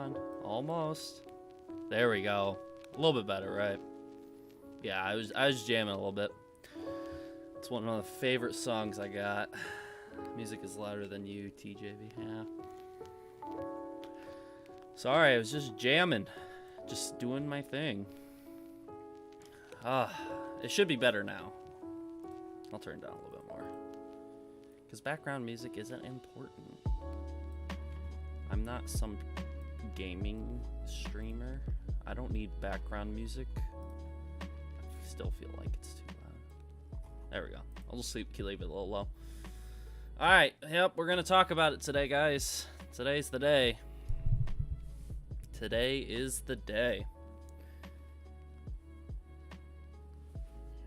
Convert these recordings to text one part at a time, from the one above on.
on. Almost. There we go. A little bit better, right? Yeah, I was jamming a little bit. It's one of the favorite songs I got. Music is louder than you, TJV. Yeah. Sorry, I was just jamming. Just doing my thing. It should be better now. I'll turn it down a little bit more. Because background music isn't important. I'm not some gaming streamer. I don't need background music. I still feel like it's too loud. There we go. I'll just leave it a little low. Alright, yep, we're going to talk about it today, guys. Today's the day. Today is the day.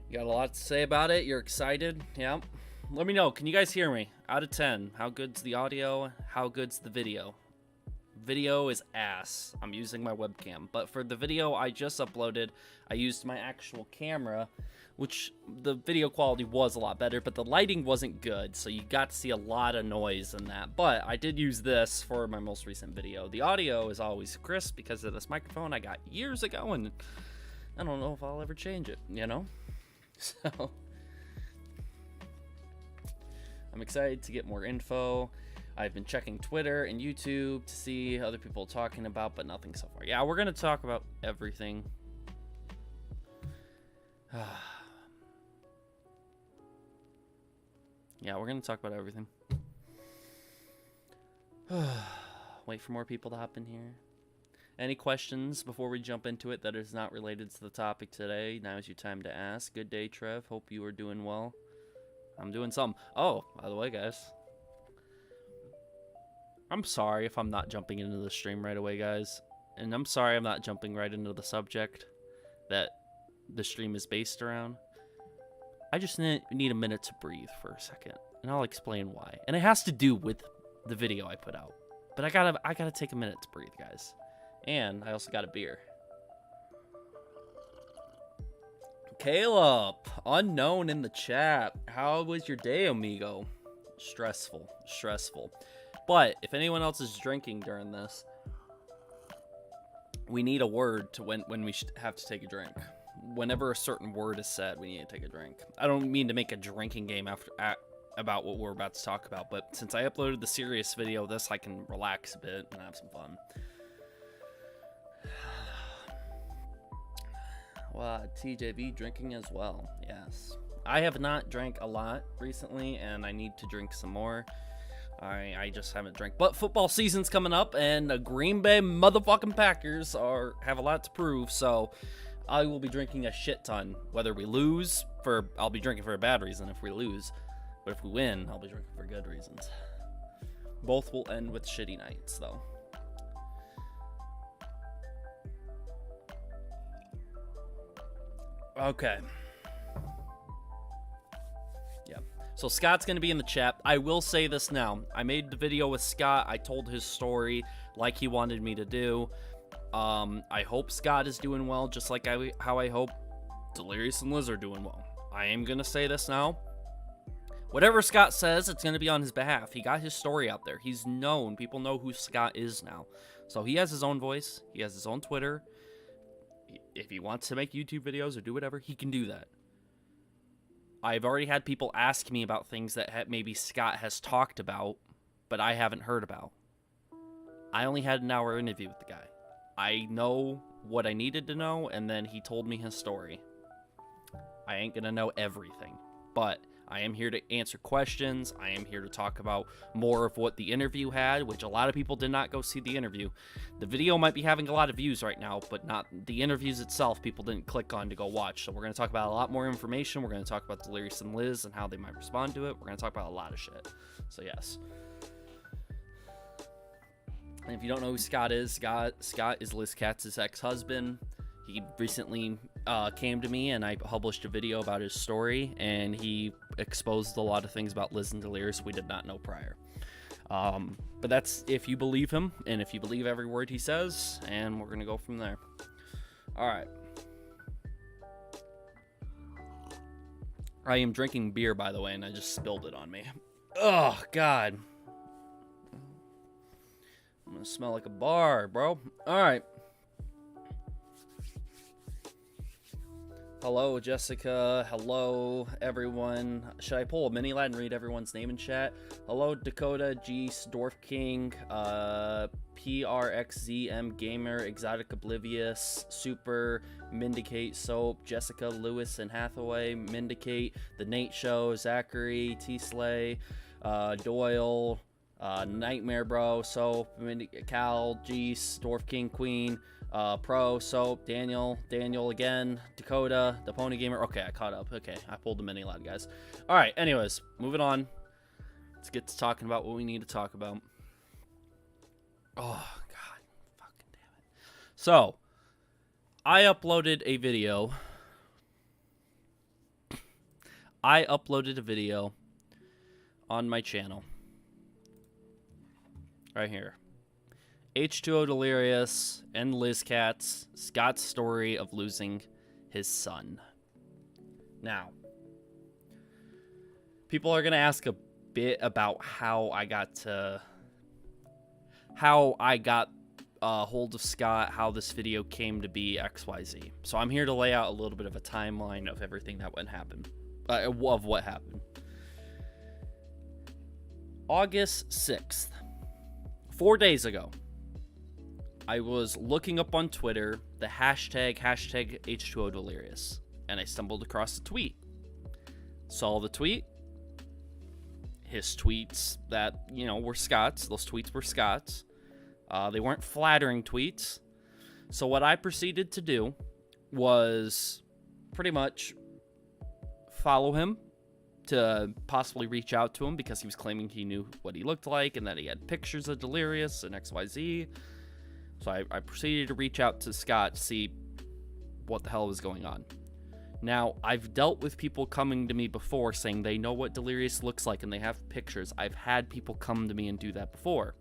You got a lot to say about it? You're excited? Yeah. Let me know. Can you guys hear me? Out of 10. How good's the audio? How good's the video? Video is ass. I'm using my webcam. But for the video I just uploaded, I used my actual camera, which the video quality was a lot better, but the lighting wasn't good, so you got to see a lot of noise in that. But I did use this for my most recent video. The audio is always crisp because of this microphone I got years ago, and I don't know if I'll ever change it, you know? So I'm excited to get more info. I've been checking Twitter and YouTube to see other people talking about, but nothing so far. Yeah, we're going to talk about everything. Yeah, we're going to talk about everything. Wait for more people to hop in here. Any questions before we jump into it that is not related to the topic today? Now is your time to ask. Good day, Trev. Hope you are doing well. I'm doing some. Oh, by the way, guys. I'm sorry if I'm not jumping into the stream right away, guys. And I'm sorry I'm not jumping right into the subject that the stream is based around. I just need a minute to breathe for a second. And I'll explain why. And it has to do with the video I put out. But I gotta take a minute to breathe, guys. And I also got a beer. Caleb, unknown in the chat. How was your day, amigo? Stressful. But if anyone else is drinking during this, we need a word to when we should have to take a drink. Whenever a certain word is said, we need to take a drink. I don't mean to make a drinking game about what we're about to talk about, but since I uploaded the serious video, I can relax a bit and have some fun. Wow, TJV drinking as well. Yes. I have not drank a lot recently, and I need to drink some more. I just haven't drank. But football season's coming up, and the Green Bay motherfucking Packers have a lot to prove, so I will be drinking a shit ton. Whether we lose, I'll be drinking for a bad reason if we lose. But if we win, I'll be drinking for good reasons. Both will end with shitty nights, though. Okay. Yeah. So Scott's going to be in the chat. I will say this now. I made the video with Scott. I told his story like he wanted me to do. I hope Scott is doing well, just like how I hope Delirious and Liz are doing well. I am going to say this now. Whatever Scott says, it's going to be on his behalf. He got his story out there. He's known. People know who Scott is now. So he has his own voice. He has his own Twitter. If he wants to make YouTube videos or do whatever, he can do that. I've already had people ask me about things that maybe Scott has talked about, but I haven't heard about. I only had an hour interview with the guy. I know what I needed to know, and then he told me his story. I ain't gonna know everything, but I am here to answer questions. I am here to talk about more of what the interview had, which a lot of people did not go see the interview. The video might be having a lot of views right now, but not the interviews itself. People didn't click on to go watch. So we're going to talk about a lot more information. We're going to talk about Delirious and Liz and how they might respond to it. We're going to talk about a lot of shit. So yes. And if you don't know who Scott is, Scott is Liz Katz's ex-husband. He recently came to me and I published a video about his story, and he exposed a lot of things about Liz and Delirious we did not know prior. But that's if you believe him, and if you believe every word he says, and we're going to go from there. All right. I am drinking beer, by the way, and I just spilled it on me. Oh, God. I'm Smell like a bar, bro. Alright. Hello, Jessica. Hello, everyone. Should I pull a mini lad and read everyone's name in chat? Hello, Dakota, Geese, Dwarf King, PRXZM Gamer, Exotic Oblivious, Super, Mindicate, Soap, Jessica, Lewis, and Hathaway, Mindicate, The Nate Show, Zachary, T-Slay, Doyle, Nightmare Bro, Soap, Cal, Geese, Dwarf King, Queen, Pro, Soap, Daniel again, Dakota, the Pony Gamer. Okay, I caught up. Okay, I pulled the mini lad, guys. All right, anyways, moving on. Let's get to talking about what we need to talk about. Oh, God. Fucking damn it. So, I uploaded a video. On my channel. Right here. H2O Delirious and Liz Katz, Scott's story of losing his son. Now, people are going to ask a bit about how I got hold of Scott, how this video came to be, XYZ. So I'm here to lay out a little bit of a timeline of everything that went happen, of what happened. August 6th, 4 days ago, I was looking up on Twitter the hashtag H2O Delirious, and I stumbled across a tweet. Saw the tweet. His tweets that, were Scott's. Those tweets were Scott's. They weren't flattering tweets. So what I proceeded to do was pretty much follow him to possibly reach out to him because he was claiming he knew what he looked like and that he had pictures of Delirious and XYZ. So I proceeded to reach out to Scott to see what the hell was going on. Now, I've dealt with people coming to me before saying they know what Delirious looks like and they have pictures. I've had people come to me and do that before.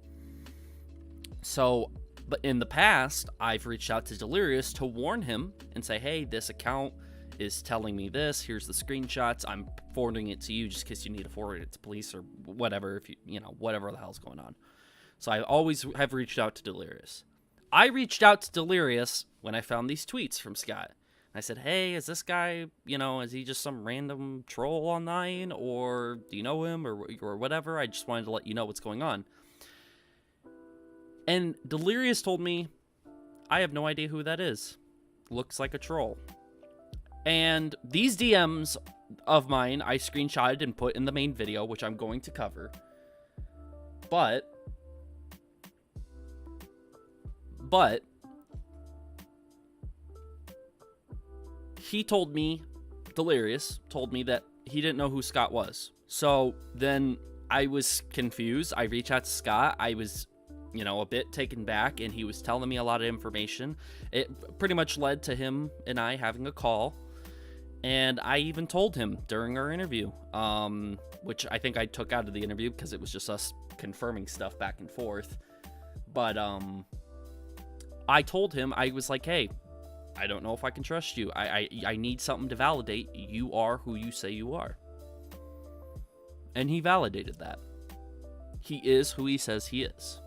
So, but in the past, I've reached out to Delirious to warn him and say, hey, this account is telling me this. Here's the screenshots. I'm forwarding it to you just in case you need to forward it to police or whatever, if whatever the hell's going on. So I always have reached out to Delirious. I reached out to Delirious when I found these tweets from Scott. I said, hey, is this guy, is he just some random troll online, or do you know him, or whatever? I just wanted to let you know what's going on. And Delirious told me, I have no idea who that is. Looks like a troll. And these DMs of mine, I screenshotted and put in the main video, which I'm going to cover. But he told me, Delirious told me that he didn't know who Scott was. So then I was confused. I reached out to Scott. I was, a bit taken back, and he was telling me a lot of information. It pretty much led to him and I having a call. And I even told him during our interview, which I think I took out of the interview because it was just us confirming stuff back and forth. But I told him, I was like, hey, I don't know if I can trust you. I need something to validate you are who you say you are. And he validated that. He is who he says he is.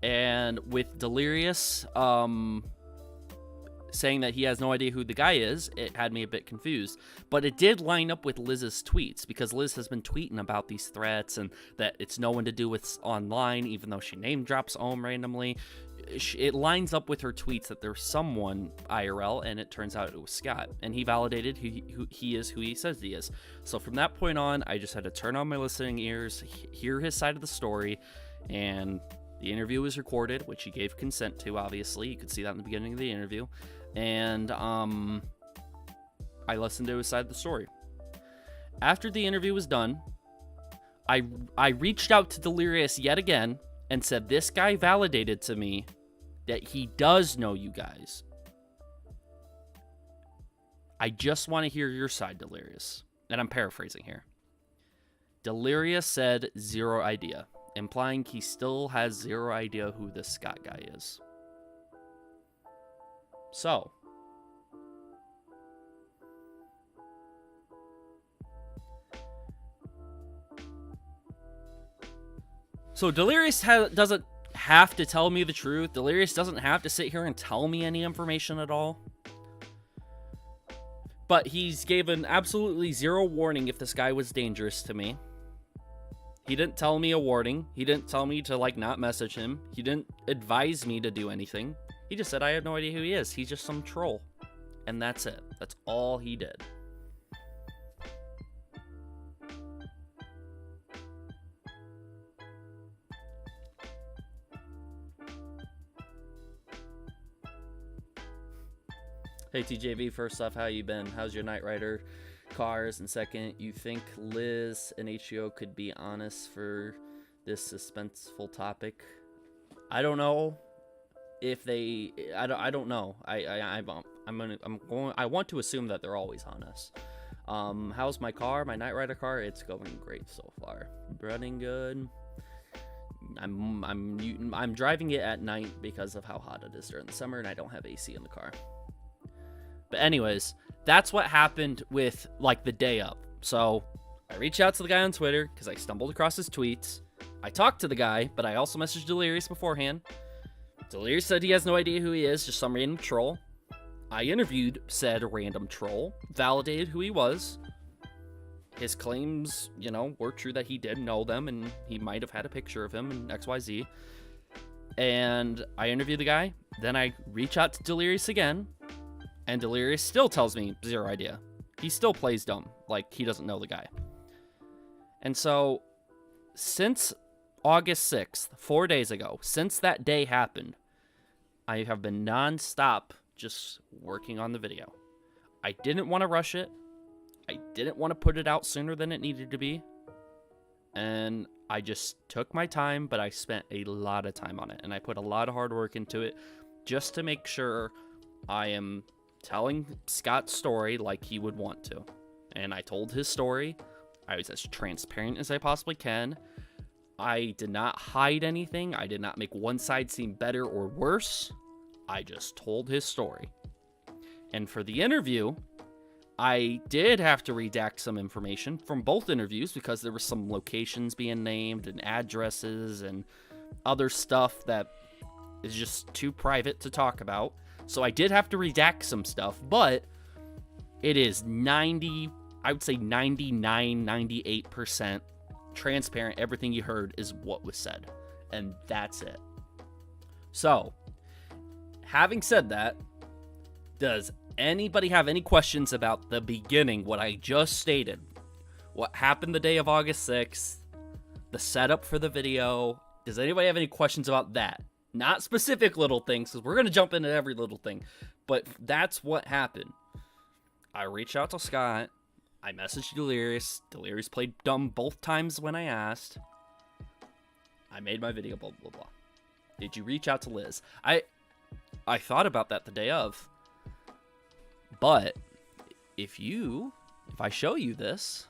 And with Delirious saying that he has no idea who the guy is, it had me a bit confused. But it did line up with Liz's tweets, because Liz has been tweeting about these threats and that it's no one to do with online, even though she name drops Ohm randomly. It lines up with her tweets that there's someone IRL, and it turns out it was Scott. And he validated who he is who he says he is. So from that point on, I just had to turn on my listening ears, hear his side of the story, and the interview was recorded, which he gave consent to, obviously. You could see that in the beginning of the interview. And I listened to his side of the story. After the interview was done, I reached out to Delirious yet again and said, this guy validated to me that he does know you guys. I just want to hear your side, Delirious. And I'm paraphrasing here. Delirious said zero idea, implying he still has zero idea who this Scott guy is. So, So Delirious doesn't have to tell me the truth. Delirious doesn't have to sit here and tell me any information at all. But he's given absolutely zero warning if this guy was dangerous to me. He didn't tell me a warning. He didn't tell me to, like, not message him. He didn't advise me to do anything. He just said, I have no idea who he is. He's just some troll. And that's it. That's all he did. Hey TJV, first off, how you been? How's your Knight Rider cars? And second, you think Liz and H2O could be honest for this suspenseful topic? I don't know if they. I don't know. I want to assume that they're always honest. How's my car? My Knight Rider car? It's going great so far. Running good. I'm driving it at night because of how hot it is during the summer, and I don't have AC in the car. But anyways, that's what happened with, like, the day up. So I reached out to the guy on Twitter because I stumbled across his tweets. I talked to the guy, but I also messaged Delirious beforehand. Delirious said he has no idea who he is, just some random troll. I interviewed said random troll, validated who he was. His claims, you know, were true that he did know them, and he might have had a picture of him and XYZ. And I interviewed the guy. Then I reach out to Delirious again. And Delirious still tells me zero idea. He still plays dumb, like he doesn't know the guy. And so, since August 6th, 4 days ago, since that day happened, I have been non-stop just working on the video. I didn't want to rush it. I didn't want to put it out sooner than it needed to be. And I just took my time, but I spent a lot of time on it. And I put a lot of hard work into it just to make sure I am telling Scott's story like he would want to. And I told his story. I was as transparent as I possibly can. I did not hide anything. I did not make one side seem better or worse. I just told his story. And for the interview, I did have to redact some information from both interviews because there were some locations being named and addresses and other stuff that is just too private to talk about. So I did have to redact some stuff, but it is 99, 98% transparent. Everything you heard is what was said, and that's it. So, having said that, does anybody have any questions about the beginning, what I just stated? What happened the day of August 6th, the setup for the video? Does anybody have any questions about that? Not specific little things, because we're going to jump into every little thing. But that's what happened. I reached out to Scott. I messaged Delirious. Delirious played dumb both times when I asked. I made my video, blah, blah, blah. Did you reach out to Liz? I thought about that the day of. But if I show you this,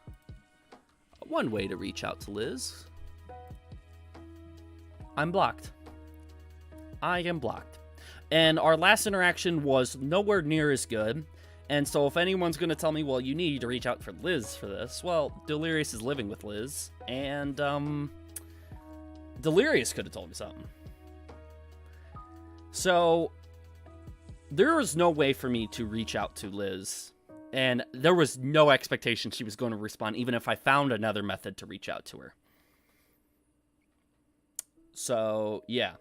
one way to reach out to Liz, I'm blocked. I am blocked. And our last interaction was nowhere near as good. And so if anyone's going to tell me, well, you need to reach out for Liz for this, well, Delirious is living with Liz. And, Delirious could have told me something. So, there was no way for me to reach out to Liz. And there was no expectation she was going to respond, even if I found another method to reach out to her. So, yeah.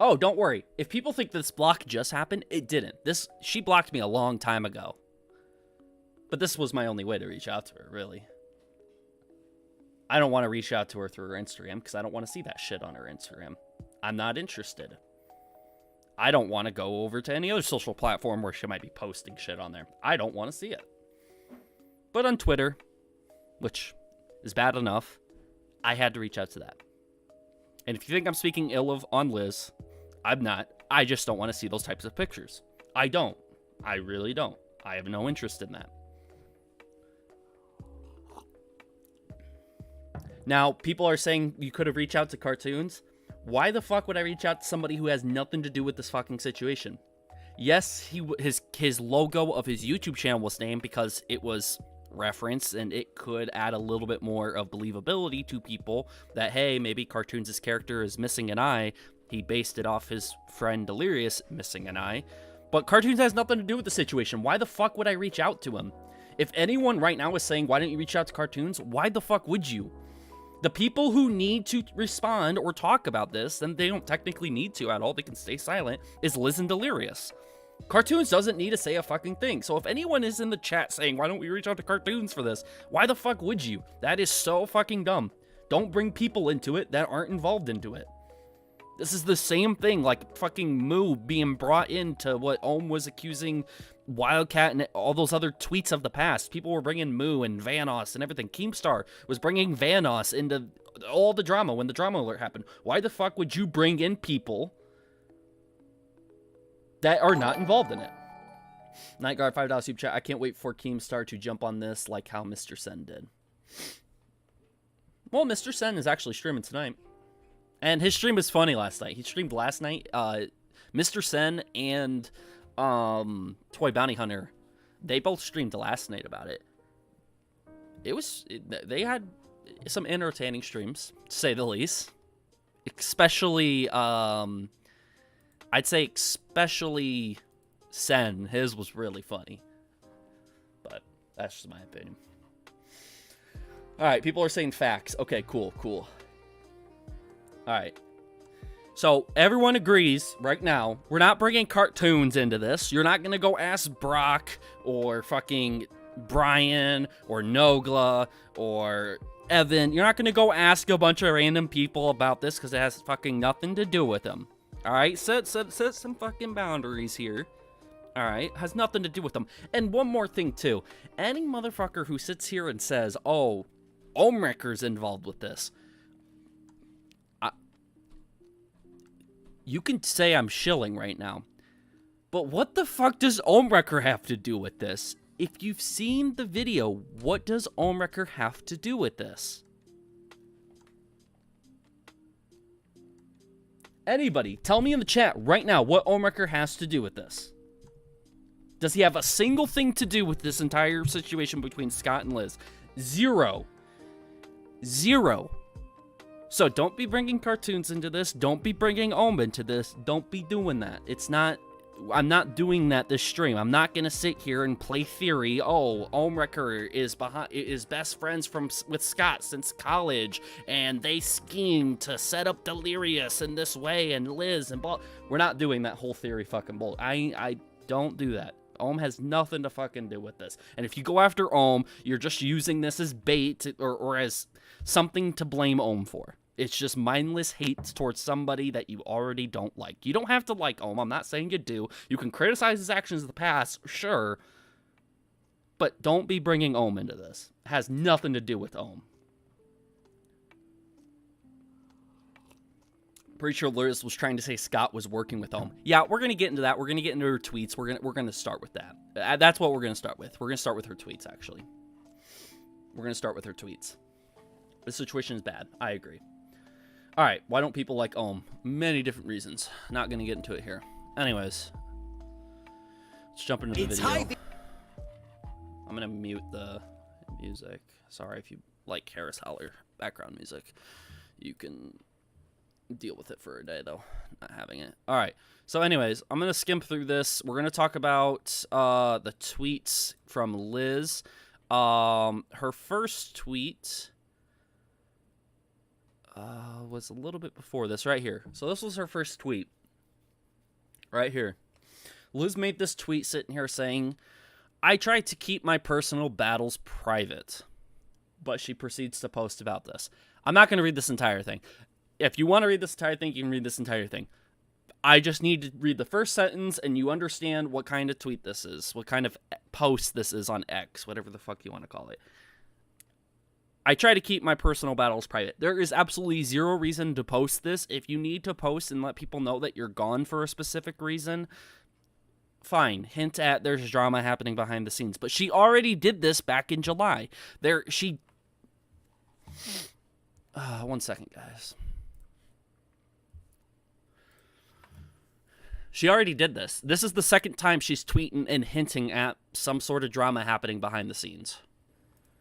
Oh, don't worry. If people think this block just happened, it didn't. She blocked me a long time ago. But this was my only way to reach out to her, really. I don't want to reach out to her through her Instagram because I don't want to see that shit on her Instagram. I'm not interested. I don't want to go over to any other social platform where she might be posting shit on there. I don't want to see it. But on Twitter, which is bad enough, I had to reach out to that. And if you think I'm speaking ill of on Liz, I'm not. I just don't want to see those types of pictures. I don't. I really don't. I have no interest in that. Now, people are saying you could have reached out to cartoons. Why the fuck would I reach out to somebody who has nothing to do with this fucking situation? Yes, his logo of his YouTube channel was named because it was reference, and it could add a little bit more of believability to people that, hey, maybe Cartoons' character is missing an eye. He based it off his friend Delirious missing an eye. But Cartoons has nothing to do with the situation. Why the fuck would I reach out to him? If anyone right now is saying, why don't you reach out to Cartoons? Why the fuck would you? The people who need to respond or talk about this, and they don't technically need to at all, they can stay silent, is Liz and Delirious. Cartoons doesn't need to say a fucking thing. So if anyone is in the chat saying, why don't we reach out to Cartoons for this? Why the fuck would you? That is so fucking dumb. Don't bring people into it that aren't involved into it. This is the same thing like fucking Moo being brought into what Ohm was accusing Wildcat and all those other tweets of the past. People were bringing Moo and Vanoss and everything. Keemstar was bringing Vanoss into all the drama when the drama alert happened. Why the fuck would you bring in people that are not involved in it? Nightguard, $5 super chat. I can't wait for Keemstar to jump on this like how Mr. Sen did. Well, Mr. Sen is actually streaming tonight. And his stream was funny last night. He streamed last night. Mr. Sen and Toy Bounty Hunter, they both streamed last night about it. They had some entertaining streams, to say the least. Especially, I'd say especially Sen. His was really funny. But that's just my opinion. Alright, people are saying facts. Okay, cool. Alright. So, everyone agrees right now, we're not bringing Cartoons into this. You're not going to go ask Brock or fucking Brian or Nogla or Evan. You're not going to go ask a bunch of random people about this because it has fucking nothing to do with them. Alright? Set some fucking boundaries here. Alright? Has nothing to do with them. And one more thing, too. Any motherfucker who sits here and says, oh, Omwrecker's involved with this. You can say I'm shilling right now, but what the fuck does Omwrecker have to do with this? If you've seen the video, what does Omwrecker have to do with this? Anybody, tell me in the chat right now what Omwrecker has to do with this. Does he have a single thing to do with this entire situation between Scott and Liz? Zero. So don't be bringing Cartoons into this. Don't be bringing Ohm into this. Don't be doing that. I'm not doing that this stream. I'm not going to sit here and play theory. Oh, Omwrecker is best friends with Scott since college, and they schemed to set up Delirious in this way, and Liz and blah. We're not doing that whole theory fucking bull. I don't do that. Ohm has nothing to fucking do with this. And if you go after Ohm, you're just using this as bait or as something to blame Ohm for. It's just mindless hate towards somebody that you already don't like. You don't have to like Ohm. I'm not saying you do. You can criticize his actions of the past, sure. But don't be bringing Ohm into this. It has nothing to do with Ohm. Pretty sure Liz was trying to say Scott was working with Ohm. Yeah, we're going to get into that. We're going to get into her tweets. We're going to start with that. That's what we're going to start with. We're going to start with her tweets, actually. We're going to start with her tweets. The situation is bad. I agree. All right, why don't people like Ohm? Many different reasons. Not going to get into it here. Anyways, let's jump into the video. I'm going to mute the music. Sorry if you like Harris Heller background music. You can deal with it for a day, though, not having it. All right, so anyways, I'm going to skim through this. We're going to talk about the tweets from Liz. Her first tweet was a little bit before this, right here. So this was her first tweet, right here. Liz made this tweet sitting here saying, I try to keep my personal battles private, but she proceeds to post about this. I'm not going to read this entire thing. If you want to read this entire thing, you can read this entire thing. I just need to read the first sentence, and you understand what kind of tweet this is, what kind of post this is on X, whatever the fuck you want to call it. I try to keep my personal battles private. There is absolutely zero reason to post this. If you need to post and let people know that you're gone for a specific reason, fine. Hint at there's drama happening behind the scenes. But she already did this back in July. One second, guys. She already did this. This is the second time she's tweeting and hinting at some sort of drama happening behind the scenes.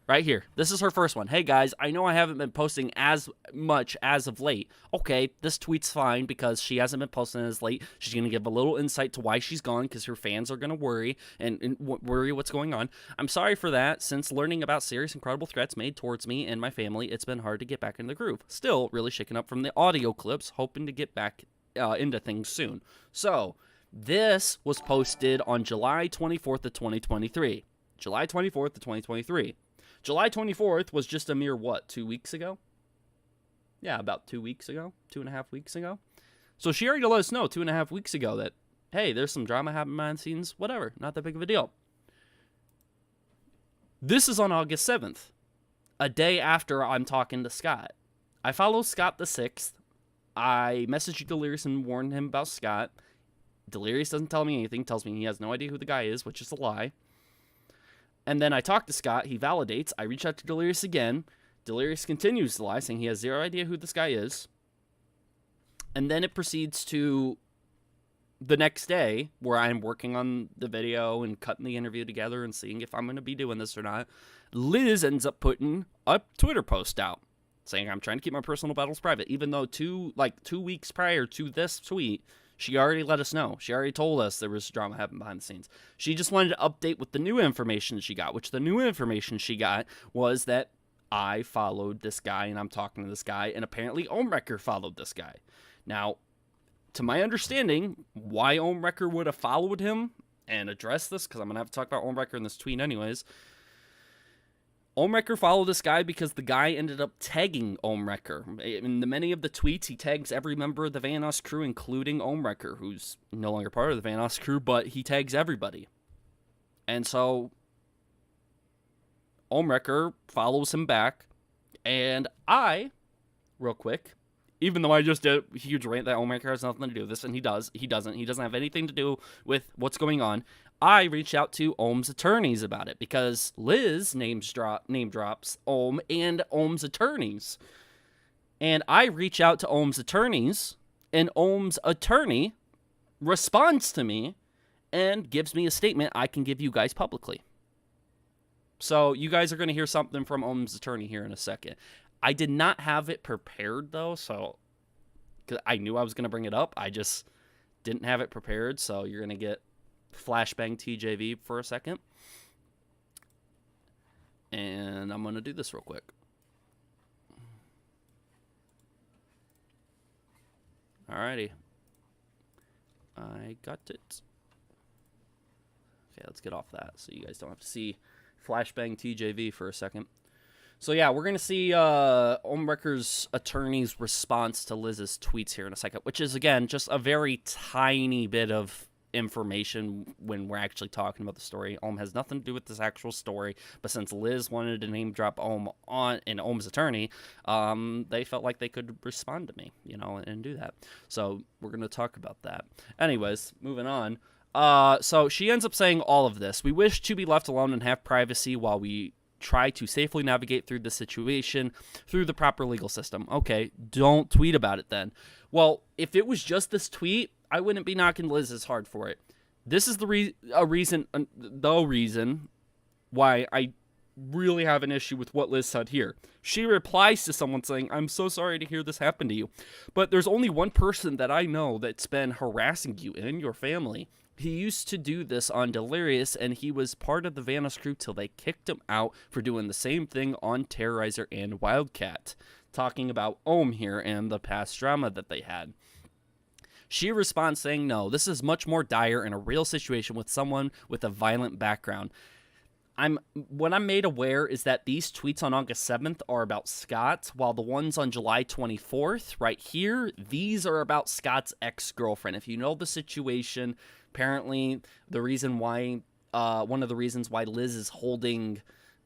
Right here. This is her first one. Hey guys, I know I haven't been posting as much as of late. Okay, this tweet's fine because she hasn't been posting as late. She's going to give a little insight to why she's gone because her fans are going to worry and worry what's going on. I'm sorry for that. Since learning about serious and credible threats made towards me and my family, it's been hard to get back in the groove. Still really shaken up from the audio clips, hoping to get back into things soon. So, this was posted on July 24th of 2023. July 24th of 2023. July 24th was just a mere, 2 weeks ago? Yeah, about 2 weeks ago. 2.5 weeks ago. So she already let us know 2.5 weeks ago that, hey, there's some drama happening behind the scenes. Whatever. Not that big of a deal. This is on August 7th. A day after I'm talking to Scott. I follow Scott the 6th. I messaged Delirious and warned him about Scott. Delirious doesn't tell me anything. Tells me he has no idea who the guy is, which is a lie. And then I talk to Scott, he validates, I reach out to Delirious again, Delirious continues to lie, saying he has zero idea who this guy is. And then it proceeds to the next day, where I'm working on the video and cutting the interview together and seeing if I'm going to be doing this or not. Liz ends up putting a Twitter post out, saying I'm trying to keep my personal battles private, even though 2 weeks prior to this tweet, she already let us know. She already told us there was drama happening behind the scenes. She just wanted to update with the new information she got, which the new information she got was that I followed this guy and I'm talking to this guy, and apparently Ohmwrecker followed this guy. Now, to my understanding, why Ohmwrecker would have followed him and addressed this, because I'm going to have to talk about Ohmwrecker in this tweet anyways. Ohmwrecker followed this guy because the guy ended up tagging Ohmwrecker. In many of the tweets, he tags every member of the Vanoss crew, including Ohmwrecker, who's no longer part of the Vanoss crew, but he tags everybody. And so, Ohmwrecker follows him back, and I, real quick, even though I just did a huge rant that Ohmwrecker has nothing to do with this, and he doesn't have anything to do with what's going on, I reached out to Ohm's attorneys about it because Liz name drops Ohm and Ohm's attorneys. And I reach out to Ohm's attorneys, and Ohm's attorney responds to me and gives me a statement I can give you guys publicly. So you guys are going to hear something from Ohm's attorney here in a second. I did not have it prepared, though, so 'cause I knew I was going to bring it up. I just didn't have it prepared, so you're going to get flashbang TJV for a second. And I'm going to do this real quick. Alrighty. I got it. Okay, let's get off that so you guys don't have to see flashbang TJV for a second. So yeah, we're going to see Ohmwrecker's attorney's response to Liz's tweets here in a second, which is, again, just a very tiny bit of information when we're actually talking about the story. Ohm has nothing to do with this actual story, but since Liz wanted to name drop Ohm and Ohm's attorney, they felt like they could respond to me, and do that. So we're going to talk about that. Anyways, moving on. So she ends up saying all of this. We wish to be left alone and have privacy while we try to safely navigate through the situation through the proper legal system. Okay, don't tweet about it then. Well, if it was just this tweet, I wouldn't be knocking Liz as hard for it. This is the reason why I really have an issue with what Liz said here. She replies to someone saying, I'm so sorry to hear this happen to you, but there's only one person that I know that's been harassing you and your family. He used to do this on Delirious, and he was part of the Vanoss crew till they kicked him out for doing the same thing on Terrorizer and Wildcat. Talking about Ohm here and the past drama that they had. She responds saying, no, this is much more dire and a real situation with someone with a violent background. What I'm made aware is that these tweets on August 7th are about Scott, while the ones on July 24th, right here, these are about Scott's ex-girlfriend. If you know the situation, apparently the reason why, one of the reasons why Liz is holding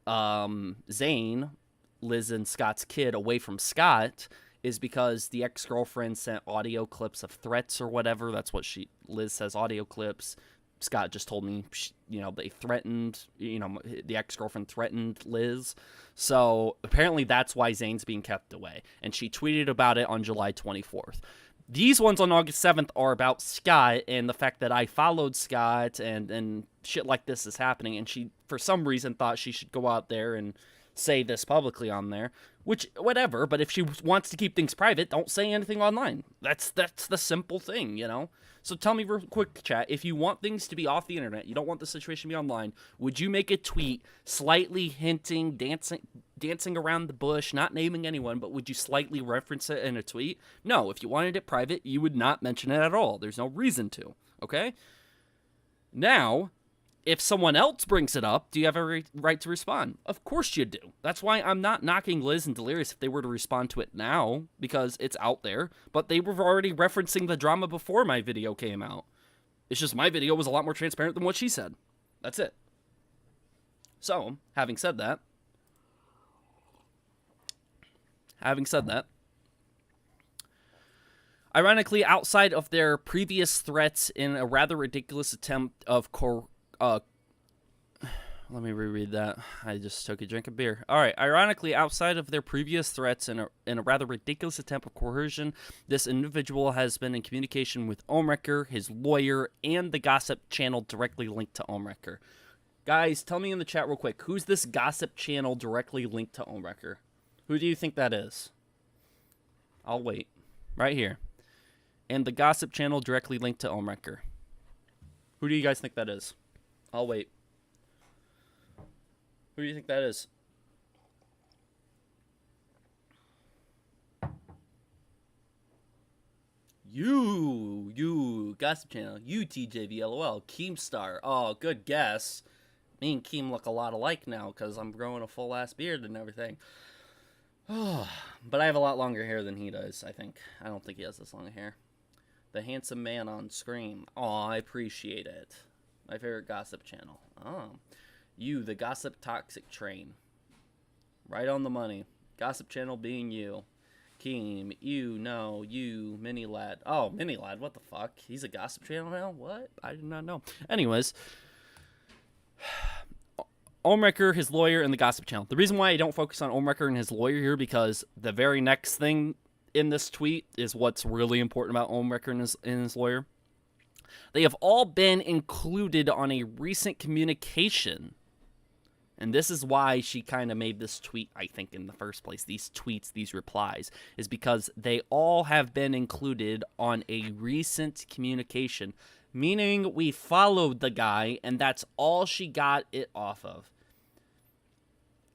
Zane, Liz and Scott's kid, away from Scott is because the ex-girlfriend sent audio clips of threats or whatever. That's what Liz says, audio clips. Scott just told me, they threatened, the ex-girlfriend threatened Liz. So apparently that's why Zane's being kept away. And she tweeted about it on July 24th. These ones on August 7th are about Scott and the fact that I followed Scott and shit like this is happening. And she, for some reason, thought she should go out there and say this publicly on there, which, whatever, but if she wants to keep things private, don't say anything online. That's the simple thing, you know? So tell me real quick, chat, if you want things to be off the internet, you don't want the situation to be online, would you make a tweet slightly hinting, dancing around the bush, not naming anyone, but would you slightly reference it in a tweet? No, if you wanted it private, you would not mention it at all. There's no reason to, okay? Now, if someone else brings it up, do you have a right to respond? Of course you do. That's why I'm not knocking Liz and Delirious if they were to respond to it now, because it's out there, but they were already referencing the drama before my video came out. It's just my video was a lot more transparent than what she said. That's it. So, having said that, ironically, outside of their previous threats in a rather ridiculous attempt of let me reread that. I just took a drink of beer. All right. Ironically, outside of their previous threats in a rather ridiculous attempt of coercion, this individual has been in communication with Omrecker, his lawyer, and the gossip channel directly linked to Omrecker. Guys, tell me in the chat real quick, who's this gossip channel directly linked to Omrecker? Who do you think that is? I'll wait. Right here. And the gossip channel directly linked to Omrecker. Who do you guys think that is? I'll wait. Who do you think that is? You, Gossip Channel, you TJV, LOL, Keemstar. Oh, good guess. Me and Keem look a lot alike now because I'm growing a full-ass beard and everything. Oh, but I have a lot longer hair than he does, I think. I don't think he has this long hair. The handsome man on screen. Oh, I appreciate it. My favorite Gossip Channel. Oh. You, the Gossip Toxic Train. Right on the money. Gossip Channel being you. Keem, you, no, you, Mini Lad. Oh, Mini Lad, what the fuck? He's a Gossip Channel now? What? I did not know. Anyways. Omrecker, his lawyer, and the Gossip Channel. The reason why I don't focus on Omrecker and his lawyer here, because the very next thing in this tweet is what's really important about Omrecker and his lawyer. They have all been included on a recent communication. And this is why she kind of made this tweet, I think, in the first place. These tweets, these replies, is because they all have been included on a recent communication. Meaning we followed the guy, and that's all she got it off of.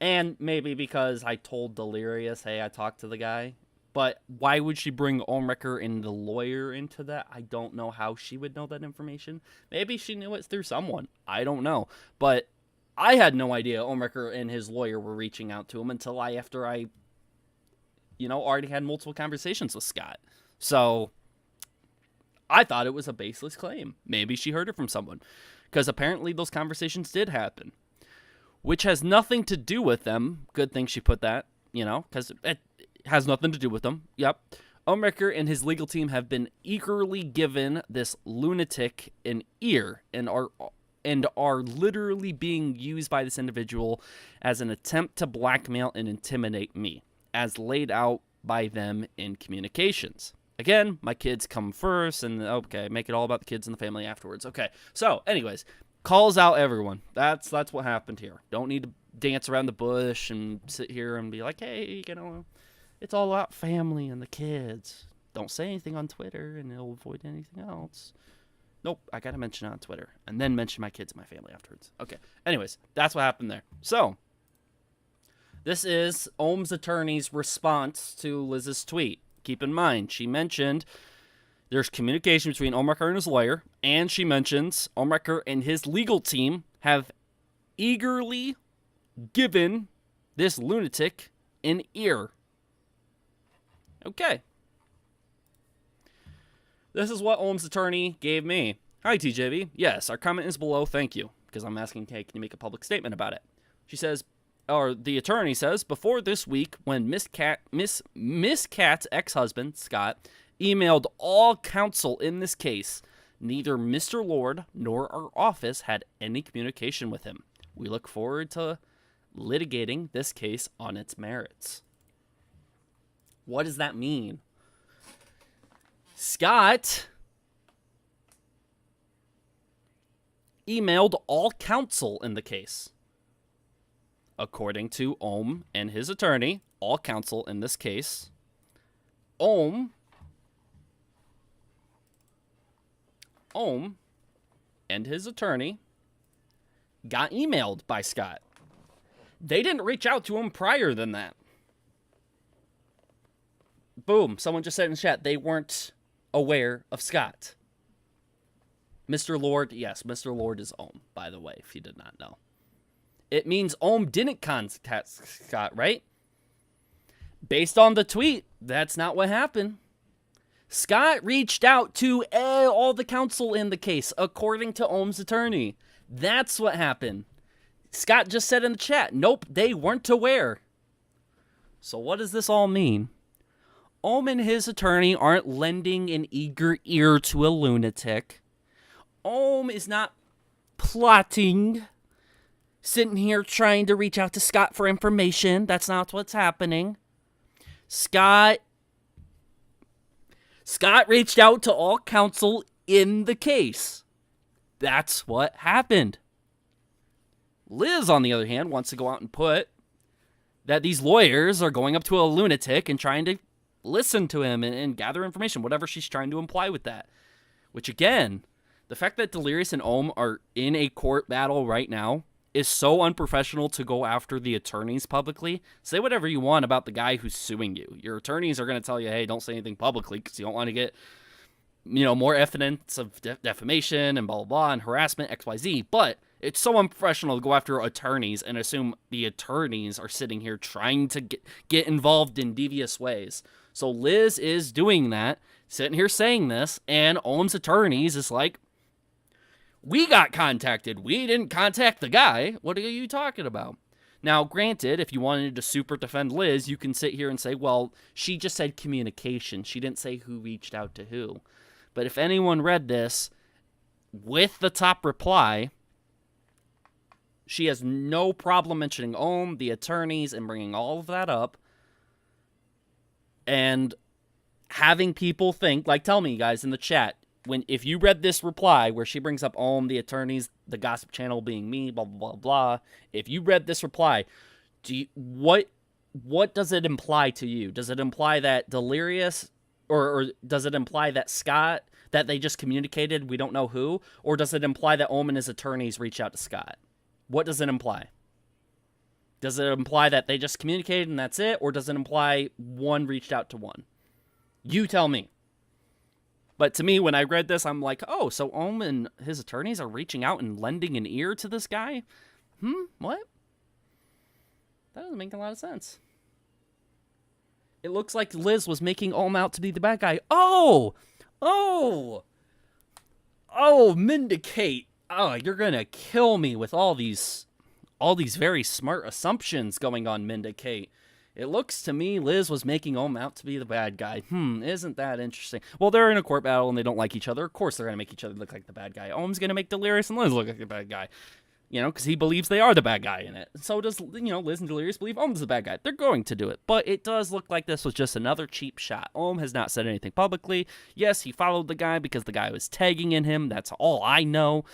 And maybe because I told Delirious, hey, I talked to the guy. But why would she bring Omrecker and the lawyer into that? I don't know how she would know that information. Maybe she knew it through someone. I don't know. But I had no idea Omrecker and his lawyer were reaching out to him until after I already had multiple conversations with Scott. So I thought it was a baseless claim. Maybe she heard it from someone. Because apparently those conversations did happen. Which has nothing to do with them. Good thing she put that, because it has nothing to do with them. Yep. Omrecker and his legal team have been eagerly given this lunatic an ear and are literally being used by this individual as an attempt to blackmail and intimidate me, as laid out by them in communications. Again, my kids come first, and okay, make it all about the kids and the family afterwards. Okay, so anyways, calls out everyone. That's what happened here. Don't need to dance around the bush and sit here and be like, hey, it's all about family and the kids. Don't say anything on Twitter, and it'll avoid anything else. Nope, I gotta mention it on Twitter, and then mention my kids and my family afterwards. Okay, anyways, that's what happened there. So, this is Ohm's attorney's response to Liz's tweet. Keep in mind, she mentioned there's communication between Omrecker and his lawyer, and she mentions Omrecker and his legal team have eagerly given this lunatic an ear. Okay. This is what Ohm's attorney gave me. Hi, TJV. Yes, our comment is below. Thank you. Because I'm asking, hey, can you make a public statement about it? She says, or the attorney says, before this week, when Miss Katz's ex-husband, Scott, emailed all counsel in this case, neither Mr. Lord nor our office had any communication with him. We look forward to litigating this case on its merits. What does that mean? Scott emailed all counsel in the case. according to Ohm and his attorney, all counsel in this case, Ohm and his attorney got emailed by Scott. They didn't reach out to him prior than that. Boom. Someone just said in the chat they weren't aware of Scott. Mr. Lord, yes, Mr. Lord is Ohm, by the way, if you did not know. It means Ohm didn't contact Scott, right? Based on the tweet, that's not what happened. Scott reached out to all the counsel in the case, according to Ohm's attorney. That's what happened. Scott just said in the chat, nope, they weren't aware. So what does this all mean? Ohm and his attorney aren't lending an eager ear to a lunatic. Ohm is not plotting, sitting here trying to reach out to Scott for information. That's not what's happening. Scott reached out to all counsel in the case. That's what happened. Liz, on the other hand, wants to go out and put that these lawyers are going up to a lunatic and trying to listen to him and gather information, whatever she's trying to imply with that. Which, again, the fact that Delirious and Ohm are in a court battle right now is so unprofessional to go after the attorneys publicly. Say whatever you want about the guy who's suing you. Your attorneys are going to tell you, hey, don't say anything publicly because you don't want to get, more evidence of defamation and blah, blah, blah, and harassment, XYZ. But it's so unprofessional to go after attorneys and assume the attorneys are sitting here trying to get involved in devious ways. So Liz is doing that, sitting here saying this, and Ohm's attorneys is like, we got contacted. We didn't contact the guy. What are you talking about? Now, granted, if you wanted to super defend Liz, you can sit here and say, well, she just said communication. She didn't say who reached out to who. But if anyone read this, with the top reply, she has no problem mentioning Ohm, the attorneys, and bringing all of that up. And having people think, like, tell me, guys, in the chat, if you read this reply where she brings up Ohm, the attorneys, the gossip channel being me, blah, blah, blah, blah. If you read this reply, what does it imply to you? Does it imply that Delirious, or does it imply that Scott, that they just communicated, we don't know who? Or does it imply that Ohm and his attorneys reach out to Scott? What does it imply? Does it imply that they just communicated and that's it? Or does it imply one reached out to one? You tell me. But to me, when I read this, I'm like, oh, so Ohm and his attorneys are reaching out and lending an ear to this guy? What? That doesn't make a lot of sense. It looks like Liz was making Ohm out to be the bad guy. Oh, Mendicate. Oh, you're gonna kill me with all these very smart assumptions going on, Mendicate. It looks to me Liz was making Ohm out to be the bad guy. Isn't that interesting? Well, they're in a court battle and they don't like each other. Of course they're going to make each other look like the bad guy. Ohm's going to make Delirious and Liz look like the bad guy. Because he believes they are the bad guy in it. So does, Liz and Delirious believe Ohm's the bad guy. They're going to do it. But it does look like this was just another cheap shot. Ohm has not said anything publicly. Yes, he followed the guy because the guy was tagging in him. That's all I know.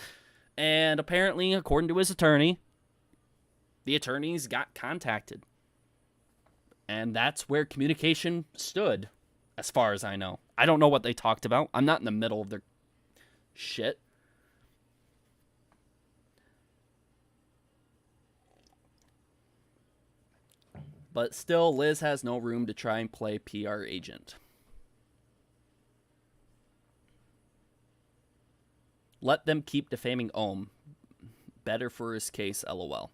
And apparently, according to his attorney, the attorneys got contacted. And that's where communication stood, as far as I know. I don't know what they talked about. I'm not in the middle of their shit. But still, Liz has no room to try and play PR agent. Let them keep defaming Ohm. Better for his case, LOL.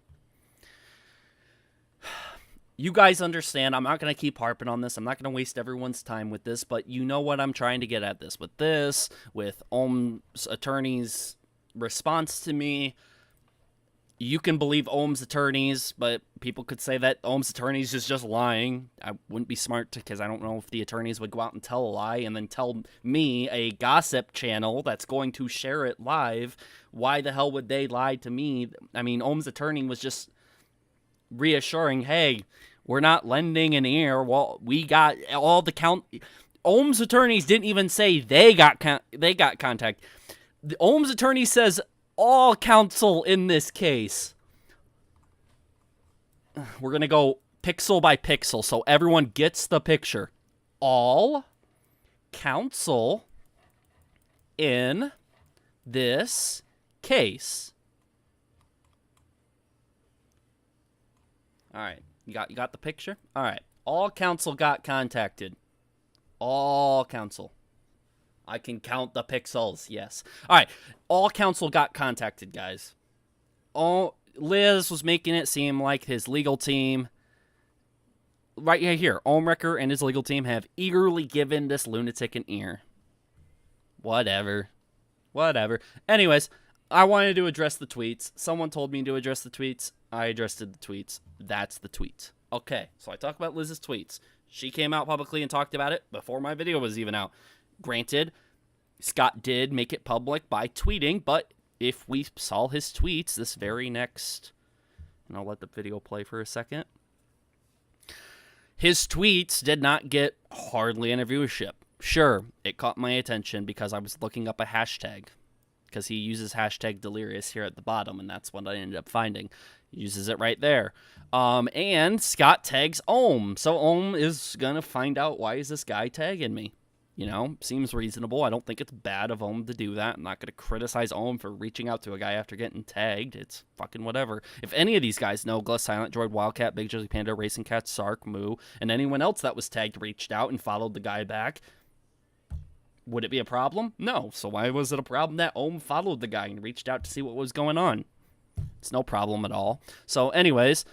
You guys understand, I'm not going to keep harping on this. I'm not going to waste everyone's time with this, but you know what I'm trying to get at this. With Ohm's attorney's response to me. You can believe Ohm's attorneys, but people could say that Ohm's attorneys is just lying. I wouldn't be smart because I don't know if the attorneys would go out and tell a lie and then tell me, a gossip channel that's going to share it live, why the hell would they lie to me? I mean, Ohm's attorney was just reassuring, hey, we're not lending an ear. Well, we got all the Ohm's attorneys didn't even say they got contact. The Ohm's attorney says all counsel in this case. we're going to go pixel by pixel so everyone gets the picture. All counsel in this case. All right. You got the picture? All right. All counsel got contacted. All counsel. I can count the pixels. Yes. All right. All counsel got contacted, guys. Liz was making it seem like his legal team, right here, Olmrecker and his legal team have eagerly given this lunatic an ear. Whatever. Anyways, I wanted to address the tweets. Someone told me to address the tweets. I addressed the tweets. That's the tweet. Okay, so I talk about Liz's tweets. She came out publicly and talked about it before my video was even out. Granted, Scott did make it public by tweeting, but if we saw his tweets this very next, and I'll let the video play for a second, his tweets did not get hardly any viewership. Sure, it caught my attention because I was looking up a hashtag, because he uses hashtag Delirious here at the bottom, and that's what I ended up finding. He uses it right there. And Scott tags Ohm, so Ohm is going to find out, why is this guy tagging me? You know, seems reasonable. I don't think it's bad of Ohm to do that. I'm not going to criticize Ohm for reaching out to a guy after getting tagged. It's fucking whatever. If any of these guys know, Gus, Silent Droid, Wildcat, Big Jersey Panda, Racing Cat, Sark, Moo, and anyone else that was tagged reached out and followed the guy back, would it be a problem? No. So why was it a problem that Ohm followed the guy and reached out to see what was going on? It's no problem at all. So anyways,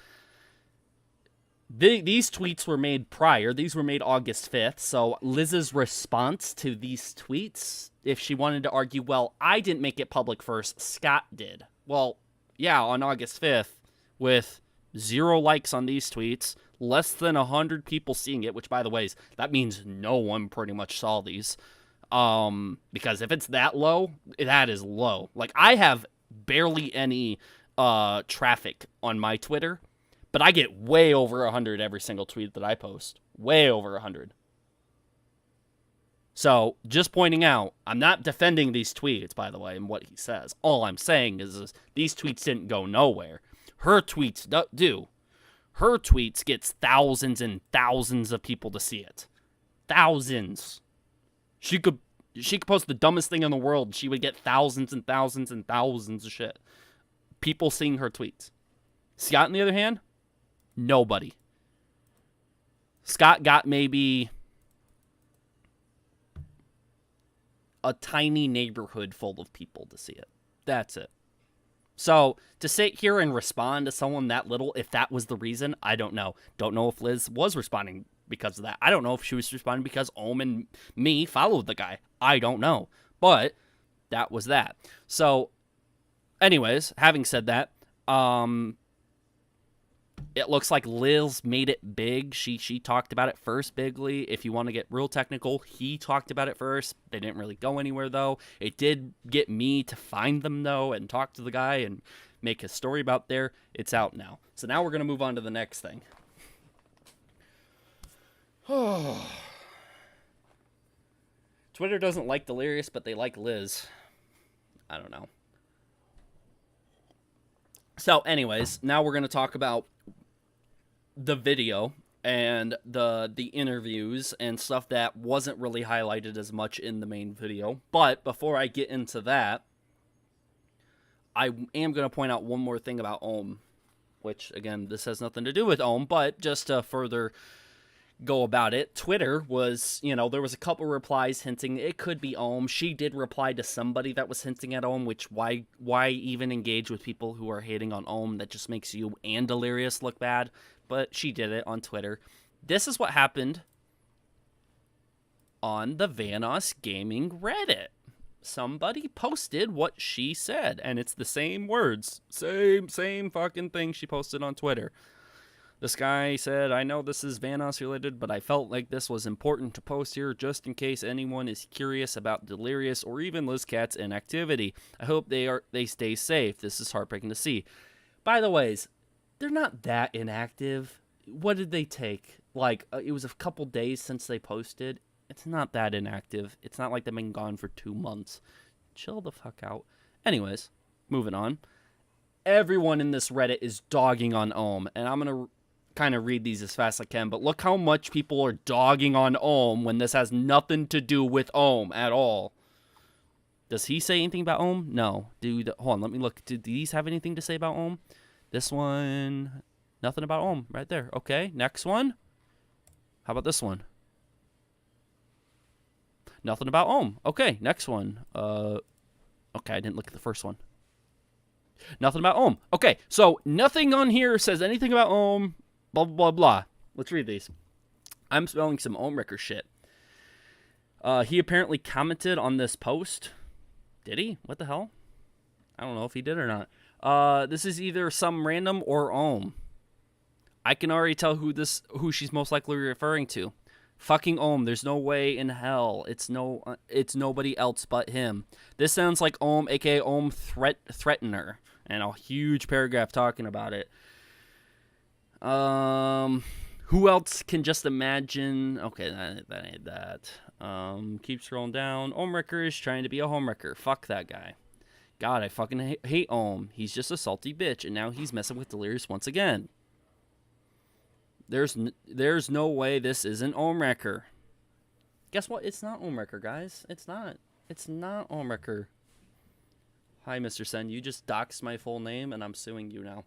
these tweets were made prior. These were made August 5th. So Liz's response to these tweets, if she wanted to argue, well, I didn't make it public first, Scott did. Well, yeah, on August 5th, with 0 likes on these tweets, less than 100 people seeing it, which, by the way, that means no one pretty much saw these. Because if it's that low, that is low. Like, I have barely any traffic on my Twitter, but I get way over 100 every single tweet that I post. Way over 100. So, just pointing out, I'm not defending these tweets, by the way, and what he says. All I'm saying is these tweets didn't go nowhere. Her tweets do. Her tweets gets thousands and thousands of people to see it. Thousands. She could post the dumbest thing in the world. She would get thousands and thousands and thousands of shit. People seeing her tweets. Scott, on the other hand, nobody. Scott got maybe a tiny neighborhood full of people to see it. That's it. So, to sit here and respond to someone that little, if that was the reason, I don't know. Don't know if Liz was responding because of that. I don't know if she was responding because Ohm and me followed the guy. I don't know. But that was that. So, anyways, having said that, it looks like Liz made it big. She talked about it first bigly. If you want to get real technical, he talked about it first. They didn't really go anywhere, though. It did get me to find them, though, and talk to the guy and make a story about there. It's out now. So now we're going to move on to the next thing. Twitter doesn't like Delirious, but they like Liz. I don't know. So, anyways, now we're going to talk about the video and the interviews and stuff that wasn't really highlighted as much in the main video. But before I get into that, I am going to point out one more thing about Ohm, which, again, this has nothing to do with Ohm, but just to further go about it, Twitter was, there was a couple replies hinting it could be Ohm. She did reply to somebody that was hinting at Ohm, which why even engage with people who are hating on Ohm? That just makes you and Delirious look bad. But she did it on Twitter. This is what happened on the Vanoss Gaming Reddit. Somebody posted what she said, and it's the same words. Same fucking thing she posted on Twitter. This guy said, I know this is Vanoss related, but I felt like this was important to post here just in case anyone is curious about Delirious or even Liz Cat's inactivity. I hope they stay safe. This is heartbreaking to see. By the ways, they're not that inactive. What did they take? It was a couple days since they posted. It's not that inactive. It's not like they've been gone for 2 months. Chill the fuck out. Anyways, moving on. everyone in this Reddit is dogging on Ohm, and I'm going to kind of read these as fast as I can, but look how much people are dogging on Ohm when this has nothing to do with Ohm at all. Does he say anything about Ohm? No. Dude, hold on, let me look. Do these have anything to say about Ohm? This one, nothing about Ohm right there. Okay, next one. How about this one? Nothing about Ohm. Okay, next one. Okay, I didn't look at the first one. Nothing about Ohm. Okay, so nothing on here says anything about Ohm. Blah, blah, blah. Let's read these. I'm spelling some Ohm Wrecker shit. He apparently commented on this post. Did he? What the hell? I don't know if he did or not. This is either some random or Ohm. I can already tell who she's most likely referring to. Fucking Ohm. There's no way in hell. It's nobody else but him. This sounds like Ohm, aka Ohm Threatener, and a huge paragraph talking about it. Who else can just imagine? Okay, that ain't that. Keep scrolling down. Ohmwrecker is trying to be a homewrecker. Fuck that guy. God, I fucking hate Ohm. He's just a salty bitch, and now he's messing with Delirious once again. There's no way this isn't Ohmwrecker. Guess what? It's not Ohmwrecker, guys. It's not. It's not Ohmwrecker. Hi, Mr. Sen. You just doxed my full name, and I'm suing you now.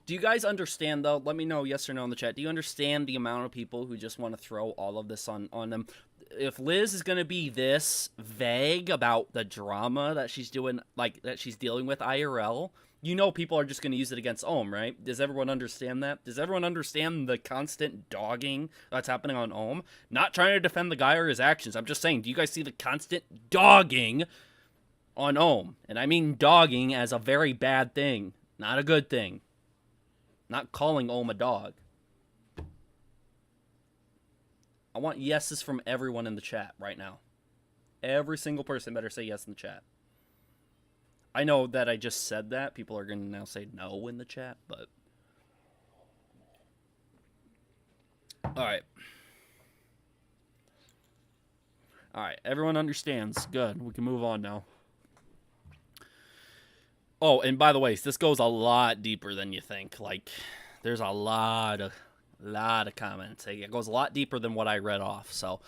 Do you guys understand, though? Let me know yes or no in the chat. Do you understand the amount of people who just want to throw all of this on them? If Liz is going to be this vague about the drama that she's doing, like, that she's dealing with IRL, you know people are just going to use it against Ohm, right? Does everyone understand that? Does everyone understand the constant dogging that's happening on Ohm? Not trying to defend the guy or his actions. I'm just saying, do you guys see the constant dogging on Ohm? And I mean dogging as a very bad thing, not a good thing. Not calling Ohm a dog. I want yeses from everyone in the chat right now. Every single person better say yes in the chat. I know that I just said that. People are going to now say no in the chat, but... Alright. Alright, everyone understands. Good, we can move on now. Oh, and by the way, this goes a lot deeper than you think. Like, there's a lot of comments. It goes a lot deeper than what I read off. So,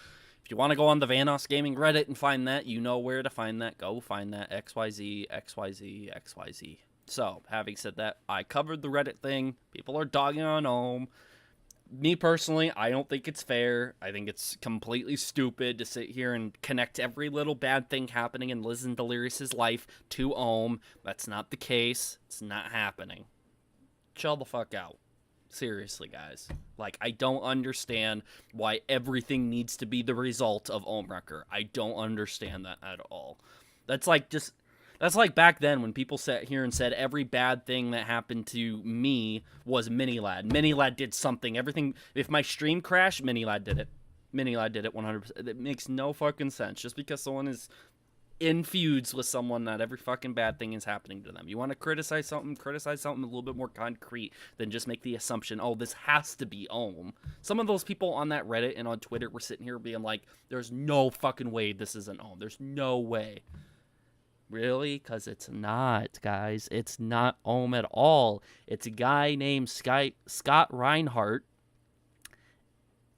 if you want to go on the Vanoss Gaming Reddit and find that, you know where to find that. Go find that. XYZ, XYZ, XYZ. So, having said that, I covered the Reddit thing. People are dogging on Ohm. Me personally, I don't think it's fair. I think it's completely stupid to sit here and connect every little bad thing happening in Liz and Delirious's life to Ohm. That's not the case. It's not happening. Chill the fuck out. Seriously, guys. Like, I don't understand why everything needs to be the result of Ohmwrecker. I don't understand that at all. That's like back then when people sat here and said every bad thing that happened to me was Minilad. Minilad did something. Everything. If my stream crashed, Minilad did it. Minilad did it 100%. It makes no fucking sense. Just because someone is in feuds with someone, not every fucking bad thing is happening to them. You want to criticize something a little bit more concrete than just make the assumption, oh, this has to be Ohm. Some of those people on that Reddit and on Twitter were sitting here being like, there's no fucking way this isn't Ohm. There's no way. Really? Because it's not, guys. It's not Ohm at all. It's a guy named Scott Reinhardt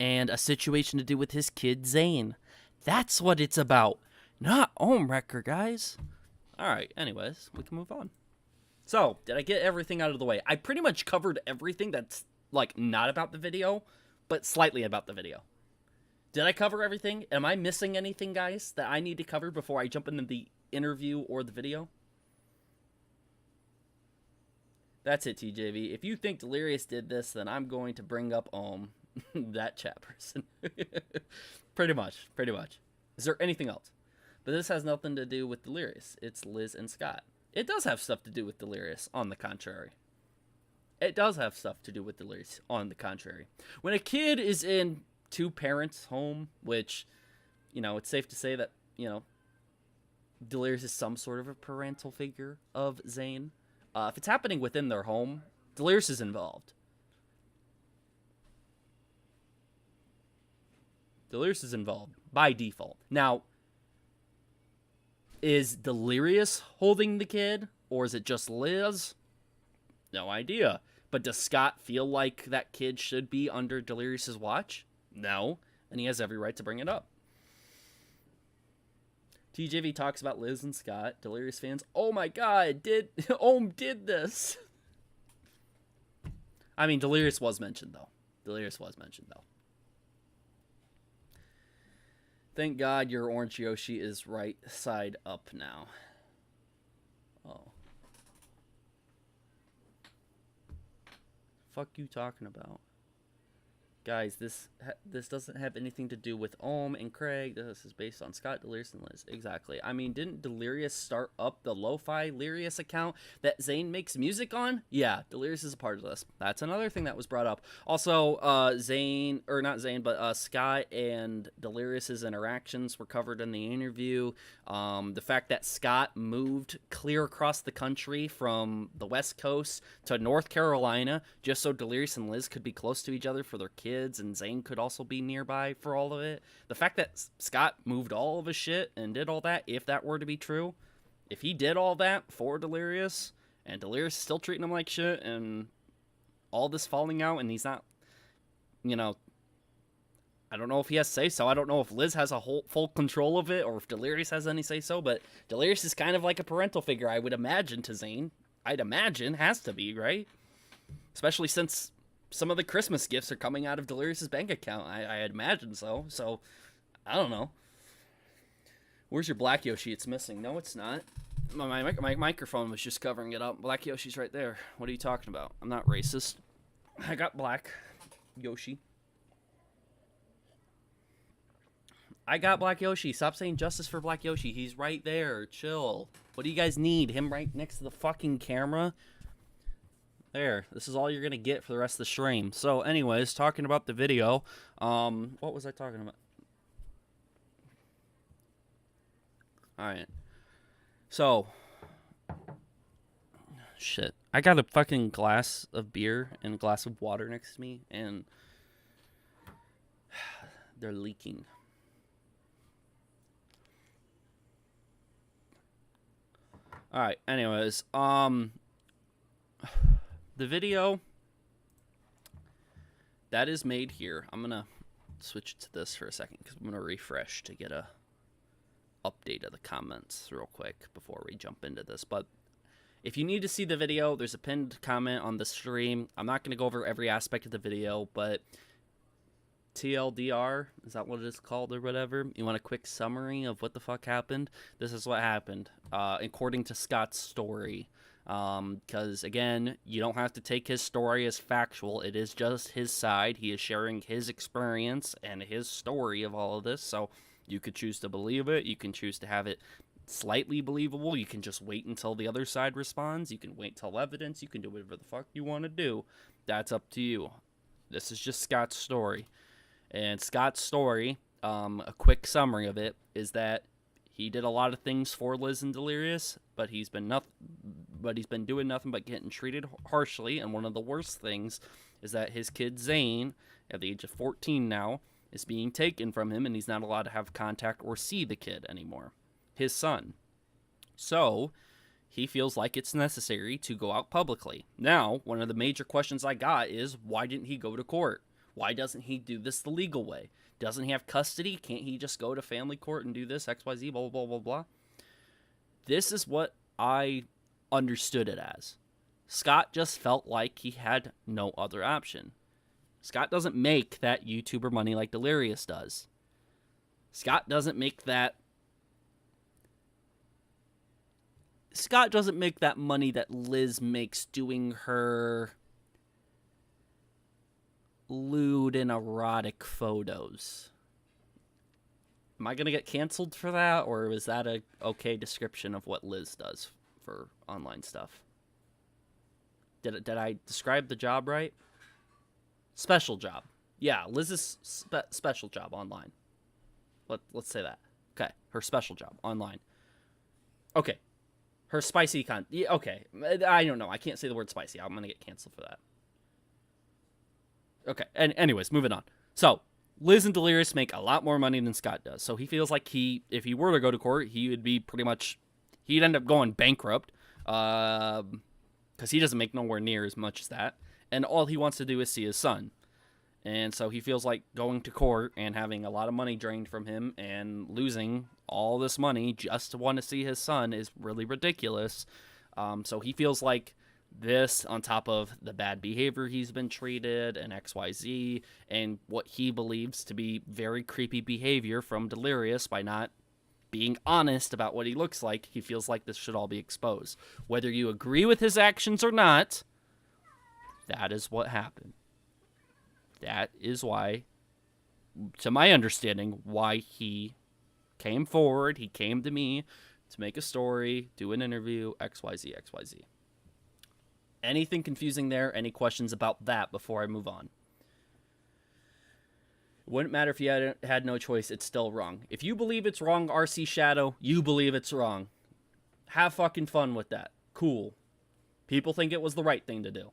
and a situation to do with his kid, Zane. That's what it's about. Not Ohmwrecker, guys. Alright, anyways, we can move on. So, did I get everything out of the way? I pretty much covered everything that's, like, not about the video, but slightly about the video. Did I cover everything? Am I missing anything, guys, that I need to cover before I jump into the interview or the video? That's it, TJV. If you think Delirious did this, then I'm going to bring up Ohm. That chat person. Pretty much. Is there anything else? But this has nothing to do with Delirious. It's Liz and Scott. It does have stuff to do with Delirious, on the contrary. It does have stuff to do with Delirious, on the contrary. When a kid is in two parents' home, which, you know, it's safe to say that, you know, Delirious is some sort of a parental figure of Zane. If it's happening within their home, Delirious is involved. Delirious is involved by default. Now, Is Delirious holding the kid, or is it just Liz? No idea. But does Scott feel like that kid should be under Delirious's watch? No. And he has every right to bring it up. TJV talks about Liz and Scott. Delirious fans, oh my god, Ohm did this. I mean, Delirious was mentioned, though. Thank God your orange Yoshi is right side up now. Oh. Fuck you talking about? Guys, this doesn't have anything to do with Ohm and Craig. This is based on Scott, Delirious, and Liz. Exactly. I mean, didn't Delirious start up the Lo-Fi Delirious account that Zane makes music on? Yeah, Delirious is a part of this. That's another thing that was brought up. Also, Scott and Delirious's interactions were covered in the interview. The fact that Scott moved clear across the country from the West Coast to North Carolina just so Delirious and Liz could be close to each other for their kids, and Zane could also be nearby for all of it. The fact that Scott moved all of his shit and did all that, if that were to be true, if he did all that for Delirious, and Delirious is still treating him like shit, and all this falling out, and he's not, I don't know if he has say-so. I don't know if Liz has full control of it, or if Delirious has any say-so, but Delirious is kind of like a parental figure, I would imagine, to Zane. I'd imagine, has to be, right? Especially since some of the Christmas gifts are coming out of Delirious's bank account. I imagine so. So, I don't know. Where's your black Yoshi? It's missing. No, it's not. My microphone was just covering it up. Black Yoshi's right there. What are you talking about? I'm not racist. I got black Yoshi. I got Black Yoshi. Stop saying justice for Black Yoshi. He's right there. Chill. What do you guys need? Him right next to the fucking camera? There. This is all you're going to get for the rest of the stream. So, anyways, talking about the video. What was I talking about? Alright. So. Shit. I got a fucking glass of beer and a glass of water next to me, and they're leaking. Alright, anyways, the video that is made here, I'm gonna switch to this for a second because I'm gonna refresh to get a update of the comments real quick before we jump into this. But if you need to see the video, there's a pinned comment on the stream. I'm not gonna go over every aspect of the video, but TLDR, is that what it is called or whatever? You want a quick summary of what the fuck happened? This is what happened, according to Scott's story. Because, again, you don't have to take his story as factual. It is just his side. He is sharing his experience and his story of all of this. So you could choose to believe it. You can choose to have it slightly believable. You can just wait until the other side responds. You can wait till evidence. You can do whatever the fuck you want to do. That's up to you. This is just Scott's story. And Scott's story, a quick summary of it, is that he did a lot of things for Liz and Delirious, but he's been doing nothing but getting treated harshly. And one of the worst things is that his kid Zane, at the age of 14 now, is being taken from him, and he's not allowed to have contact or see the kid anymore, his son. So he feels like it's necessary to go out publicly. Now, one of the major questions I got is, why didn't he go to court? Why doesn't he do this the legal way? Doesn't he have custody? Can't he just go to family court and do this, XYZ, blah, blah, blah, blah, blah? This is what I understood it as. Scott just felt like he had no other option. Scott doesn't make that YouTuber money like Delirious does. Scott doesn't make that money that Liz makes doing her lewd and erotic photos. Am I gonna get canceled for that, or is that a okay description of what Liz does for online stuff? Did I describe the job right? Special job. Yeah, Liz's special job online. Let's say that. Okay, her special job online. Okay, her spicy Yeah, okay, I don't know. I can't say the word spicy. I'm gonna get canceled for that. Okay, and anyways, moving on. So, Liz and Delirious make a lot more money than Scott does. So he feels like if he were to go to court, he would be pretty much, he'd end up going bankrupt. Because he doesn't make nowhere near as much as that. And all he wants to do is see his son. And so he feels like going to court and having a lot of money drained from him and losing all this money just to want to see his son is really ridiculous. So he feels like this, on top of the bad behavior he's been treated and XYZ, and what he believes to be very creepy behavior from Delirious by not being honest about what he looks like, he feels like this should all be exposed. Whether you agree with his actions or not, that is what happened. That is why, to my understanding, why he came forward. He came to me to make a story, do an interview, XYZ, XYZ. Anything confusing there? Any questions about that before I move on? It wouldn't matter if you had no choice. It's still wrong. If you believe it's wrong, RC Shadow, you believe it's wrong. Have fucking fun with that. Cool. People think it was the right thing to do.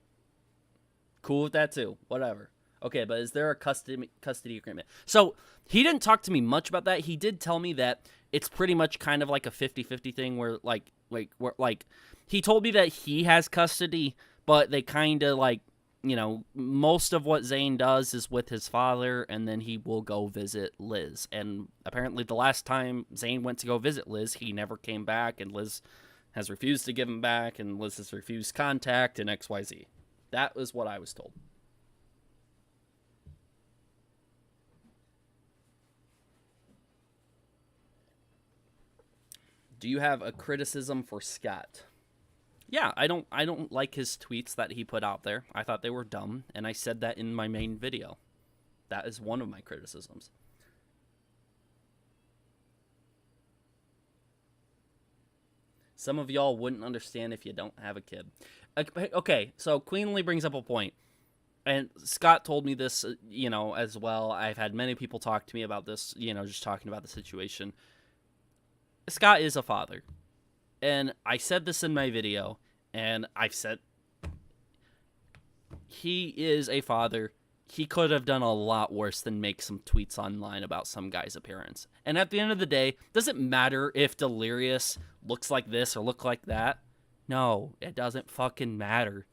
Cool with that too. Whatever. Okay, but is there a custody agreement? So, he didn't talk to me much about that. He did tell me that it's pretty much kind of like a 50-50 thing where, he told me that he has custody, but they kind of, most of what Zane does is with his father, and then he will go visit Liz. And apparently the last time Zane went to go visit Liz, he never came back, and Liz has refused to give him back, and Liz has refused contact, and XYZ. That was what I was told. Do you have a criticism for Scott? Yeah, I don't like his tweets that he put out there. I thought they were dumb, and I said that in my main video. That is one of my criticisms. Some of y'all wouldn't understand if you don't have a kid. Okay, so Queenly brings up a point. And Scott told me this, as well. I've had many people talk to me about this, just talking about the situation. Scott is a father. And I said this in my video, and I've said he is a father. He could have done a lot worse than make some tweets online about some guy's appearance. And at the end of the day, does it matter if Delirious looks like this or look like that? No, it doesn't fucking matter.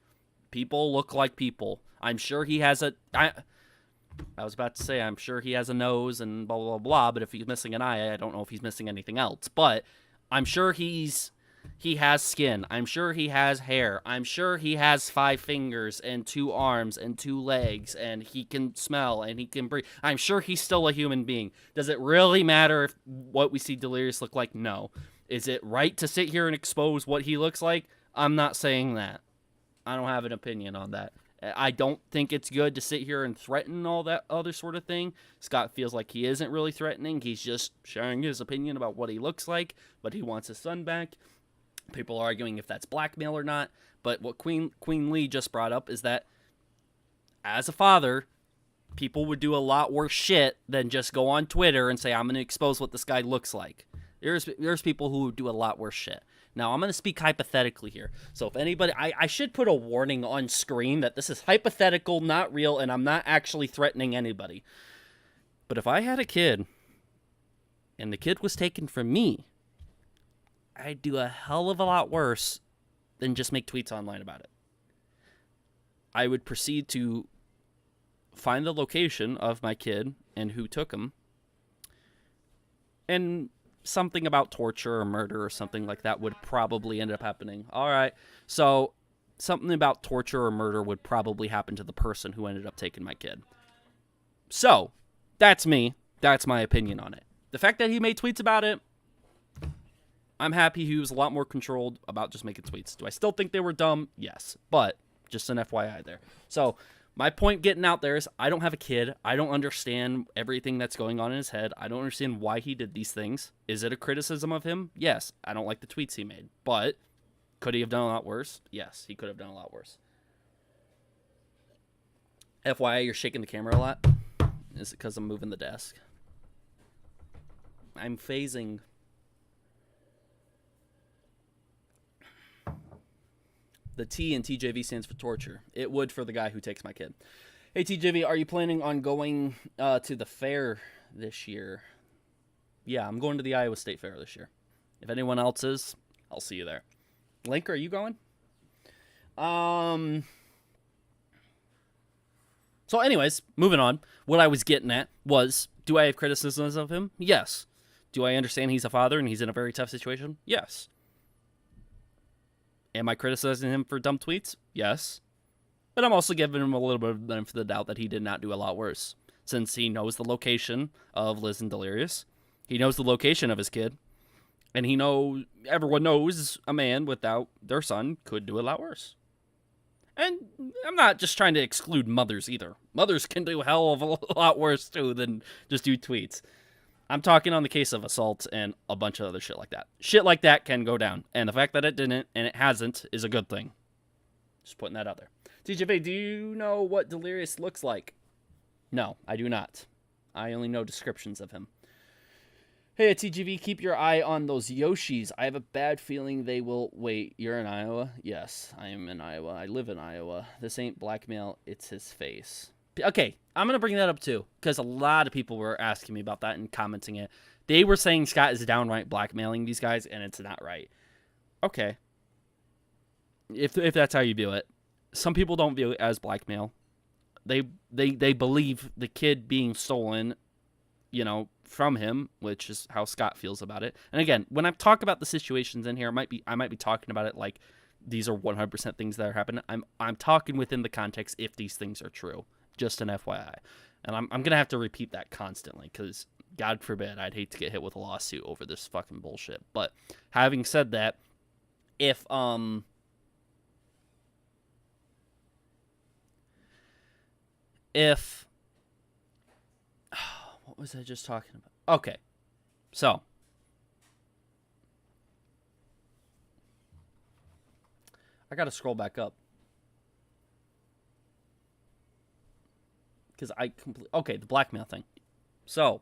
People look like people. I'm sure he has I was about to say, I'm sure he has a nose and blah, blah, blah, but if he's missing an eye, I don't know if he's missing anything else. But I'm sure he has skin. I'm sure he has hair. I'm sure he has 5 fingers and 2 arms and 2 legs, and he can smell and he can breathe. I'm sure he's still a human being. Does it really matter if what we see Delirious look like? No. Is it right to sit here and expose what he looks like? I'm not saying that. I don't have an opinion on that. I don't think it's good to sit here and threaten all that other sort of thing. Scott feels like he isn't really threatening. He's just sharing his opinion about what he looks like, but he wants his son back. People are arguing if that's blackmail or not. But what Queen Lee just brought up is that as a father, people would do a lot worse shit than just go on Twitter and say, I'm going to expose what this guy looks like. There's people who do a lot worse shit. Now, I'm going to speak hypothetically here. So if anybody... I should put a warning on screen that this is hypothetical, not real, and I'm not actually threatening anybody. But if I had a kid, and the kid was taken from me, I'd do a hell of a lot worse than just make tweets online about it. I would proceed to find the location of my kid and who took him, and something about torture or murder or something like that would probably end up happening. All right, so something about torture or murder would probably happen to the person who ended up taking my kid. So, that's me. That's my opinion on it. The fact that he made tweets about it, I'm happy he was a lot more controlled about just making tweets. Do I still think they were dumb? Yes, but just an FYI there. So, my point getting out there is I don't have a kid. I don't understand everything that's going on in his head. I don't understand why he did these things. Is it a criticism of him? Yes. I don't like the tweets he made. But could he have done a lot worse? Yes, he could have done a lot worse. FYI, you're shaking the camera a lot. Is it because I'm moving the desk? I'm phasing. The T in TJV stands for torture. It would for the guy who takes my kid. Hey, TJV, are you planning on going to the fair this year? Yeah, I'm going to the Iowa State Fair this year. If anyone else is, I'll see you there. Link, are you going? So anyways, moving on. What I was getting at was, do I have criticisms of him? Yes. Do I understand he's a father and he's in a very tough situation? Yes. Am I criticizing him for dumb tweets? Yes. But I'm also giving him a little bit of the benefit of the doubt that he did not do a lot worse, since he knows the location of Liz and Delirious. He knows the location of his kid. And everyone knows a man without their son could do a lot worse. And I'm not just trying to exclude mothers either. Mothers can do a hell of a lot worse too than just do tweets. I'm talking on the case of assault and a bunch of other shit like that. Shit like that can go down. And the fact that it didn't and it hasn't is a good thing. Just putting that out there. TJV, do you know what Delirious looks like? No, I do not. I only know descriptions of him. Hey, TGV, keep your eye on those Yoshis. I have a bad feeling they will... Wait, you're in Iowa? Yes, I am in Iowa. I live in Iowa. This ain't blackmail, it's his face. Okay, I'm going to bring that up too, because a lot of people were asking me about that and commenting it. They were saying Scott is downright blackmailing these guys, and it's not right. Okay. If that's how you view it. Some people don't view it as blackmail. They believe the kid being stolen, from him, which is how Scott feels about it. And again, when I talk about the situations in here, I might be talking about it like these are 100% things that are happening. I'm talking within the context if these things are true. Just an FYI. And I'm going to have to repeat that constantly because God forbid I'd hate to get hit with a lawsuit over this fucking bullshit. But having said that, if what was I just talking about? Okay. So I got to scroll back up. Because okay, the blackmail thing. So,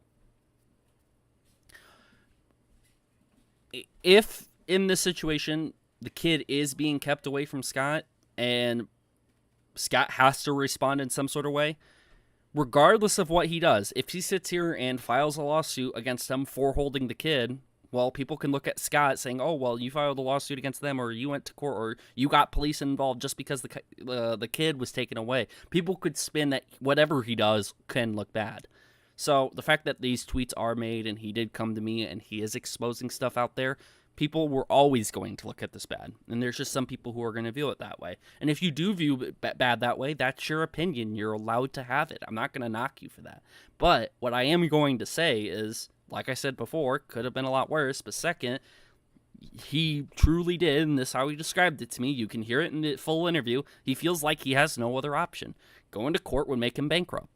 if in this situation the kid is being kept away from Scott and Scott has to respond in some sort of way, regardless of what he does, if he sits here and files a lawsuit against them for holding the kid, well, people can look at Scott saying, oh, well, you filed a lawsuit against them, or you went to court, or you got police involved just because the kid was taken away. People could spin that whatever he does can look bad. So the fact that these tweets are made and he did come to me and he is exposing stuff out there, people were always going to look at this bad. And there's just some people who are going to view it that way. And if you do view it bad that way, that's your opinion. You're allowed to have it. I'm not going to knock you for that. But what I am going to say is, like I said before, could have been a lot worse. But second, he truly did, and this is how he described it to me. You can hear it in the full interview. He feels like he has no other option. Going to court would make him bankrupt.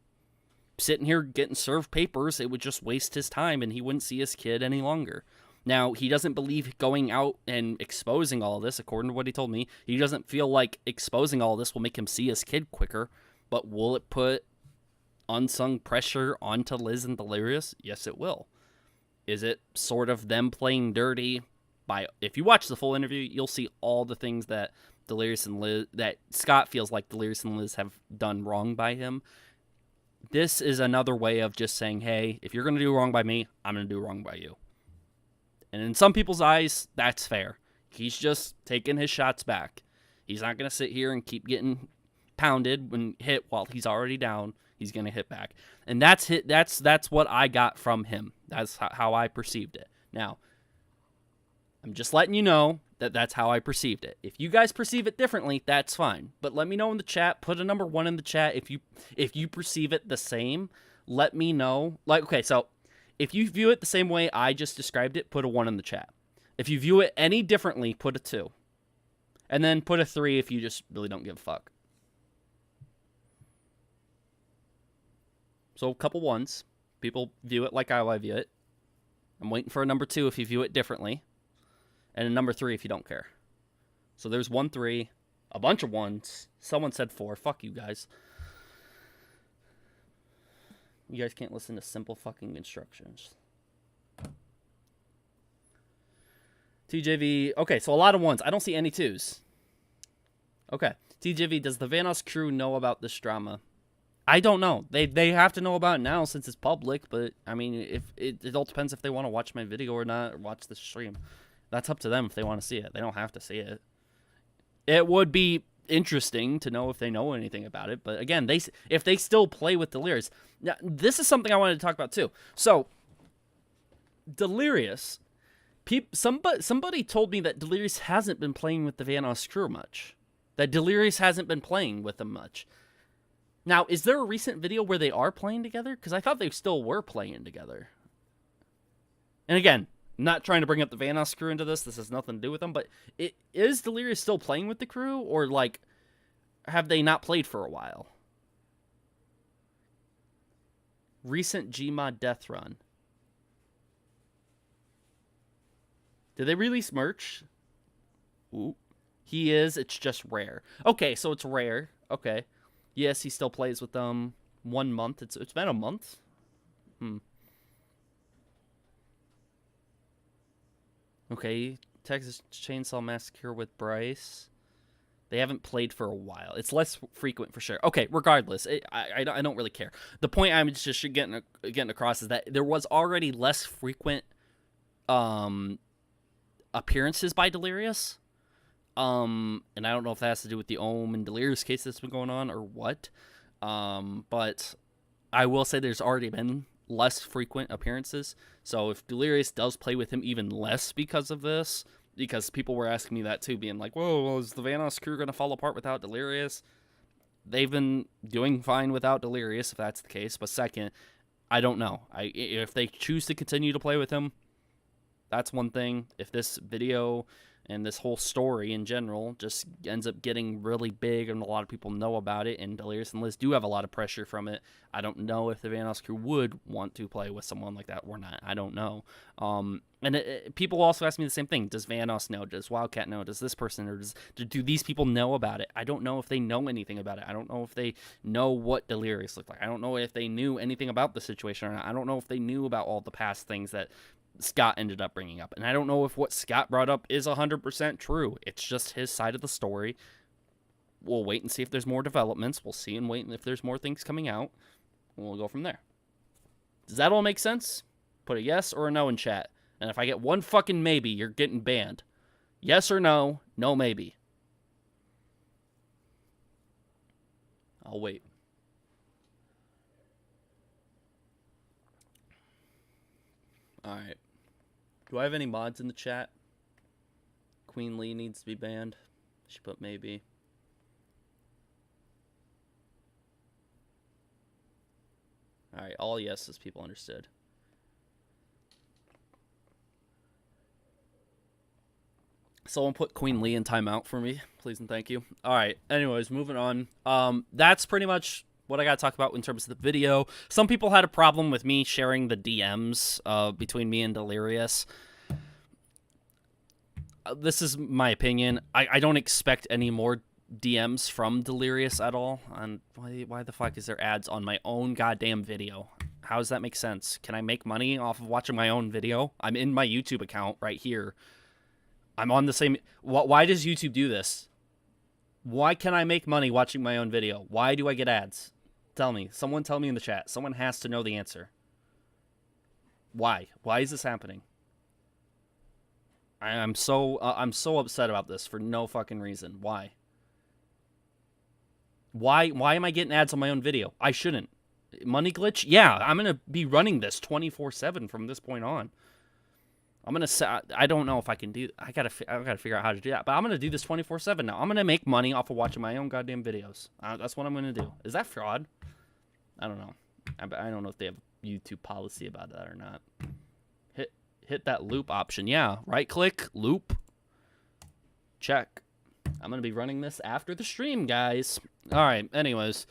Sitting here getting served papers, it would just waste his time, and he wouldn't see his kid any longer. Now, he doesn't believe going out and exposing all this, according to what he told me. He doesn't feel like exposing all this will make him see his kid quicker. But will it put unsung pressure onto Liz and Delirious? Yes, it will. Is it sort of them playing dirty? If you watch the full interview, you'll see all the things that Delirious and Liz, that Scott feels like Delirious and Liz have done wrong by him. This is another way of just saying, hey, if you're going to do wrong by me, I'm going to do wrong by you. And in some people's eyes, that's fair. He's just taking his shots back. He's not going to sit here and keep getting pounded when hit while he's already down. He's going to hit back. And that's what I got from him. That's how I perceived it. Now, I'm just letting you know that that's how I perceived it. If you guys perceive it differently, that's fine. But let me know in the chat. Put a number 1 in the chat if you perceive it the same. Let me know. Okay, so if you view it the same way I just described it, put a 1 in the chat. If you view it any differently, put a 2. And then put a 3 if you just really don't give a fuck. So a couple 1s. People view it like I view it. I'm waiting for a number 2 if you view it differently. And a number 3 if you don't care. So there's 1, 3, a bunch of 1s. Someone said 4. Fuck you guys. You guys can't listen to simple fucking instructions. TJV. Okay, so a lot of 1s. I don't see any 2s. Okay. TJV, does the Vanos crew know about this drama? I don't know. They have to know about it now since it's public, but I mean, if it all depends if they want to watch my video or not, or watch the stream. That's up to them if they want to see it. They don't have to see it. It would be interesting to know if they know anything about it, but again, if they still play with Delirious. Now, this is something I wanted to talk about too. So, Delirious, somebody told me that Delirious hasn't been playing with the Vanoss crew much. That Delirious hasn't been playing with them much. Now, is there a recent video where they are playing together? Because I thought they still were playing together. And again, I'm not trying to bring up the Vanoss crew into this. This has nothing to do with them. But is Delirious still playing with the crew? Or, like, have they not played for a while? Recent Gmod Death Run. Did they release merch? Ooh. He is. It's just rare. Okay, so it's rare. Okay. Yes, he still plays with them 1 month. It's been a month. Okay, Texas Chainsaw Massacre with Bryce. They haven't played for a while. It's less frequent for sure. Okay, regardless, I don't really care. The point I'm just getting across is that there was already less frequent appearances by Delirious. And I don't know if that has to do with the Ohm and Delirious case that's been going on or what. But I will say there's already been less frequent appearances. So if Delirious does play with him even less because of this, because people were asking me that too, being like, whoa, well, is the Vanoss crew going to fall apart without Delirious? They've been doing fine without Delirious, if that's the case. But second, I don't know. If they choose to continue to play with him, that's one thing. If this video and this whole story in general just ends up getting really big and a lot of people know about it, and Delirious and Liz do have a lot of pressure from it, I don't know if the Vanoss crew would want to play with someone like that or not. I don't know. And people also ask me the same thing. Does Vanoss know? Does Wildcat know? Does this person? Or do these people know about it? I don't know if they know anything about it. I don't know if they know what Delirious looked like. I don't know if they knew anything about the situation or not. I don't know if they knew about all the past things that Scott ended up bringing up. And I don't know if what Scott brought up is 100% true. It's just his side of the story. We'll wait and see if there's more developments. We'll see and wait if there's more things coming out. And we'll go from there. Does that all make sense? Put a yes or a no in chat. And if I get one fucking maybe, you're getting banned. Yes or no, no maybe. I'll wait. Alright. Do I have any mods in the chat? Queen Lee needs to be banned. She put maybe. Alright, all yeses, people understood. Someone put Queen Lee in timeout for me, please and thank you. Alright, anyways, moving on. That's pretty much what I gotta talk about in terms of the video. Some people had a problem with me sharing the DMs between me and Delirious. This is my opinion. I don't expect any more DMs from Delirious at all. And why the fuck is there ads on my own goddamn video? How does that make sense? Can I make money off of watching my own video? I'm in my YouTube account right here. I'm on the same... Why does YouTube do this? Why can I make money watching my own video? Why do I get ads? Tell me. Someone tell me in the chat. Someone has to know the answer. Why? Why is this happening? I'm so upset about this for no fucking reason. Why? Why am I getting ads on my own video? I shouldn't. Money glitch? Yeah, I'm going to be running this 24/7 from this point on. I'm going to I don't know if I can do I got to figure out how to do that. But I'm going to do this 24/7 now. I'm going to make money off of watching my own goddamn videos. That's what I'm going to do. Is that fraud? I don't know. I don't know if they have YouTube policy about that or not. Hit that loop option. Yeah, right click, loop. Check. I'm going to be running this after the stream, guys. All right, anyways.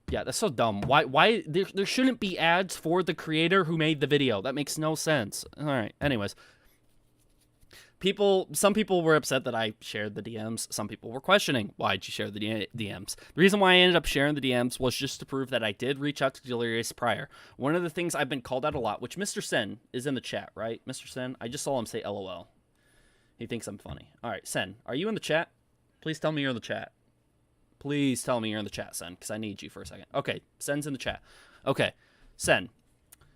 Yeah, that's so dumb. Why there shouldn't be ads for the creator who made the video. That makes no sense. All right, anyways. Some people were upset that I shared the DMs. Some people were questioning, why'd you share the DMs? The reason why I ended up sharing the DMs was just to prove that I did reach out to Delirious prior. One of the things I've been called out a lot, which Mr. Sen is in the chat, right? Mr. Sen, I just saw him say LOL. He thinks I'm funny. All right, Sen, are you in the chat? Please tell me you're in the chat. Please tell me you're in the chat, Sen, because I need you for a second. Okay, Sen's in the chat. Okay, Sen,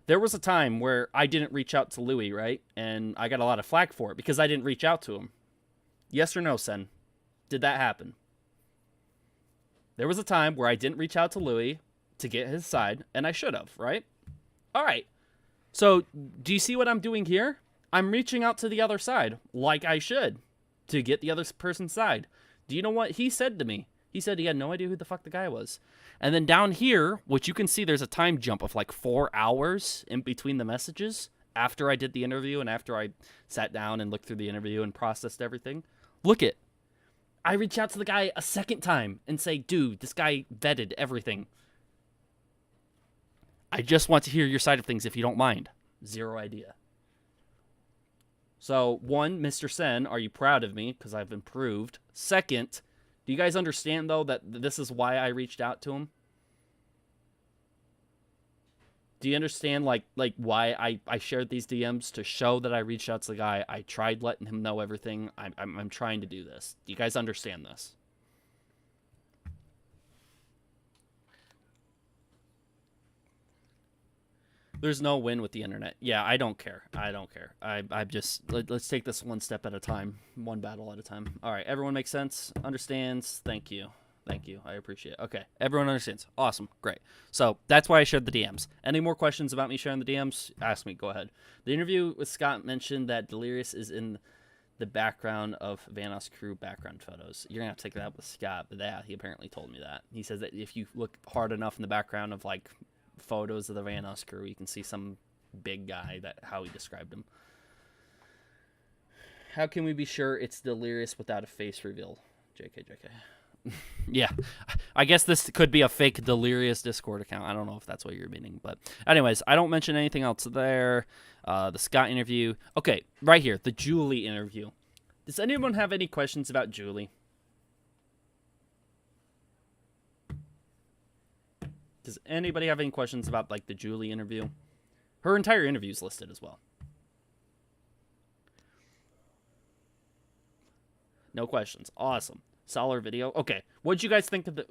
there was a time where I didn't reach out to Louis, right? And I got a lot of flack for it because I didn't reach out to him. Yes or no, Sen? Did that happen? There was a time where I didn't reach out to Louis to get his side, and I should have, right? All right. So, do you see what I'm doing here? I'm reaching out to the other side, like I should, to get the other person's side. Do you know what he said to me? He said he had no idea who the fuck the guy was. And then down here, which you can see there's a time jump of like 4 hours in between the messages after I did the interview and after I sat down and looked through the interview and processed everything. Look it. I reach out to the guy a second time and say, dude, this guy vetted everything. I just want to hear your side of things if you don't mind. Zero idea. So, one, Mr. Sen, are you proud of me? Because I've improved. Second, do you guys understand, though, that this is why I reached out to him? Do you understand, like why I shared these DMs? To show that I reached out to the guy. I tried letting him know everything. I'm trying to do this. Do you guys understand this? There's no win with the internet. Yeah, I don't care. I don't care. I'm just... Let's take this one step at a time. One battle at a time. All right, everyone makes sense? Understands? Thank you. Thank you. I appreciate it. Okay, everyone understands. Awesome. Great. So, that's why I shared the DMs. Any more questions about me sharing the DMs? Ask me. Go ahead. The interview with Scott mentioned that Delirious is in the background of Vanoss crew background photos. You're going to have to take that up with Scott, but yeah, he apparently told me that. He says that if you look hard enough in the background of, like, photos of the Vanoss crew, you can see some big guy, that how he described him. How can we be sure it's Delirious without a face reveal? JK. Yeah, I guess this could be a fake Delirious Discord account. I don't know if that's what you're meaning, but anyways, I don't mention anything else there. The Scott interview. Okay, right here, the Julie interview. Does anyone have any questions about Julie? Does anybody have any questions about, like, the Julie interview? Her entire interview is listed as well. No questions. Awesome. Solid video. Okay, what'd you guys think of the...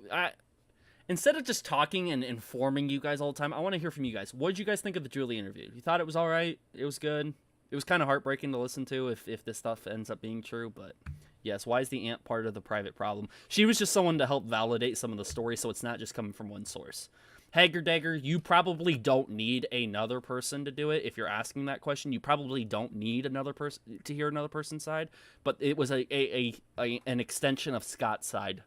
instead of just talking and informing you guys all the time, I want to hear from you guys. What'd you guys think of the Julie interview? You thought it was all right? It was good? It was kind of heartbreaking to listen to if this stuff ends up being true, but... Yes, why is the aunt part of the private problem? She was just someone to help validate some of the story, so it's not just coming from one source. Hager Dagger, you probably don't need another person to do it. If you're asking that question, you probably don't need another person to hear another person's side. But it was an extension of Scott's side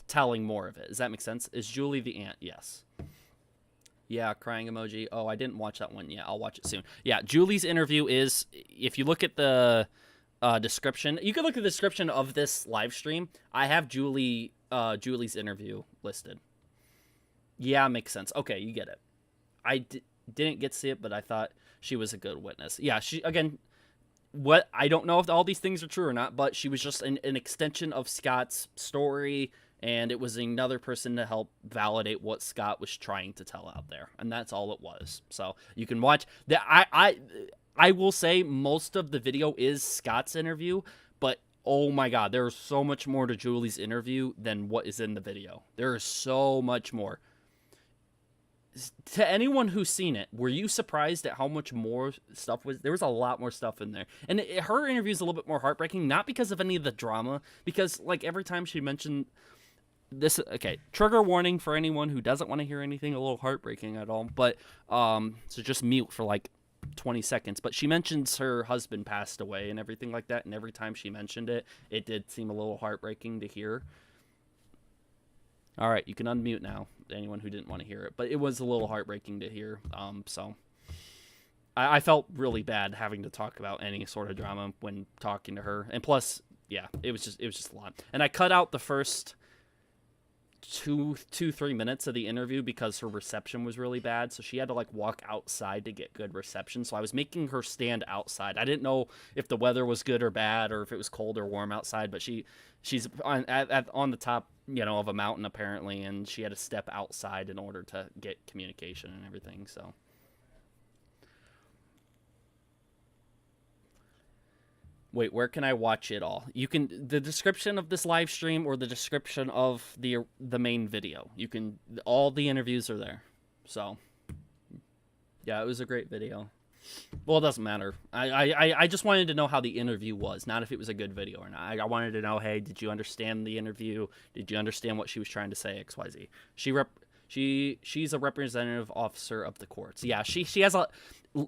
telling more of it. Does that make sense? Is Julie the aunt? Yes. Yeah, crying emoji. Oh, I didn't watch that one yet. I'll watch it soon. Yeah, Julie's interview is, if you look at the description, you can look at the description of this live stream. I have Julie's interview listed. Yeah, makes sense. Okay, you get it. I didn't get to see it, but I thought she was a good witness. Yeah, she, again, what I don't know if all these things are true or not, but she was just an extension of Scott's story, and it was another person to help validate what Scott was trying to tell out there, and that's all it was. So you can watch that. I will say most of the video is Scott's interview, but oh my god, there's so much more to Julie's interview than what is in the video. There is so much more. To anyone who's seen it, were you surprised at how much more stuff was? There was a lot more stuff in there. And her interview is a little bit more heartbreaking, not because of any of the drama, because, like, every time she mentioned this, okay, trigger warning for anyone who doesn't want to hear anything a little heartbreaking at all, but, so just mute for, like, 20 seconds. But she mentions her husband passed away and everything like that, and every time she mentioned it, it did seem a little heartbreaking to hear. All right, you can unmute now, anyone who didn't want to hear it. But it was a little heartbreaking to hear. So I felt really bad having to talk about any sort of drama when talking to her. And plus, yeah, it was just a lot. And I cut out the first 3 minutes of the interview because her reception was really bad, so she had to, like, walk outside to get good reception. So I was making her stand outside. I didn't know if the weather was good or bad, or if it was cold or warm outside, but she's on the top, you know, of a mountain apparently, and she had to step outside in order to get communication and everything. So Wait, where can I watch it all? You can the description of this live stream or the description of the main video. You can all the interviews are there. So, yeah, it was a great video. Well, it doesn't matter. I just wanted to know how the interview was, not if it was a good video or not. I wanted to know, hey, did you understand the interview? Did you understand what she was trying to say? XYZ. She's a representative officer of the courts. Yeah, she has a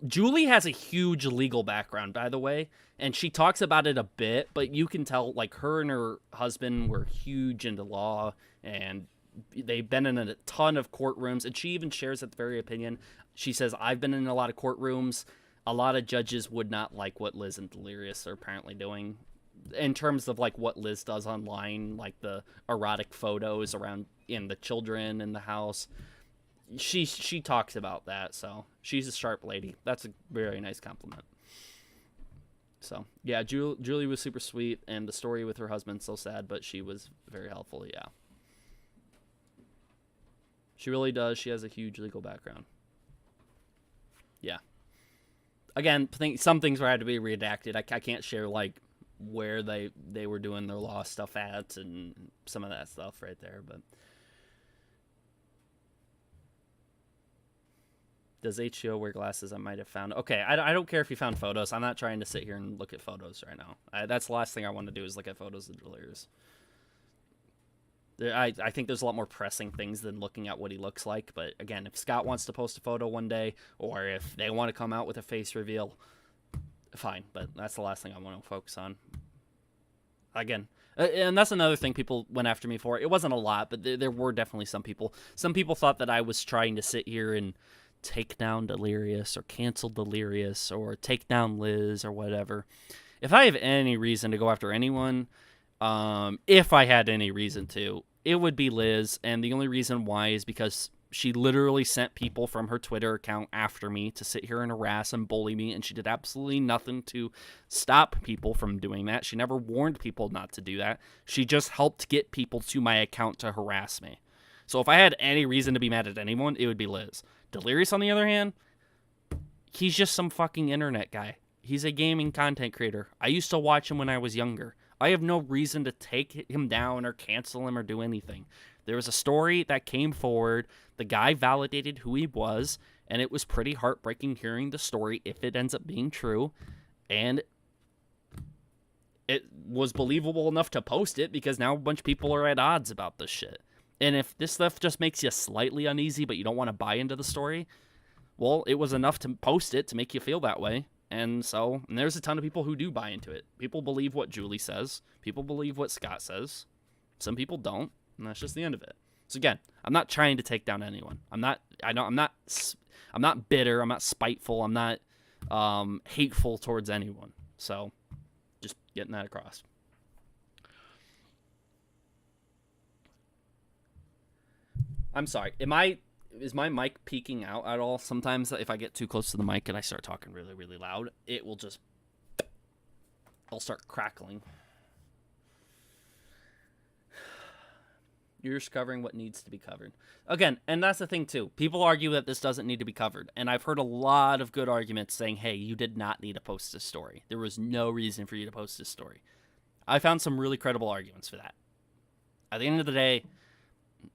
Julie has a huge legal background, by the way, and she talks about it a bit, but you can tell like her and her husband were huge into law, and they've been in a ton of courtrooms, and she even shares that very opinion. She says, I've been in a lot of courtrooms. A lot of judges would not like what Liz and Delirious are apparently doing in terms of like what Liz does online, like the erotic photos around in the children in the house. She talks about that, so she's a sharp lady. That's a very nice compliment. So yeah, Julie was super sweet, and the story with her husband so sad, but she was very helpful. Yeah, she really does. She has a huge legal background. Yeah. Again, some things were had to be redacted. I can't share like where they were doing their law stuff at and some of that stuff right there, but does H2O wear glasses? I might have found. Okay, I don't care if you found photos. I'm not trying to sit here and look at photos right now. That's the last thing I want to do is look at photos of Delirious. I think there's a lot more pressing things than looking at what he looks like. But again, if Scott wants to post a photo one day, or if they want to come out with a face reveal, fine. But that's the last thing I want to focus on. Again, and that's another thing people went after me for. It wasn't a lot, but there were definitely some people. Some people thought that I was trying to sit here and take down Delirious or cancel Delirious or take down Liz or whatever. If I have any reason to go after anyone, if I had any reason to, it would be Liz, and the only reason why is because she literally sent people from her Twitter account after me to sit here and harass and bully me, and she did absolutely nothing to stop people from doing that. She never warned people not to do that. She just helped get people to my account to harass me. So if I had any reason to be mad at anyone, it would be Liz. Delirious, on the other hand, he's just some fucking internet guy. He's a gaming content creator. I used to watch him when I was younger. I have no reason to take him down or cancel him or do anything. There was a story that came forward. The guy validated who he was, and it was pretty heartbreaking hearing the story if it ends up being true. And it was believable enough to post it because now a bunch of people are at odds about this shit. And if this stuff just makes you slightly uneasy but you don't want to buy into the story, well, it was enough to post it to make you feel that way. And there's a ton of people who do buy into it. People believe what Julie says. People believe what Scott says. Some people don't, and that's just the end of it. So again, I'm not trying to take down anyone. I'm not bitter. I'm not spiteful. I'm not hateful towards anyone. So just getting that across. I'm sorry. Is my mic peaking out at all? Sometimes if I get too close to the mic and I start talking really, really loud, I'll start crackling. You're just covering what needs to be covered. Again, and that's the thing too. People argue that this doesn't need to be covered. And I've heard a lot of good arguments saying, hey, you did not need to post this story. There was no reason for you to post this story. I found some really credible arguments for that. At the end of the day,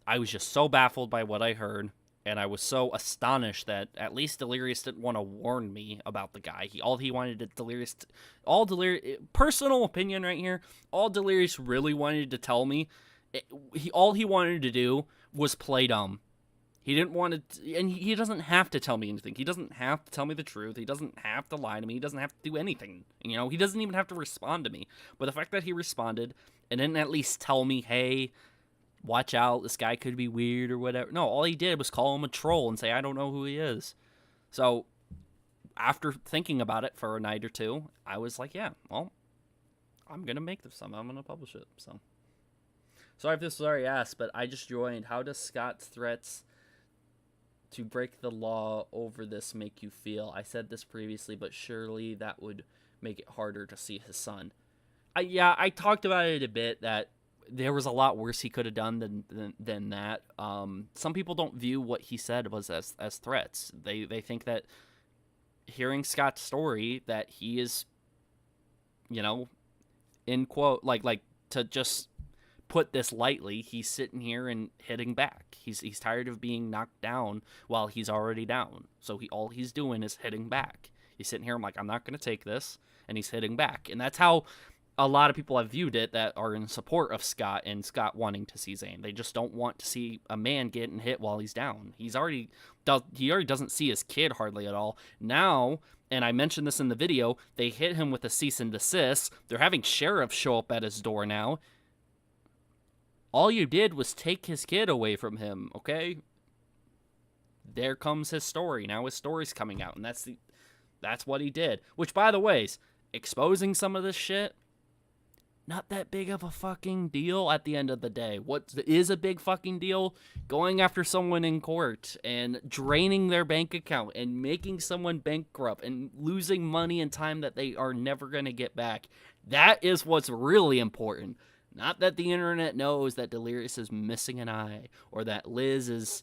I was just so baffled by what I heard. And I was so astonished that at least Delirious didn't want to warn me about the guy. All he wanted to Delirious, personal opinion right here. All Delirious really wanted to tell me, all he wanted to do was play dumb. He didn't want to, and he doesn't have to tell me anything. He doesn't have to tell me the truth. He doesn't have to lie to me. He doesn't have to do anything. He doesn't even have to respond to me. But the fact that he responded and didn't at least tell me, hey, watch out, this guy could be weird or whatever. No, all he did was call him a troll and say, I don't know who he is. So, after thinking about it for a night or two, I was like, yeah, well, I'm going to make this. I'm going to publish it. So, sorry if this was already asked, but I just joined. How does Scott's threats to break the law over this make you feel? I said this previously, but surely that would make it harder to see his son. I talked about it a bit, that there was a lot worse he could have done than that. Some people don't view what he said was as threats. They think that hearing Scott's story, that he is you know, in quote, like to just put this lightly, he's sitting here and hitting back. He's tired of being knocked down while he's already down. So all he's doing is hitting back. He's sitting here, I'm like, I'm not going to take this, and he's hitting back. And that's how a lot of people have viewed it that are in support of Scott and Scott wanting to see Zayn. They just don't want to see a man getting hit while he's down. He already doesn't see his kid hardly at all. Now, and I mentioned this in the video, they hit him with a cease and desist. They're having sheriffs show up at his door now. All you did was take his kid away from him, okay? There comes his story. Now his story's coming out, and that's what he did. Which, by the way, exposing some of this shit, not that big of a fucking deal at the end of the day. What is a big fucking deal? Going after someone in court and draining their bank account and making someone bankrupt and losing money and time that they are never going to get back. That is what's really important. Not that the internet knows that Delirious is missing an eye or that Liz is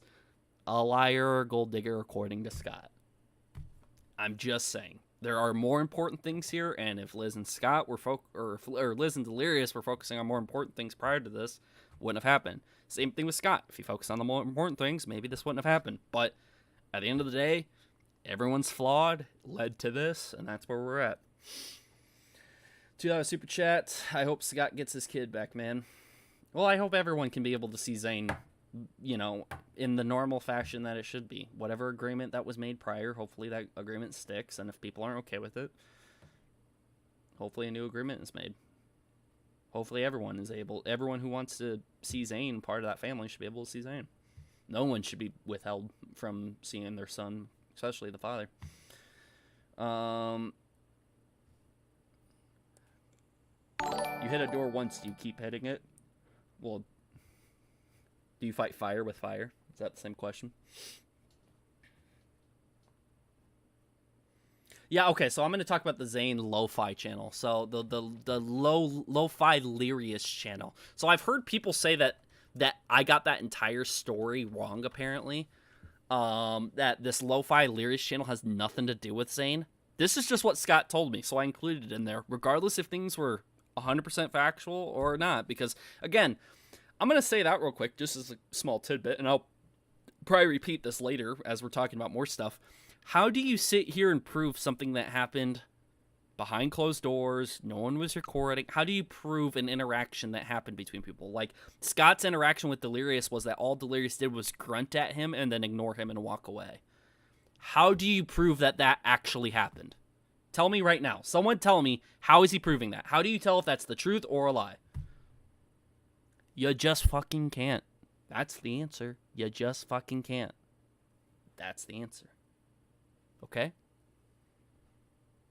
a liar or gold digger according to Scott. I'm just saying. There are more important things here, and if Liz and Scott were or Liz and Delirious were focusing on more important things prior to this, wouldn't have happened. Same thing with Scott. If he focused on the more important things, maybe this wouldn't have happened. But at the end of the day, everyone's flawed, led to this, and that's where we're at. $2 super chat. I hope Scott gets his kid back, man. Well, I hope everyone can be able to see Zayn, you know, in the normal fashion that it should be. Whatever agreement that was made prior, hopefully that agreement sticks, and if people aren't okay with it, hopefully a new agreement is made. Hopefully everyone who wants to see Zayn, part of that family, should be able to see Zayn. No one should be withheld from seeing their son, especially the father. You hit a door once, do you keep hitting it? Well, do you fight fire with fire? Is that the same question? Yeah, okay, so I'm going to talk about the Zayn Lo-Fi channel. So the Lo-Fi Delirious channel. So I've heard people say that I got that entire story wrong, apparently. That this Lo-Fi Delirious channel has nothing to do with Zayn. This is just what Scott told me, so I included it in there, regardless if things were 100% factual or not. Because, again, I'm going to say that real quick, just as a small tidbit, and I'll probably repeat this later as we're talking about more stuff. How do you sit here and prove something that happened behind closed doors, no one was recording? How do you prove an interaction that happened between people? Like, Scott's interaction with Delirious was that all Delirious did was grunt at him and then ignore him and walk away. How do you prove that that actually happened? Tell me right now. Someone tell me, how is he proving that? How do you tell if that's the truth or a lie? You just fucking can't. That's the answer. You just fucking can't. That's the answer. Okay?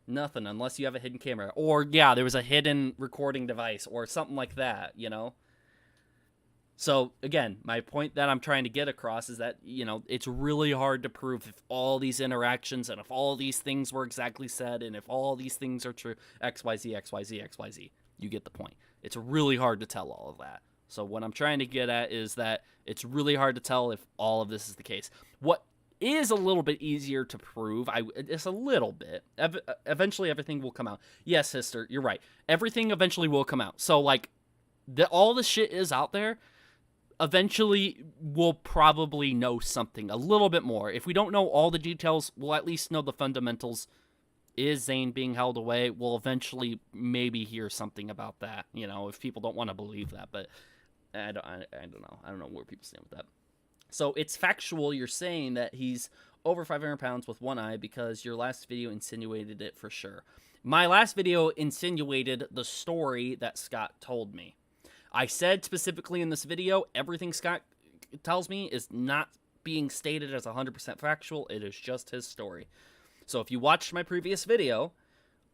Nothing, unless you have a hidden camera. Or, yeah, there was a hidden recording device or something like that, you know? So, again, my point that I'm trying to get across is that, you know, it's really hard to prove if all these interactions and if all these things were exactly said and if all these things are true, XYZ, XYZ, XYZ. You get the point. It's really hard to tell all of that. So what I'm trying to get at is that it's really hard to tell if all of this is the case. What is a little bit easier to prove, it's a little bit, eventually everything will come out. Yes, sister, you're right. Everything eventually will come out. So, like, all the shit is out there. Eventually, we'll probably know something a little bit more. If we don't know all the details, we'll at least know the fundamentals. Is Zayn being held away? We'll eventually maybe hear something about that, you know, if people don't want to believe that. But I don't know. I don't know where people stand with that. So it's factual. You're saying that he's over 500 pounds with one eye because your last video insinuated it for sure. My last video insinuated the story that Scott told me. I said specifically in this video, everything Scott tells me is not being stated as 100% factual. It is just his story. So if you watched my previous video,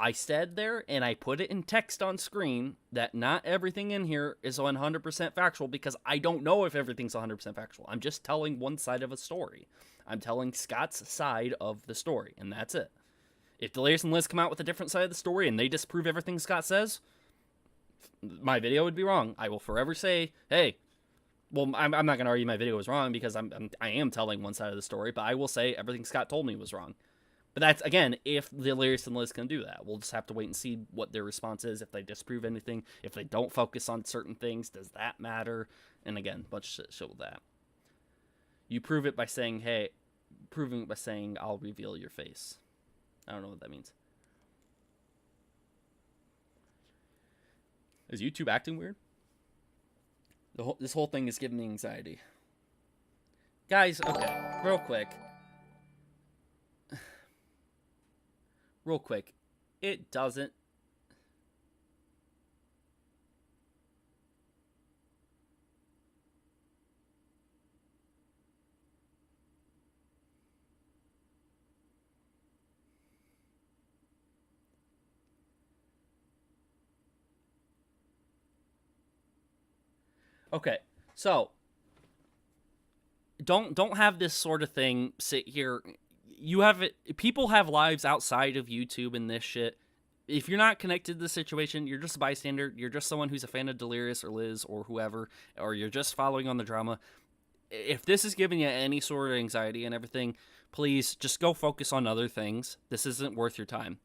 I said there, and I put it in text on screen, that not everything in here is 100% factual because I don't know if everything's 100% factual. I'm just telling one side of a story. I'm telling Scott's side of the story, and that's it. If Delirious and Liz come out with a different side of the story and they disprove everything Scott says, my video would be wrong. I will forever say, hey, well, I'm not going to argue my video was wrong because I am telling one side of the story, but I will say everything Scott told me was wrong. But that's, again, if Delirious and Liz can do that. We'll just have to wait and see what their response is, if they disprove anything, if they don't focus on certain things, does that matter? And again, bunch of shit with that. You prove it by saying, hey, proving it by saying, I'll reveal your face. I don't know what that means. Is YouTube acting weird? This whole thing is giving me anxiety. Guys, okay, real quick. Real quick. It doesn't... Okay, so don't have this sort of thing sit here. You have it. People have lives outside of YouTube and this shit. If you're not connected to the situation, you're just a bystander. You're just someone who's a fan of Delirious or Liz or whoever, or you're just following on the drama. If this is giving you any sort of anxiety and everything, please just go focus on other things. This isn't worth your time.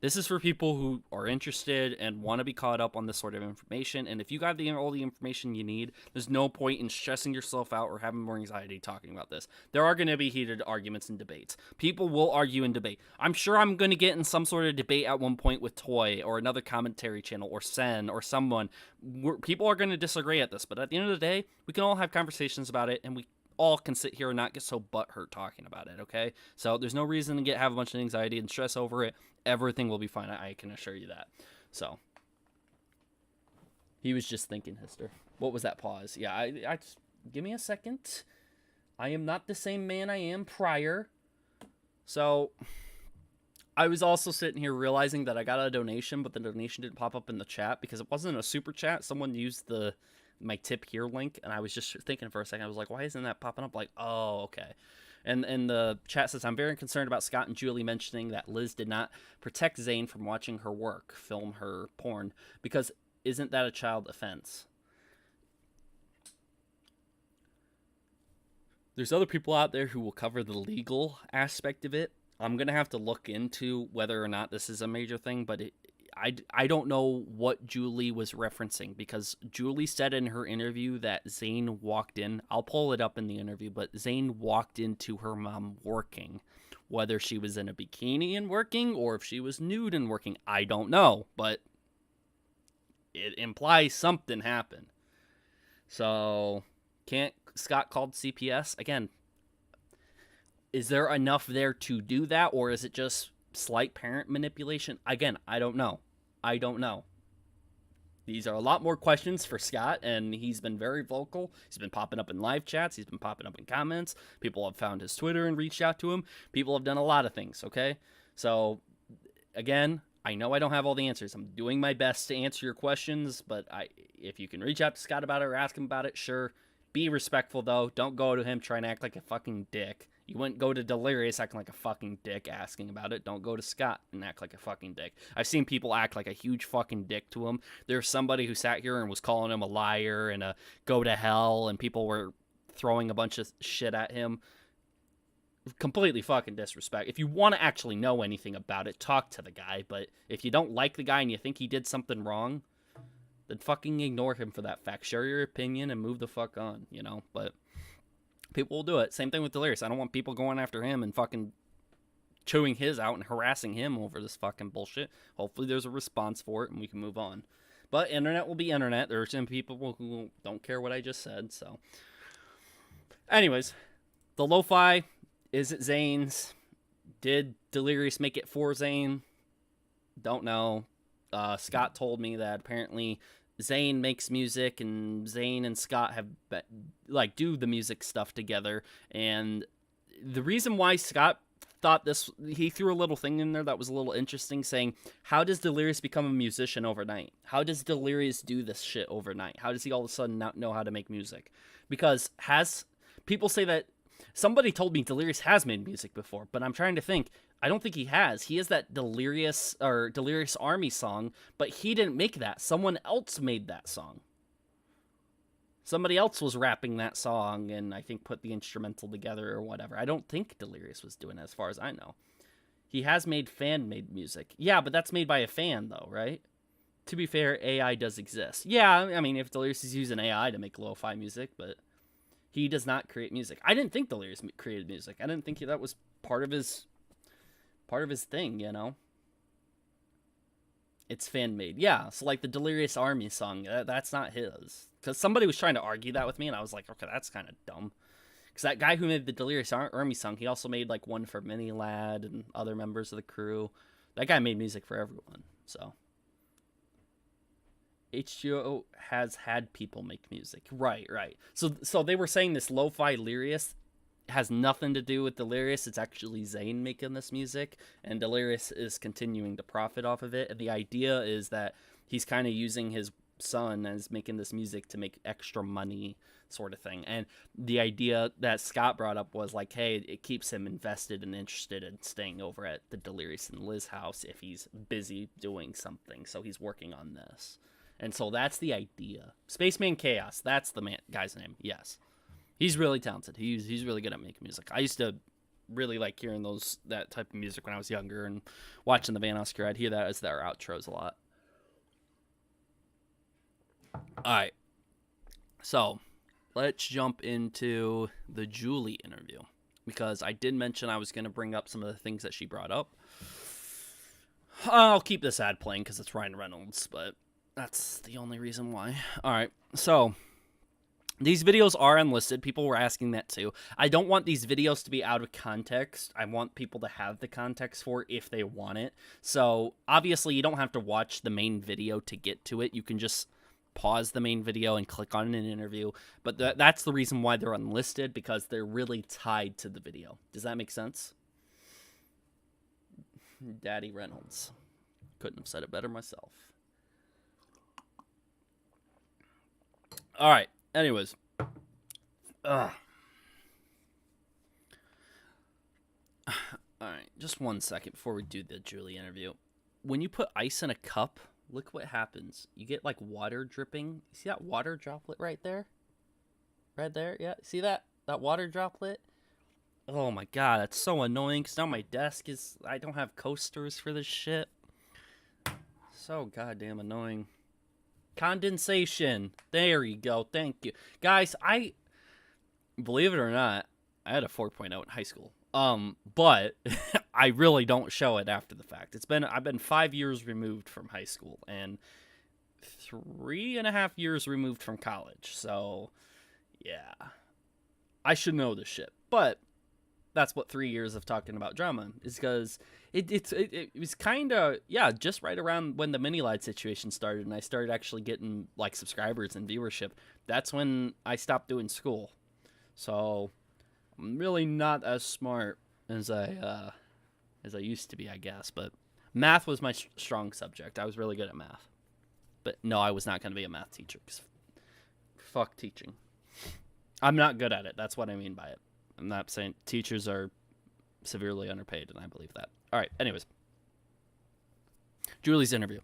This is for people who are interested and want to be caught up on this sort of information. And if you got all the information you need, there's no point in stressing yourself out or having more anxiety talking about this. There are going to be heated arguments and debates. People will argue and debate. I'm sure I'm going to get in some sort of debate at one point with Toy or another commentary channel or Sen or someone. People are going to disagree at this. But at the end of the day, we can all have conversations about it, and we all can sit here and not get so butthurt talking about it, okay? So there's no reason to have a bunch of anxiety and stress over it. Everything will be fine. I can assure you that. So he was just thinking, Hister. What was that pause? Yeah, I just, give me a second. I am not the same man I am prior. So I was also sitting here realizing that I got a donation, but the donation didn't pop up in the chat because it wasn't a super chat. Someone used my tip here link, and I was just thinking for a second. I was like, why isn't that popping up? Like, oh, okay. And the chat says, I'm very concerned about Scott and Julie mentioning that Liz did not protect Zane from watching her work, film her porn, because isn't that a child offense? There's other people out there who will cover the legal aspect of it. I'm going to have to look into whether or not this is a major thing, but I don't know what Julie was referencing, because Julie said in her interview that Zane walked in. I'll pull it up in the interview, but Zane walked into her mom working. Whether she was in a bikini and working or if she was nude and working, I don't know, but it implies something happened. So, Scott called CPS. Again, is there enough there to do that, or is it just slight parent manipulation? Again, I don't know. These are a lot more questions for Scott, and he's been very vocal. He's been popping up in live chats. He's been popping up in comments. People have found his Twitter and reached out to him. People have done a lot of things, okay? So, again, I know I don't have all the answers. I'm doing my best to answer your questions, but if you can reach out to Scott about it or ask him about it, sure. Be respectful, though. Don't go to him trying to act like a fucking dick. You wouldn't go to Delirious acting like a fucking dick asking about it. Don't go to Scott and act like a fucking dick. I've seen people act like a huge fucking dick to him. There's somebody who sat here and was calling him a liar and a go to hell, and people were throwing a bunch of shit at him. Completely fucking disrespect. If you want to actually know anything about it, talk to the guy. But if you don't like the guy and you think he did something wrong, then fucking ignore him for that fact. Share your opinion and move the fuck on, you know? But people will do it. Same thing with Delirious. I don't want people going after him and fucking chewing his out and harassing him over this fucking bullshit. Hopefully there's a response for it and we can move on. But internet will be internet. There are some people who don't care what I just said, so. Anyways, the lo-fi, is it Zane's? Did Delirious make it for Zane? Don't know. Scott told me that apparently Zane makes music, and Zane and Scott have do the music stuff together. And the reason why Scott thought this, he threw a little thing in there that was a little interesting, saying, how does Delirious become a musician overnight? How does Delirious do this shit overnight? How does he all of a sudden not know how to make music? Because people say that, somebody told me Delirious has made music before, but I'm trying to think. I don't think he has. He has that Delirious Army song, but he didn't make that. Someone else made that song. Somebody else was rapping that song and I think put the instrumental together or whatever. I don't think Delirious was doing it as far as I know. He has made fan-made music. Yeah, but that's made by a fan, though, right? To be fair, AI does exist. Yeah, I mean, if Delirious is using AI to make lo-fi music, but he does not create music. I didn't think Delirious created music. I didn't think that was part of his thing, you know? It's fan-made. Yeah, so like the Delirious Army song, that's not his. Because somebody was trying to argue that with me, and I was like, okay, that's kind of dumb. Because that guy who made the Delirious Army song, he also made like one for Mini Lad and other members of the crew. That guy made music for everyone, so. H2O has had people make music. Right. So they were saying this lo-fi Delirious has nothing to do with Delirious. It's actually Zayn making this music, and Delirious is continuing to profit off of it. And the idea is that he's kind of using his son as making this music to make extra money, sort of thing. And the idea that Scott brought up was like, hey, it keeps him invested and interested in staying over at the Delirious and Liz house if he's busy doing something. So he's working on this. And so that's the idea. Spaceman Chaos, that's the guy's name. Yes. He's really talented. He's really good at making music. I used to really like hearing that type of music when I was younger and watching the Van Oscar. I'd hear that as their outros a lot. All right. So, let's jump into the Julie interview, because I did mention I was going to bring up some of the things that she brought up. I'll keep this ad playing because it's Ryan Reynolds, but that's the only reason why. All right, so these videos are unlisted. People were asking that too. I don't want these videos to be out of context. I want people to have the context for it if they want it. So obviously you don't have to watch the main video to get to it. You can just pause the main video and click on an interview. But that's the reason why they're unlisted, because they're really tied to the video. Does that make sense? Daddy Reynolds. Couldn't have said it better myself. All right. Anyways. All right. Just 1 second before we do the Julie interview. When you put ice in a cup, look what happens. You get like water dripping. See that water droplet right there? Right there? Yeah. See that? That water droplet? Oh my god, that's so annoying, because now my desk is... I don't have coasters for this shit. So goddamn annoying. Condensation. There you go. Thank you. Guys, believe it or not, I had a 4.0 in high school. But I really don't show it after the fact. I've been 5 years removed from high school and 3.5 years removed from college. So, yeah. I should know this shit. But that's what 3 years of talking about drama is, because it was kind of, yeah, just right around when the mini light situation started and I started actually getting like subscribers and viewership. That's when I stopped doing school. So I'm really not as smart as I used to be, I guess. But math was my strong subject. I was really good at math. But no, I was not going to be a math teacher, because fuck teaching. I'm not good at it. That's what I mean by it. I'm not saying teachers are severely underpaid, and I believe that. All right, anyways. Julie's interview.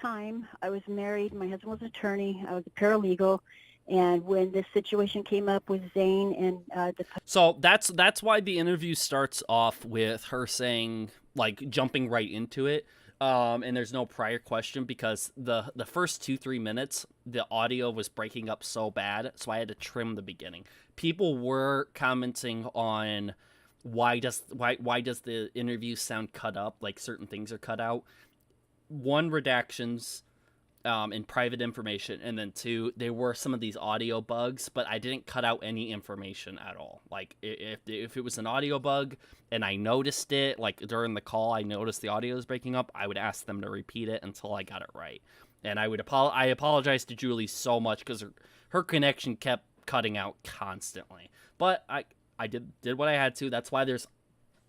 I was married. My husband was an attorney. I was a paralegal. And when this situation came up with Zane and So that's why the interview starts off with her saying, like, jumping right into it. And there's no prior question, because the first 2-3 minutes, the audio was breaking up so bad, so I had to trim the beginning. People were commenting on why does the interview sound cut up, like certain things are cut out. 1, redactions, and private information, and then 2, there were some of these audio bugs, but I didn't cut out any information at all. Like, if it was an audio bug and I noticed it, like during the call I noticed the audio was breaking up, I would ask them to repeat it until I got it right. And I apologize to Julie so much, because her connection kept cutting out constantly. But I did what I had to. That's why there's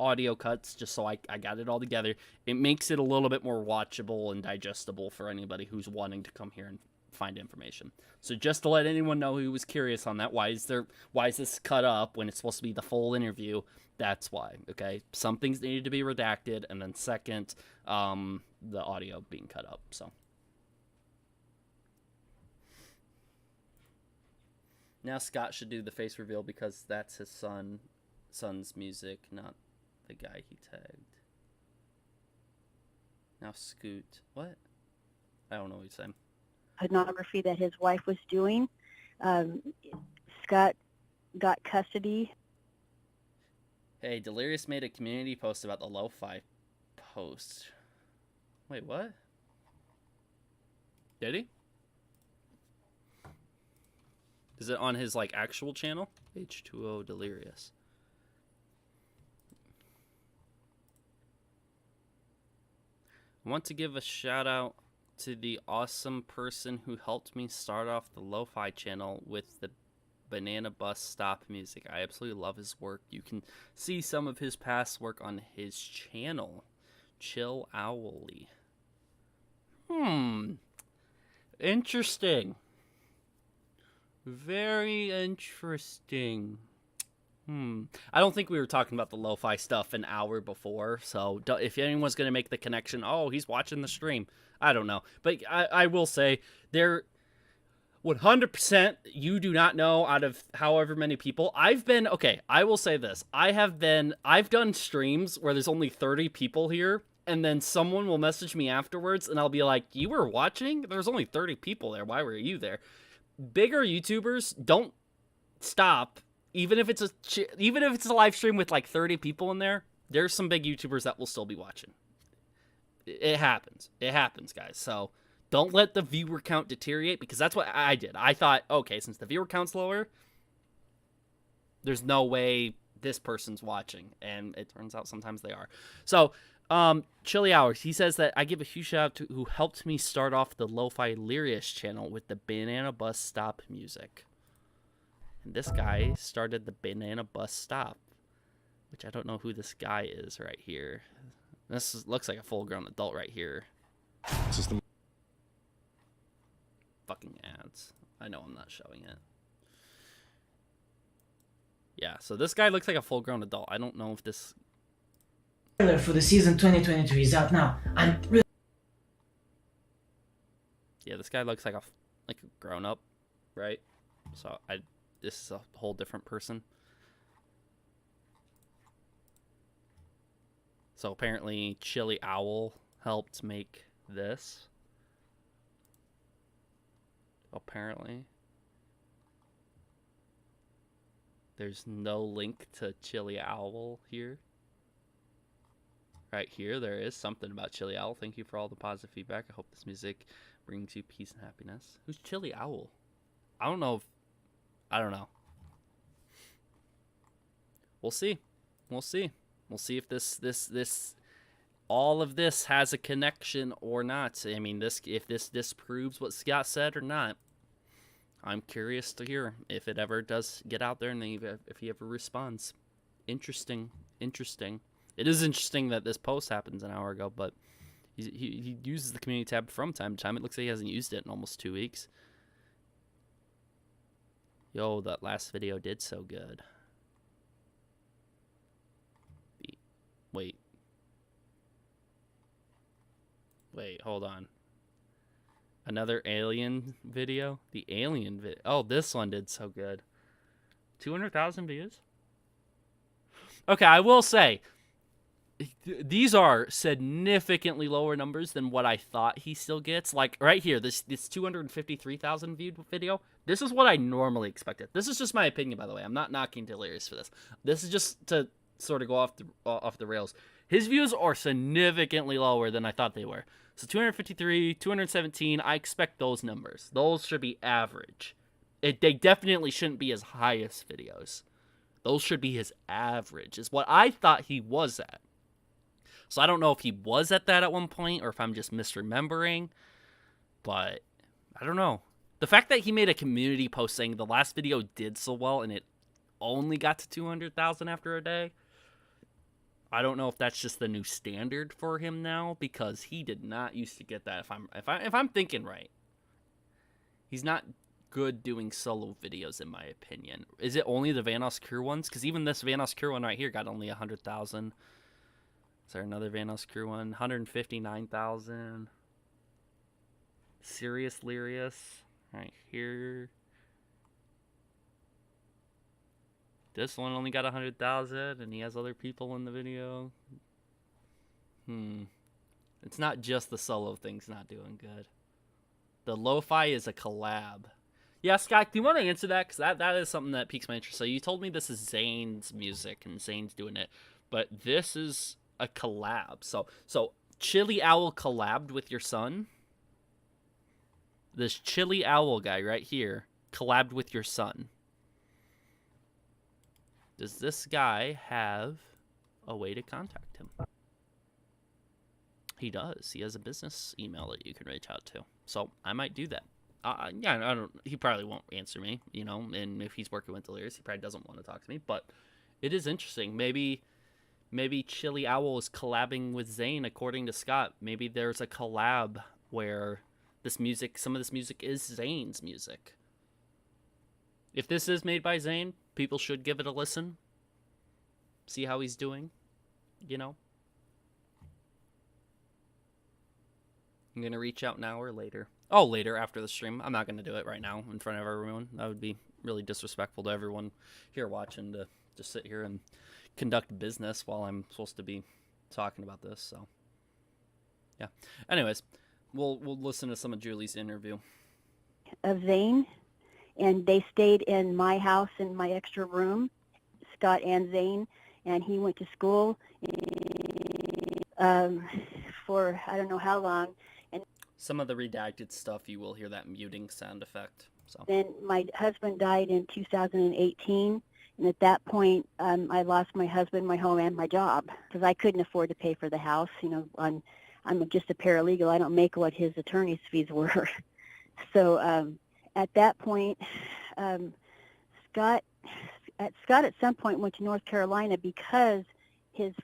audio cuts, just so I got it all together. It makes it a little bit more watchable and digestible for anybody who's wanting to come here and find information. So just to let anyone know who was curious on that, why is this cut up when it's supposed to be the full interview? That's why. Okay, some things needed to be redacted, and then second, the audio being cut up. So now Scott should do the face reveal, because that's his son's music, not the guy he tagged. Now Scoot. What? I don't know what he's saying. Pornography that his wife was doing. Scott got custody. Hey, Delirious made a community post about the lo-fi post. Wait, what? Did he? Is it on his, like, actual channel? H2O Delirious. I want to give a shout out to the awesome person who helped me start off the lo-fi channel with the Banana Bus Stop music. I absolutely love his work. You can see some of his past work on his channel, Chill Owly. Interesting. Very interesting. I don't think we were talking about the lo-fi stuff an hour before, so if anyone's going to make the connection, oh, he's watching the stream, I don't know. But I will say, there 100% you do not know out of however many people. Okay, I will say this. I've done streams where there's only 30 people here, and then someone will message me afterwards, and I'll be like, you were watching? There's only 30 people there. Why were you there? Bigger YouTubers don't stop. Even if it's a live stream with like 30 people in there, there's some big YouTubers that will still be watching. It happens. It happens, guys. So don't let the viewer count deteriorate, because that's what I did. I thought, okay, since the viewer count's lower, there's no way this person's watching. And it turns out sometimes they are. So, Chili Hours, he says that I give a huge shout out to who helped me start off the Lo-Fi Delirious channel with the Banana Bus Stop music. And this guy started the Banana Bus Stop, which I don't know who this guy is right here. Looks like a full-grown adult right here. System. Fucking ads. I know I'm not showing it. Yeah, so this guy looks like a full-grown adult. I don't know if this... trailer for the season 2023 is out now. I'm really... Yeah, this guy looks like a grown-up, right? So this is a whole different person. So apparently Chili Owl helped make this. Apparently. There's no link to Chili Owl here. Right here, there is something about Chili Owl. Thank you for all the positive feedback. I hope this music brings you peace and happiness. Who's Chili Owl? I don't know. I don't know. We'll see. We'll see. We'll see if this all of this has a connection or not. I mean, if this disproves what Scott said or not. I'm curious to hear if it ever does get out there and if he ever responds. Interesting. Interesting. It is interesting that this post happens an hour ago, but he uses the community tab from time to time. It looks like he hasn't used it in almost 2 weeks. Yo, that last video did so good. Wait, hold on. Another alien video? The alien video. Oh, this one did so good. 200,000 views? Okay, I will say, these are significantly lower numbers than what I thought he still gets. Like, right here, this 253,000 viewed video, this is what I normally expected. This is just my opinion, by the way. I'm not knocking Delirious for this. This is just to sort of go off the rails. His views are significantly lower than I thought they were. So 253, 217, I expect those numbers. Those should be average. They definitely shouldn't be his highest videos. Those should be his average, is what I thought he was at. So I don't know if he was at that at one point or if I'm just misremembering. But I don't know. The fact that he made a community post saying the last video did so well and it only got to 200,000 after a day, I don't know if that's just the new standard for him now, because he did not used to get that. If I'm thinking right, he's not good doing solo videos, in my opinion. Is it only the Vanos Crew ones? Because even this Vanos Crew one right here got only 100,000. Is there another Vanos Crew one? 159,000. Serious Delirious right here. This one only got 100,000, and he has other people in the video. It's not just the solo thing's not doing good. The lo-fi is a collab. Yeah, Scott, do you want to answer that? Because that is something that piques my interest. So you told me this is Zane's music, and Zane's doing it. But this is a collab. So Chili Owl collabed with your son? This Chili Owl guy right here collabed with your son. Does this guy have a way to contact him? He does. He has a business email that you can reach out to. So I might do that. Yeah, I don't. He probably won't answer me, you know. And if he's working with Delirious, he probably doesn't want to talk to me. But it is interesting. Maybe Chili Owl is collabing with Zane, according to Scott. Maybe there's a collab where this music, some of this music, is Zane's music. If this is made by Zane, people should give it a listen. See how he's doing, you know. I'm going to reach out now or later. Oh, later after the stream. I'm not going to do it right now in front of everyone. That would be really disrespectful to everyone here watching to just sit here and conduct business while I'm supposed to be talking about this. So, yeah. Anyways, we'll listen to some of Julie's interview. Of Zane, and they stayed in my house in my extra room, Scott and Zane, and he went to school for I don't know how long. Some of the redacted stuff, you will hear that muting sound effect. So then my husband died in 2018, and at that point, I lost my husband, my home, and my job because I couldn't afford to pay for the house. You know, I'm just a paralegal. I don't make what his attorney's fees were. So at that point, Scott at some point went to North Carolina because his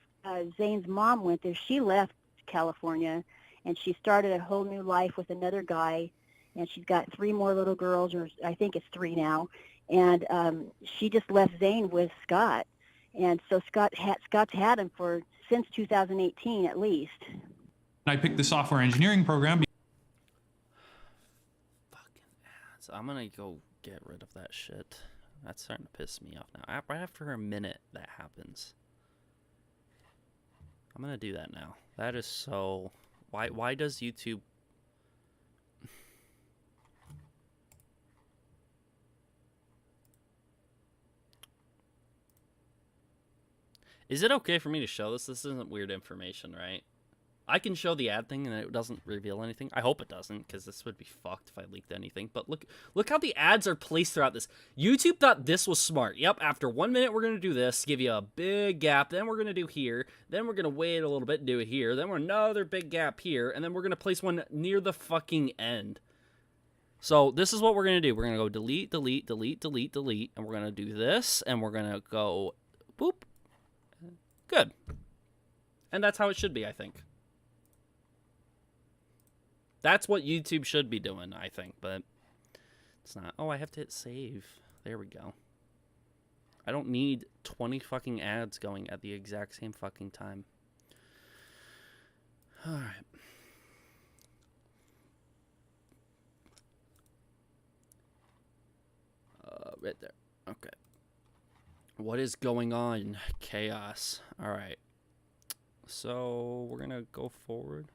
Zane's mom went there. She left California, and she started a whole new life with another guy, and she's got 3 more little girls, or I think it's 3 now, and she just left Zane with Scott, and so Scott's had him since 2018 at least. I picked the software engineering program. Fucking ads. I'm gonna go get rid of that shit. That's starting to piss me off now. Right after a minute that happens. I'm gonna do that now. That is so... Why does YouTube... Is it okay for me to show this? This isn't weird information, right? I can show the ad thing and it doesn't reveal anything. I hope it doesn't, because this would be fucked if I leaked anything. But look how the ads are placed throughout this. YouTube thought this was smart. Yep, after 1 minute, we're going to do this, give you a big gap. Then we're going to do here. Then we're going to wait a little bit and do it here. Then we're another big gap here. And then we're going to place one near the fucking end. So this is what we're going to do. We're going to go delete, delete, delete, delete, delete. And we're going to do this. And we're going to go boop. Good. And that's how it should be, I think. That's what YouTube should be doing, I think, but it's not. Oh, I have to hit save. There we go. I don't need 20 fucking ads going at the exact same fucking time. All right. Right there. Okay. What is going on? Chaos. All right. So we're going to go forward.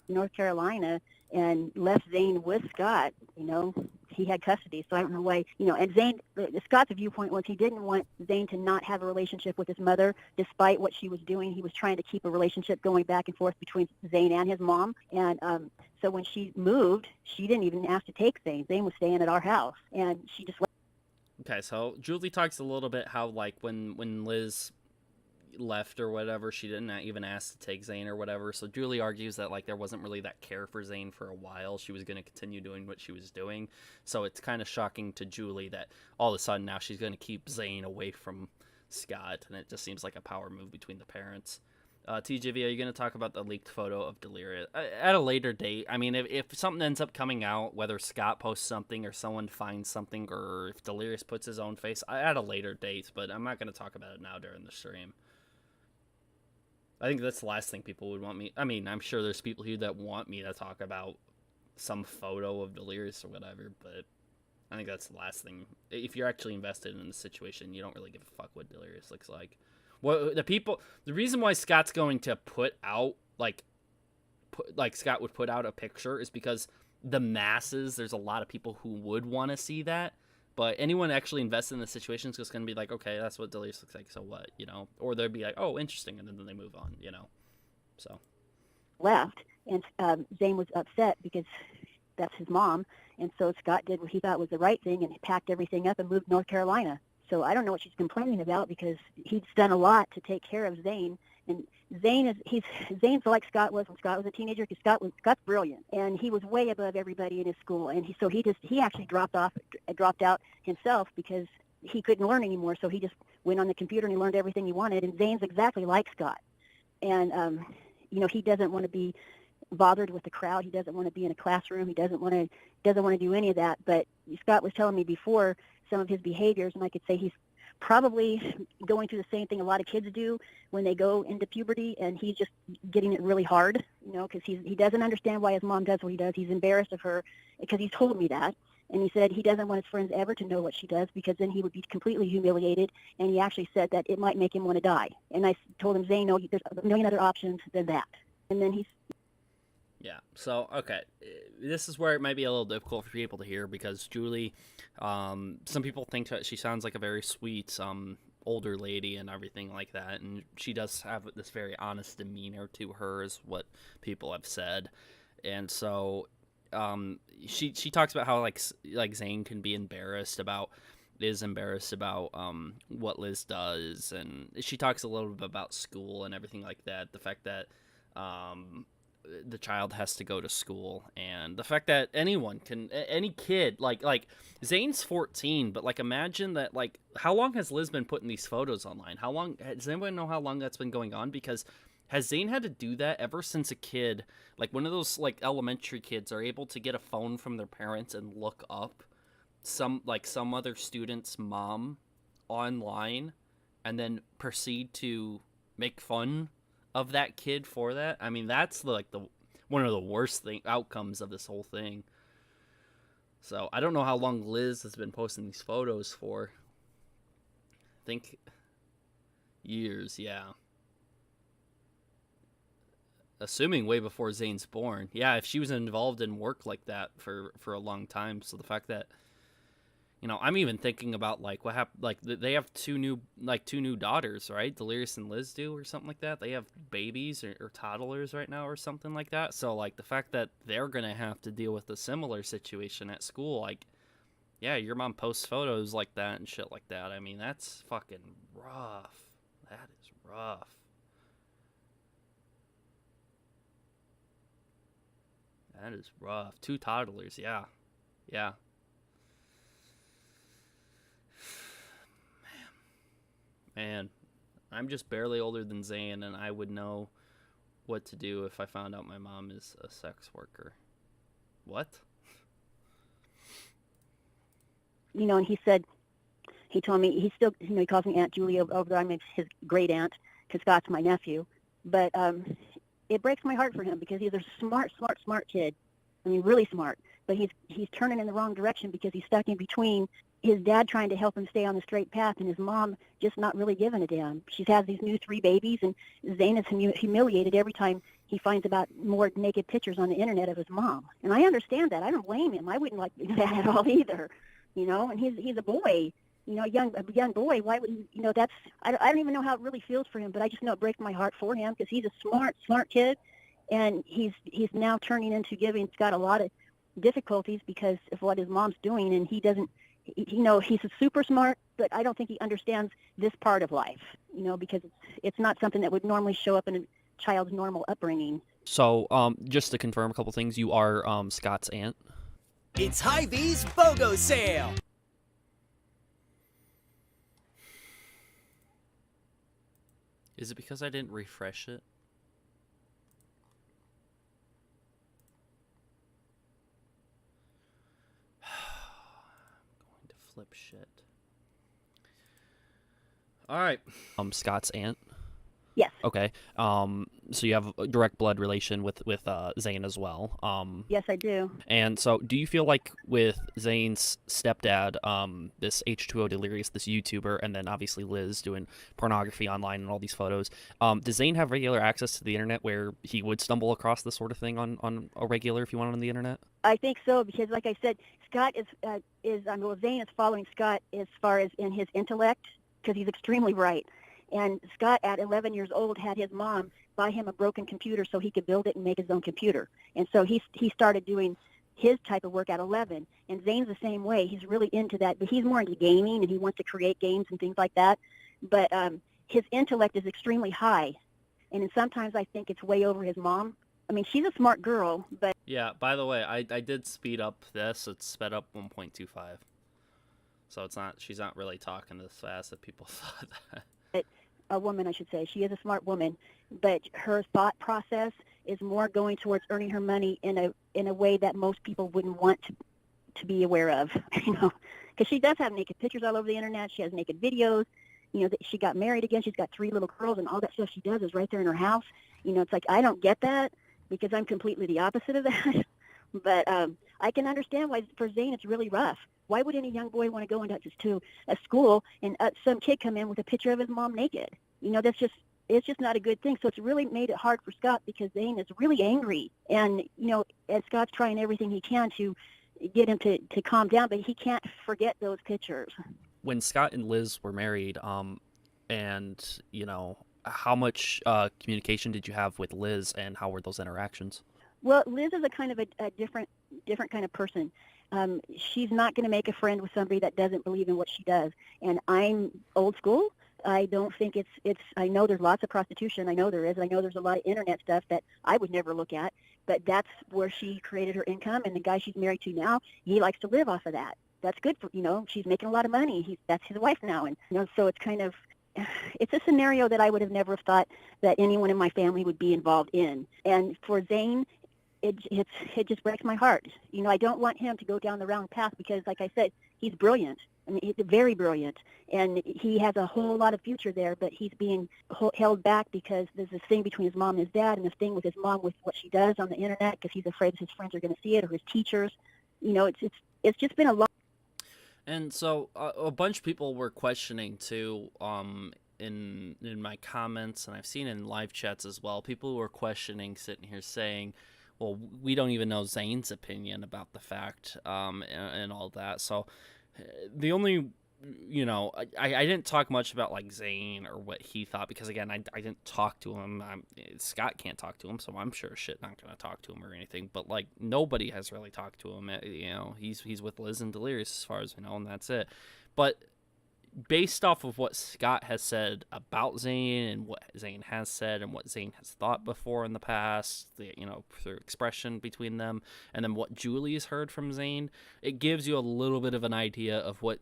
North Carolina and left Zane with Scott. You know, he had custody, so I don't know why. You know, and Zane, Scott's viewpoint was he didn't want Zane to not have a relationship with his mother, despite what she was doing. He was trying to keep a relationship going back and forth between Zane and his mom. And so when she moved, she didn't even ask to take Zane. Zane was staying at our house, and she just left. Okay, so Julie talks a little bit how, like, when Liz left or whatever, she didn't even ask to take Zane or whatever. So Julie argues that, like, there wasn't really that care for Zane for a while. She was going to continue doing what she was doing. So it's kind of shocking to Julie that all of a sudden now she's going to keep Zane away from Scott, and it just seems like a power move between the parents. TJV, are you going to talk about the leaked photo of Delirious at a later date? I mean, if something ends up coming out, whether Scott posts something or someone finds something, or if Delirious puts his own face, at a later date, but I'm not going to talk about it now during the stream. I think that's the last thing people would want me... I mean, I'm sure there's people here that want me to talk about some photo of Delirious or whatever, but I think that's the last thing. If you're actually invested in the situation, you don't really give a fuck what Delirious looks like. What the reason why Scott's going to put out like Scott would put out a picture is because the masses, there's a lot of people who would want to see that, but anyone actually invested in the situation is just going to be like, okay, that's what Delirious looks like, so what, you know? Or they'd be like, oh, interesting, and then they move on, you know? So. Left, and Zane was upset because that's his mom, and so Scott did what he thought was the right thing and packed everything up and moved to North Carolina. So I don't know what she's complaining about because he's done a lot to take care of Zane. And Zane's like Scott was when Scott was a teenager, because Scott's brilliant, and he was way above everybody in his school. And he actually dropped out himself because he couldn't learn anymore. So he just went on the computer and he learned everything he wanted. And Zane's exactly like Scott, and he doesn't want to be bothered with the crowd. He doesn't want to be in a classroom. He doesn't want to do any of that. But Scott was telling me before some of his behaviors, and I could say he's probably going through the same thing a lot of kids do when they go into puberty, and he's just getting it really hard, because he doesn't understand why his mom does what he does. He's embarrassed of her because he's told me that, and he said he doesn't want his friends ever to know what she does because then he would be completely humiliated, and he actually said that it might make him want to die. And I told him, Zane, no, there's a million other options than that. And then he's... Yeah, so, okay, this is where it might be a little difficult for people to hear because Julie, some people think that she sounds like a very sweet older lady and everything like that, and she does have this very honest demeanor to her, is what people have said. And so she talks about how like Zane can be embarrassed about what Liz does, and she talks a little bit about school and everything like that, the fact that the child has to go to school, and the fact that any kid, like Zane's 14, but like imagine that, like, how long has Liz been putting these photos online? How long, does anybody know how long that's been going on? Because has Zane had to do that ever since a kid, like one of those like elementary kids are able to get a phone from their parents and look up some other student's mom online and then proceed to make fun of that kid for that? I mean, that's like one of the worst outcomes of this whole thing. So I don't know how long Liz has been posting these photos for. I think years, yeah. Assuming way before Zane's born. Yeah, if she was involved in work like that for a long time. So the fact that, I'm even thinking about like what happened. Like they have two new daughters, right? Delirious and Liz do, or something like that. They have babies or toddlers right now, or something like that. So like the fact that they're gonna have to deal with a similar situation at school, like, yeah, your mom posts photos like that and shit like that. I mean, that's fucking rough. That is rough. That is rough. Two toddlers, yeah, yeah. Man, I'm just barely older than Zane, and I would know what to do if I found out my mom is a sex worker. What? And he told me, he still, he calls me Aunt Julie over there. I'm his great aunt because Scott's my nephew. But it breaks my heart for him because he's a smart kid. I mean, really smart. But he's turning in the wrong direction because he's stuck in between his dad trying to help him stay on the straight path and his mom just not really giving a damn. She's had these new 3 babies, and Zane is humiliated every time he finds about more naked pictures on the internet of his mom. And I understand that. I don't blame him. I wouldn't like that at all either. And he's a boy, a young boy. Why would that's, I don't even know how it really feels for him, but I just know it breaks my heart for him because he's a smart kid, and he's now turning into giving Scott a lot of difficulties because of what his mom's doing, and he doesn't, he's super smart, but I don't think he understands this part of life, because it's not something that would normally show up in a child's normal upbringing. So, just to confirm a couple things, you are Scott's aunt? It's Hy-Vee's BOGO sale! Is it because I didn't refresh it? I'm going to flip shit. Alright. Scott's aunt? Yes. Okay. So you have a direct blood relation with Zane as well. Yes, I do. And so, do you feel like with Zane's stepdad, this H2O Delirious, this YouTuber, and then obviously Liz doing pornography online and all these photos, does Zane have regular access to the internet where he would stumble across this sort of thing on a regular if he went on the internet? I think so because, like I said, Scott well, Zane is following Scott as far as in his intellect because he's extremely bright. And Scott, at 11 years old, had his mom buy him a broken computer so he could build it and make his own computer. And so he started doing his type of work at 11. And Zane's the same way. He's really into that, but he's more into gaming and he wants to create games and things like that. But his intellect is extremely high. And sometimes I think it's way over his mom. I mean, she's a smart girl, but... Yeah, by the way, I did speed up this. It's sped up 1.25. So she's not really talking this fast that people thought that. A woman, I should say. She is a smart woman, but her thought process is more going towards earning her money in a way that most people wouldn't want to be aware of, because she does have naked pictures all over the internet. She has naked videos. She got married again. She's got 3 little girls, and all that stuff she does is right there in her house. It's like, I don't get that because I'm completely the opposite of that. But I can understand why for Zane it's really rough. Why would any young boy want to go into to a school and some kid come in with a picture of his mom naked? It's just not a good thing. So it's really made it hard for Scott because Zane is really angry. And, and Scott's trying everything he can to get him to calm down, but he can't forget those pictures. When Scott and Liz were married, and, how much communication did you have with Liz and how were those interactions? Well, Liz is a kind of a different kind of person. She's not going to make a friend with somebody that doesn't believe in what she does. And I'm old school. I don't think I know there's lots of prostitution. I know there is. I know there's a lot of internet stuff that I would never look at. But that's where she created her income. And the guy she's married to now, he likes to live off of that. That's good for, she's making a lot of money. That's his wife now. And, so it's kind of, it's a scenario that I would have never thought that anyone in my family would be involved in. And for Zane, it just breaks my heart. I don't want him to go down the wrong path because, like I said, he's brilliant. I mean, he's very brilliant, and he has a whole lot of future there, but he's being held back because there's this thing between his mom and his dad and this thing with his mom with what she does on the internet because he's afraid his friends are going to see it or his teachers. It's just been a long... And so a bunch of people were questioning, too, in my comments, and I've seen in live chats as well, people were questioning, sitting here saying, well, we don't even know Zane's opinion about the fact and all that. So the only, I didn't talk much about like Zane or what he thought because, again, I didn't talk to him. Scott can't talk to him, so I'm sure shit not going to talk to him or anything. But, like, nobody has really talked to him. He's with Liz and Delirious as far as we know, and that's it. But based off of what Scott has said about Zane and what Zane has said and what Zane has thought before in the past, through expression between them, and then what Julie's heard from Zane, it gives you a little bit of an idea of what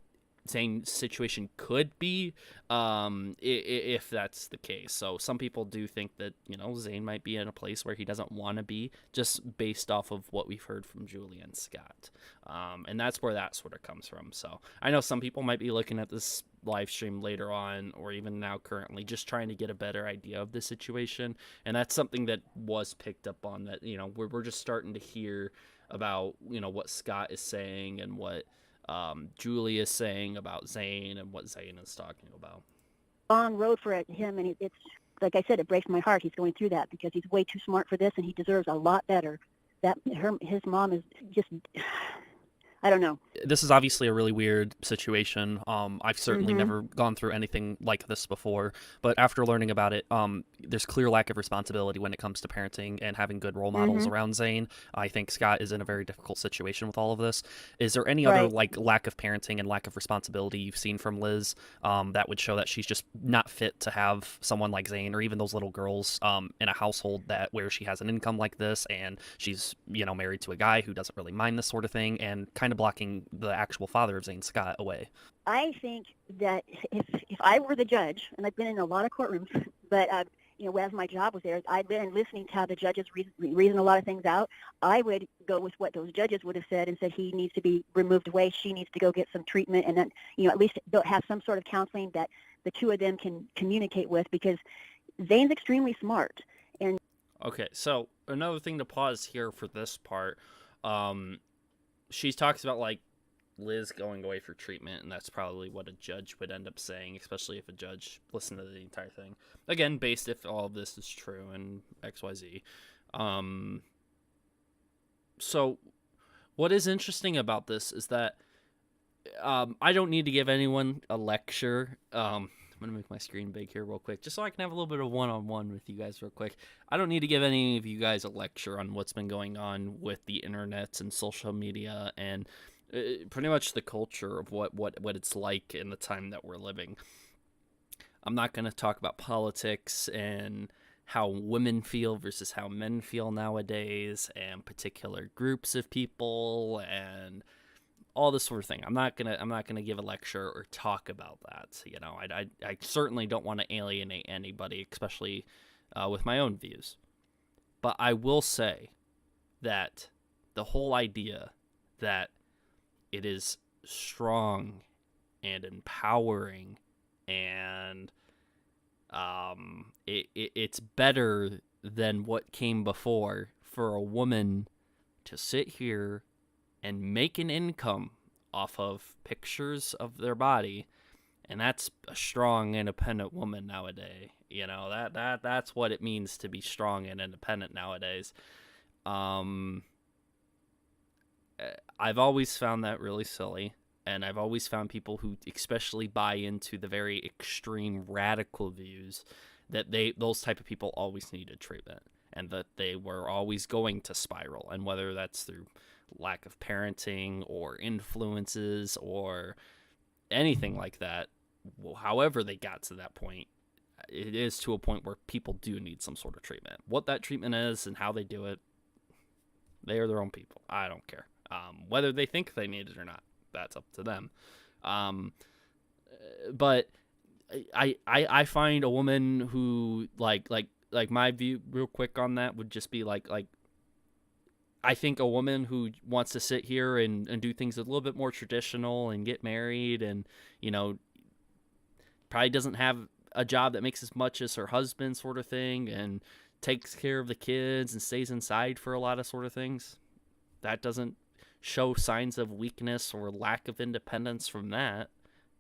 Zane's situation could be, if that's the case. So some people do think that, Zane might be in a place where he doesn't want to be, just based off of what we've heard from Julie and Scott. And that's where that sort of comes from. So I know some people might be looking at this live stream later on, or even now currently, just trying to get a better idea of the situation. And that's something that was picked up on, that, we're just starting to hear about, what Scott is saying and what Julie is saying about Zane and what Zane is talking about. Long road for him, and it's like I said, it breaks my heart. He's going through that because he's way too smart for this, and he deserves a lot better. His mom is just, I don't know. This is obviously a really weird situation. I've certainly never gone through anything like this before, but after learning about it, there's clear lack of responsibility when it comes to parenting and having good role models around Zane. I think Scott is in a very difficult situation with all of this. Is there any other lack of parenting and lack of responsibility you've seen from Liz that would show that she's just not fit to have someone like Zane or even those little girls in a household where she has an income like this and she's married to a guy who doesn't really mind this sort of thing and kind of blocking the actual father of Zane, Scott, away? I think that if I were the judge, and I've been in a lot of courtrooms, but as my job was there, I've been listening to how the judges reason a lot of things out. I would go with what those judges would have said and said he needs to be removed away, she needs to go get some treatment, and then at least they'll have some sort of counseling that the two of them can communicate with, because Zane's extremely smart. And Okay, so another thing to pause here for this part. She talks about like Liz going away for treatment, and that's probably what a judge would end up saying, especially if a judge listened to the entire thing. Again, based if all of this is true and XYZ. So what is interesting about this is that I don't need to give anyone a lecture. I'm going to make my screen big here real quick, just so I can have a little bit of one-on-one with you guys real quick. I don't need to give any of you guys a lecture on what's been going on with the internet and social media and pretty much the culture of what it's like in the time that we're living. I'm not going to talk about politics and how women feel versus how men feel nowadays and particular groups of people and all this sort of thing. I'm not gonna give a lecture or talk about that. You know, I certainly don't want to alienate anybody, especially with my own views. But I will say that the whole idea that it is strong and empowering and it's better than what came before for a woman to sit here and make an income off of pictures of their body, and that's a strong, independent woman nowadays. You know, that's what it means to be strong and independent nowadays. I've always found that really silly, and I've always found people who especially buy into the very extreme radical views that those type of people always needed treatment, and that they were always going to spiral, and whether that's through lack of parenting or influences or anything like that, however they got to that point, it is to a point where people do need some sort of treatment. What that treatment is and how they do it, they are their own people. I don't care. Whether they think they need it or not, that's up to them. But I find a woman who like my view real quick on that would just be like I think a woman who wants to sit here and do things a little bit more traditional and get married and, you know, probably doesn't have a job that makes as much as her husband sort of thing and takes care of the kids and stays inside for a lot of sort of things. That doesn't show signs of weakness or lack of independence from that.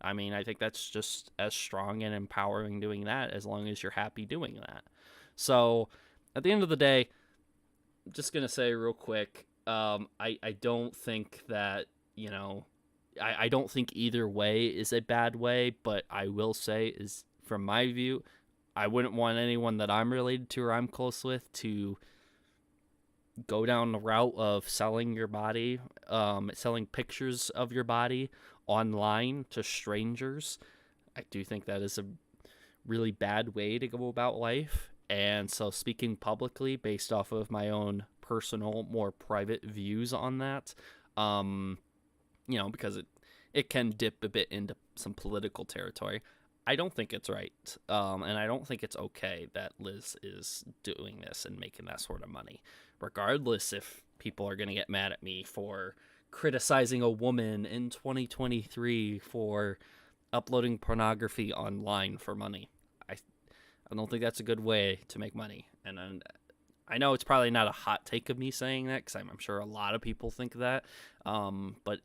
I mean, I think that's just as strong and empowering doing that as long as you're happy doing that. So at the end of the day, I'm just going to say real quick, I don't think that, you know, I don't think either way is a bad way, but I will say is from my view, I wouldn't want anyone that I'm related to or I'm close with to go down the route of selling your body, selling pictures of your body online to strangers. I do think that is a really bad way to go about life. And so speaking publicly based off of my own personal, more private views on that, you know, because it can dip a bit into some political territory. I don't think it's right. And I don't think it's okay that Liz is doing this and making that sort of money. Regardless if people are going to get mad at me for criticizing a woman in 2023 for uploading pornography online for money. I don't think that's a good way to make money. And I know it's probably not a hot take of me saying that because I'm sure a lot of people think that. But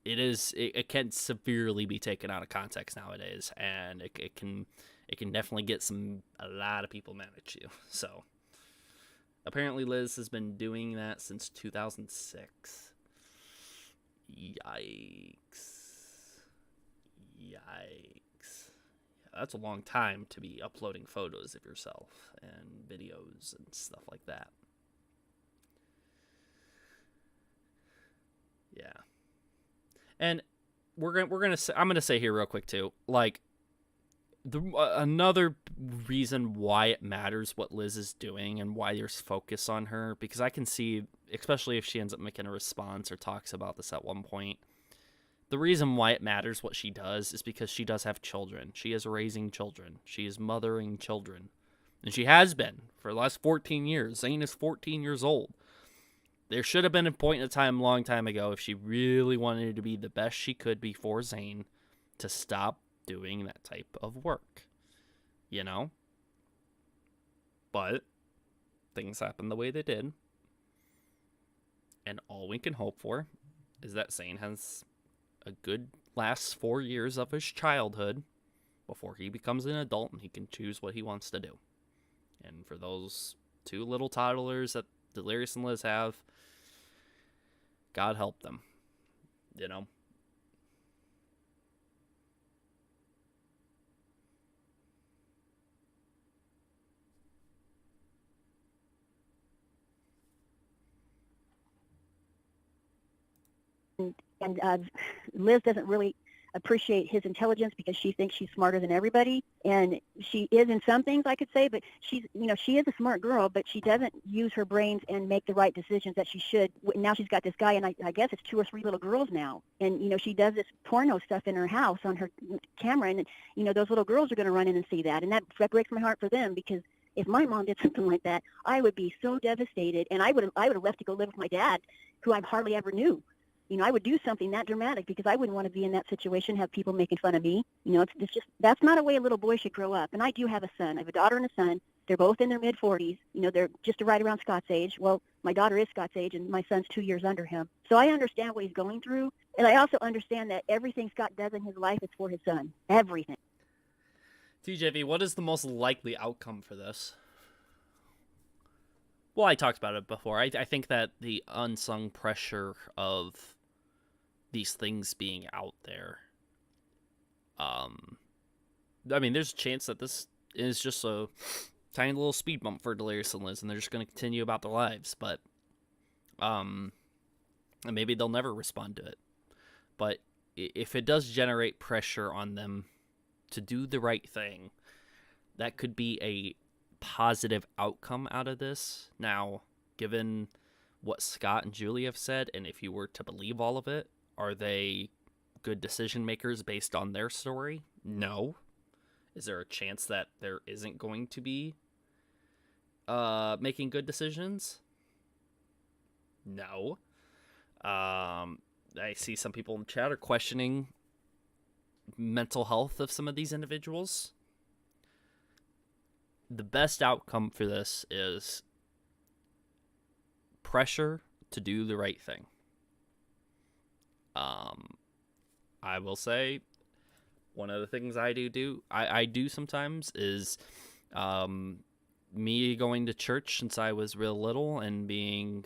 it can severely be taken out of context nowadays, and it can definitely get a lot of people mad at you. So apparently Liz has been doing that since 2006. Yikes. That's a long time to be uploading photos of yourself and videos and stuff like that. Yeah. And I'm gonna say here real quick too, like another reason why it matters what Liz is doing and why there's focus on her, because I can see, especially if she ends up making a response or talks about this at one point, the reason why it matters what she does is because she does have children. She is raising children. She is mothering children. And she has been for the last 14 years. Zane is 14 years old. There should have been a point in time, long time ago, if she really wanted to be the best she could be for Zane, to stop doing that type of work. You know? But things happen the way they did. And all we can hope for is that Zane has a good last 4 years of his childhood before he becomes an adult and he can choose what he wants to do. And for those 2 little toddlers that Delirious and Liz have, God help them, you know? And Liz doesn't really appreciate his intelligence because she thinks she's smarter than everybody, and she is in some things, I could say, but she is a smart girl, but she doesn't use her brains and make the right decisions that she should. Now she's got this guy, and I guess it's 2 or 3 little girls now, and she does this porno stuff in her house on her camera, and those little girls are going to run in and see that, and that breaks my heart for them, because if my mom did something like that, I would be so devastated, and I would have left to go live with my dad, who I hardly ever knew. I would do something that dramatic because I wouldn't want to be in that situation, have people making fun of me. It's just, that's not a way a little boy should grow up. And I do have a son. I have a daughter and a son. They're both in their mid-40s. They're just right around Scott's age. Well, my daughter is Scott's age, and my son's 2 years under him. So I understand what he's going through. And I also understand that everything Scott does in his life is for his son. Everything. TJV, what is the most likely outcome for this? Well, I talked about it before. I think that the unsung pressure of these things being out there. There's a chance that this is just a tiny little speed bump for Delirious and Liz, and they're just going to continue about their lives, but, and maybe they'll never respond to it. But if it does generate pressure on them to do the right thing, that could be a positive outcome out of this. Now, given what Scott and Julie have said, and if you were to believe all of it, are they good decision makers based on their story? No. Is there a chance that there isn't going to be making good decisions? No. I see some people in chat are questioning mental health of some of these individuals. The best outcome for this is pressure to do the right thing. I will say one of the things I do sometimes is me going to church since I was real little and being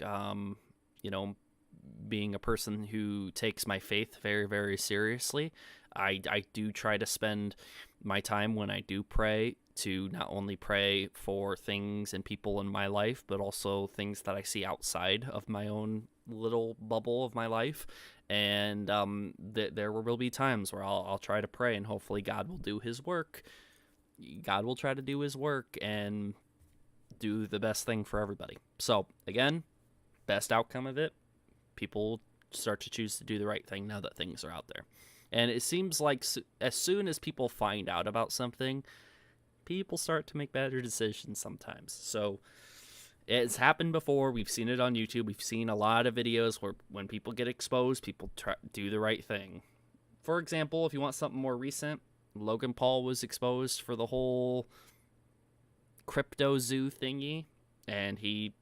being a person who takes my faith very, very seriously. I do try to spend my time when I do pray to not only pray for things and people in my life, but also things that I see outside of my own little bubble of my life. And there will be times where I'll try to pray, and hopefully God will do his work. God will try to do his work and do the best thing for everybody. So, again, best outcome of it, people start to choose to do the right thing now that things are out there. And it seems like as soon as people find out about something, people start to make better decisions sometimes. So it's happened before. We've seen it on YouTube. We've seen a lot of videos where when people get exposed, people do the right thing. For example, if you want something more recent, Logan Paul was exposed for the whole crypto zoo thingy, and he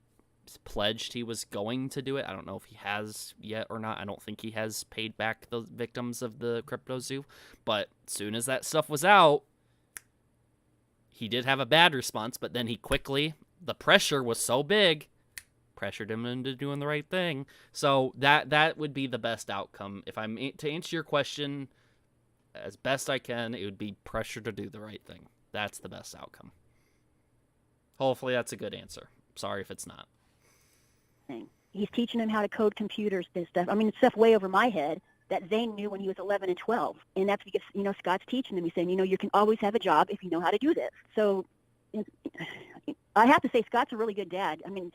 pledged he was going to do it. I don't know if he has yet or not. I don't think he has paid back the victims of the crypto zoo, but as soon as that stuff was out, he did have a bad response, but then the pressure was so big, pressured him into doing the right thing. So that would be the best outcome. If I'm to answer your question as best I can, it would be pressure to do the right thing. That's the best outcome. Hopefully that's a good answer. Sorry if it's not. He's teaching him how to code computers and stuff. I mean, it's stuff way over my head that Zane knew when he was 11 and 12. And that's because, Scott's teaching him. He's saying, you can always have a job if you know how to do this. So I have to say Scott's a really good dad. I mean,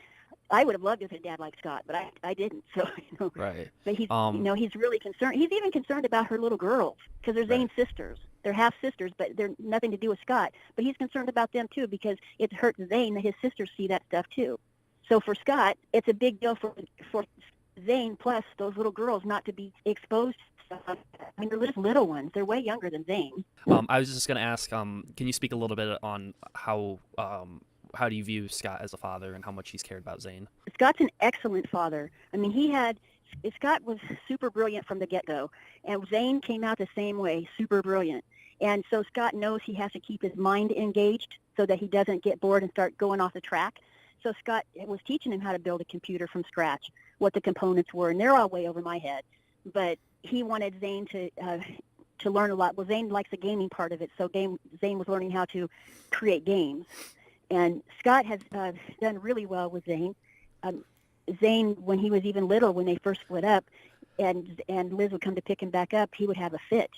I would have loved to have had a dad like Scott, but I didn't. So, Right. But he's, he's really concerned. He's even concerned about her little girls because they're Zane's sisters. They're half sisters, but they're nothing to do with Scott. But he's concerned about them too because it hurts Zane that his sisters see that stuff too. So for Scott, it's a big deal for Zane plus those little girls not to be exposed to stuff like that. I mean, they're just little ones. They're way younger than Zane. I was just going to ask, can you speak a little bit on how how do you view Scott as a father and how much he's cared about Zane? Scott's an excellent father. I mean, Scott was super brilliant from the get-go, and Zane came out the same way, super brilliant. And so Scott knows he has to keep his mind engaged so that he doesn't get bored and start going off the track. So Scott was teaching him how to build a computer from scratch, what the components were, and they're all way over my head. But he wanted Zane to learn a lot. Well, Zane likes the gaming part of it, so Zane was learning how to create games. And Scott has done really well with Zane. Zane, when he was even little, when they first split up, and Liz would come to pick him back up, he would have a fit.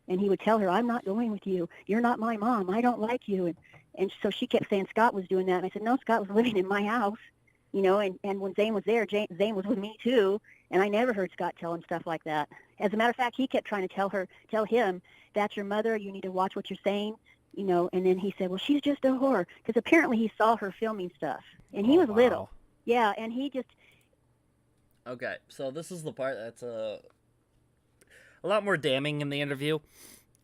And he would tell her, I'm not going with you. You're not my mom. I don't like you. And so she kept saying Scott was doing that. And I said, no, Scott was living in my house, you know, and when Zane was there, Zane was with me too. And I never heard Scott tell him stuff like that. As a matter of fact, he kept trying to tell him, that's your mother. You need to watch what you're saying, you know. And then he said, well, she's just a whore. Because apparently he saw her filming stuff. And he was little. Yeah, and he just... Okay, so this is the part that's a lot more damning in the interview.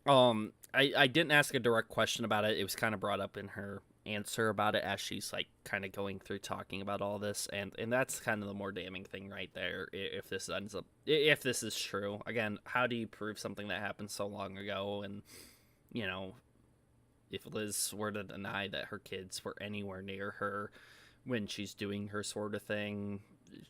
I didn't ask a direct question about it. It was kind of brought up in her answer about it as she's like kind of going through talking about all this, and that's kind of the more damning thing right there. If this is true, again, how do you prove something that happened so long ago? And you know, if Liz were to deny that her kids were anywhere near her when she's doing her sort of thing,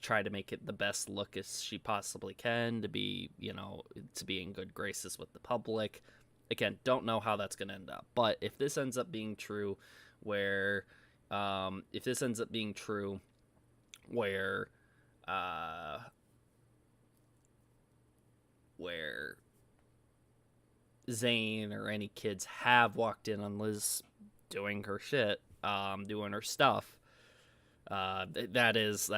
try to make it the best look as she possibly can to be, you know, to be in good graces with the public. Again, don't know how that's going to end up. But if this ends up being true where Zane or any kids have walked in on Liz doing her shit, doing her stuff, that is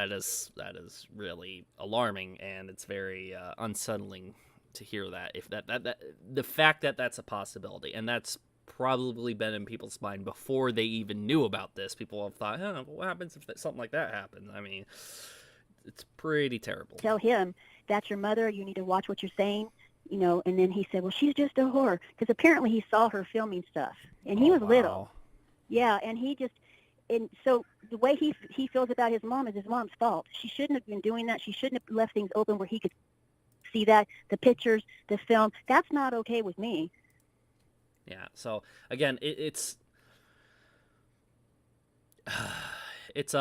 really alarming, and it's very unsettling to hear that. If that the fact that that's a possibility, and that's probably been in people's mind before they even knew about this. People have thought, what happens if something like that happens? I mean, it's pretty terrible. Tell him, that's your mother. You need to watch what you're saying, you know. And then he said, well, she's just a whore, because apparently he saw her filming stuff, and he was little. Yeah, and and so the way he feels about his mom is his mom's fault. She shouldn't have been doing that. She shouldn't have left things open where he could see that, the pictures, the film. That's not okay with me. Yeah, so again, it's this,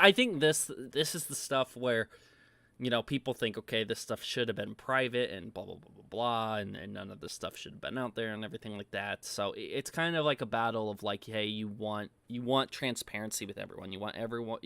I think this is the stuff where, you know, people think, okay, this stuff should have been private and blah, blah, blah, blah, blah, and none of this stuff should have been out there and everything like that. So it's kind of like a battle of like, hey, you want transparency with everyone. You want everyone,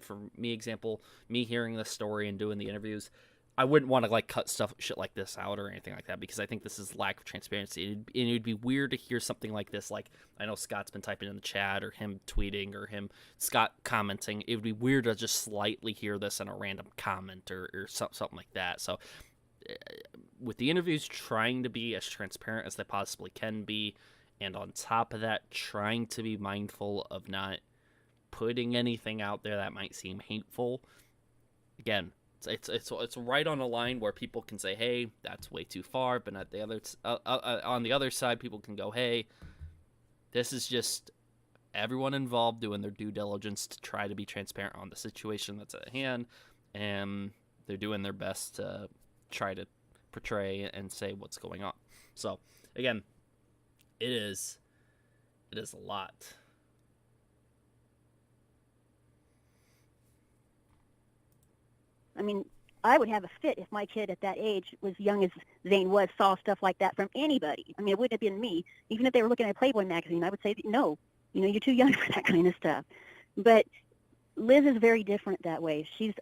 for me hearing this story and doing the interviews, I wouldn't want to like cut shit like this out or anything like that, because I think this is lack of transparency. And it'd be weird to hear something like this. Like, I know Scott's been typing in the chat, or him tweeting, or Scott commenting. It would be weird to just slightly hear this in a random comment or something like that. So with the interviews, trying to be as transparent as they possibly can be, and on top of that, trying to be mindful of not putting anything out there that might seem hateful. Again, it's right on a line where people can say, hey, that's way too far, but at the other on the other side, people can go, hey, this is just everyone involved doing their due diligence to try to be transparent on the situation that's at hand, and they're doing their best to try to portray and say what's going on. So again, it is a lot. I mean, I would have a fit if my kid at that age, was young as Zane was, saw stuff like that from anybody. I mean, it wouldn't have been me. Even if they were looking at a Playboy magazine, I would say, no, you know, you're too young for that kind of stuff. But Liz is very different that way. She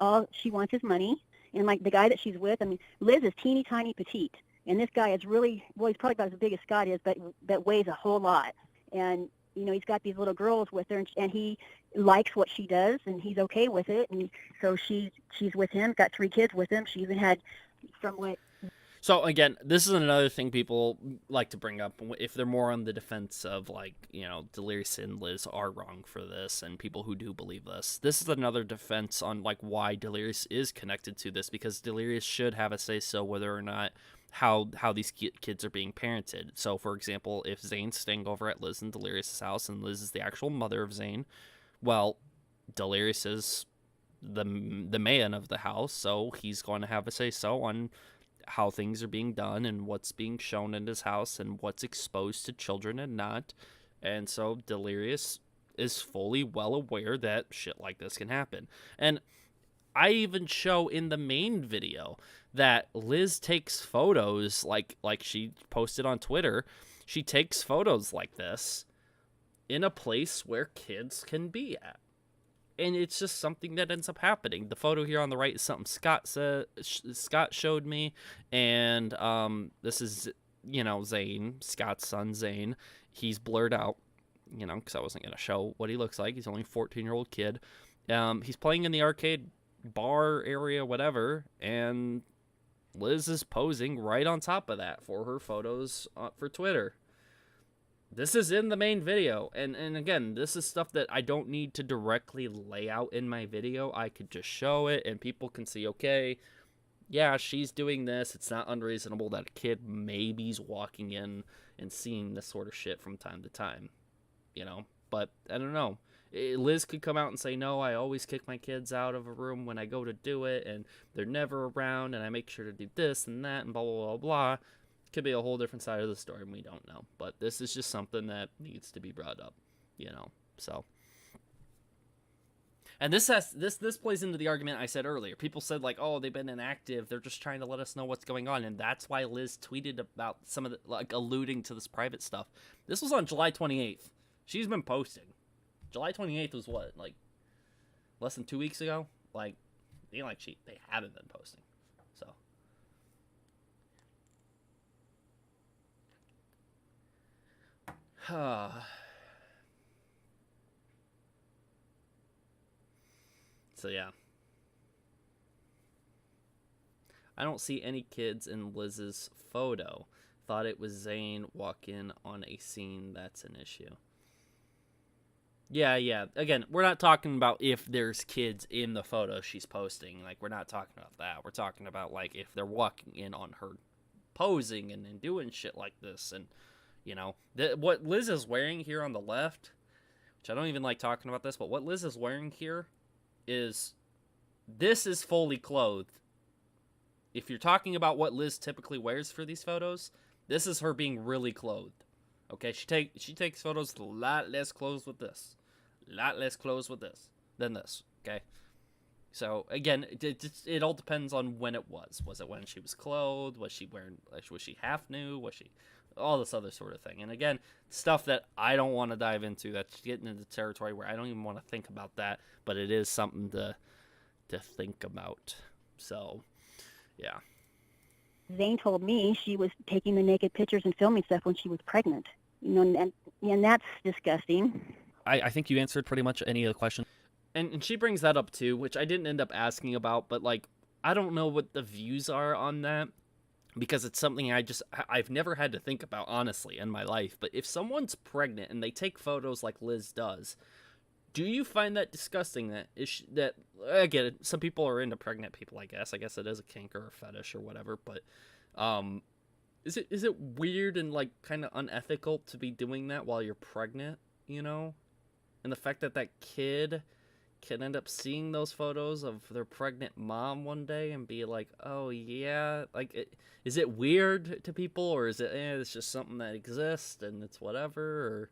wants his money. And like the guy that she's with, I mean, Liz is teeny tiny petite. And this guy is really, well, he's probably about as big as Scott is, but that weighs a whole lot. And, you know, he's got these little girls with her, and he likes what she does, and he's okay with it. And so she's with him, got 3 kids with him. She even had, from what So again, this is another thing people like to bring up if they're more on the defense of, like, Delirious and Liz are wrong for this, and people who do believe this. This is another defense on like why Delirious is connected to this, because Delirious should have a say so whether or not how these kids are being parented. So for example, if Zane's staying over at Liz and Delirious' house, and Liz is the actual mother of Zane, well, Delirious is the man of the house, so he's going to have a say so on how things are being done and what's being shown in his house and what's exposed to children and not. And so Delirious is fully well aware that shit like this can happen. And I even show in the main video that Liz takes photos like she posted on Twitter. She takes photos like this in a place where kids can be at. And it's just something that ends up happening. The photo here on the right is something Scott showed me, and this is Zane, Scott's son Zane. He's blurred out, because I wasn't gonna show what he looks like. He's only a 14-year-old kid. He's playing in the arcade bar area, whatever, and Liz is posing right on top of that for her photos for Twitter. This is in the main video, and again, this is stuff that I don't need to directly lay out in my video. I could just show it, and people can see, okay, yeah, she's doing this. It's not unreasonable that a kid maybe's walking in and seeing this sort of shit from time to time, But I don't know. Liz could come out and say, no, I always kick my kids out of a room when I go to do it, and they're never around, and I make sure to do this and that, and blah, blah, blah, blah. Could be a whole different side of the story, and we don't know. But this is just something that needs to be brought up, so. And this plays into the argument I said earlier. People said, like, oh, they've been inactive. They're just trying to let us know what's going on. And that's why Liz tweeted about some of the, like, alluding to this private stuff. This was on July 28th. She's been posting. July 28th was what, like, less than 2 weeks ago? Like, they haven't been posting. So. So yeah, I don't see any kids in Liz's photo. Thought it was Zane walk in on a scene. That's an issue. Yeah. Again, we're not talking about if there's kids in the photo she's posting. Like, we're not talking about that. We're talking about, like, if they're walking in on her posing and doing shit like this. And what Liz is wearing here on the left, which I don't even like talking about this, but what Liz is wearing here is fully clothed. If you're talking about what Liz typically wears for these photos, this is her being really clothed. Okay, she takes photos a lot less clothes with this. A lot less clothes with this than this, okay? So, again, it all depends on when it was. Was it when she was clothed? Was she half nude? Was she... all this other sort of thing. And again, stuff that I don't want to dive into. That's getting into territory where I don't even want to think about that. But it is something to think about. So, yeah. Zane told me she was taking the naked pictures and filming stuff when she was pregnant. And that's disgusting. I think you answered pretty much any of the questions. And she brings that up too, which I didn't end up asking about. But, like, I don't know what the views are on that, because it's something I've never had to think about, honestly, in my life. But if someone's pregnant and they take photos like Liz does, do you find that disgusting? That again, some people are into pregnant people, I guess. I guess it is a kink or a fetish or whatever. But is it weird and, like, kind of unethical to be doing that while you're pregnant, And the fact that kid can end up seeing those photos of their pregnant mom one day and be like, oh yeah, like, is it weird to people, or is it it's just something that exists and it's whatever? Or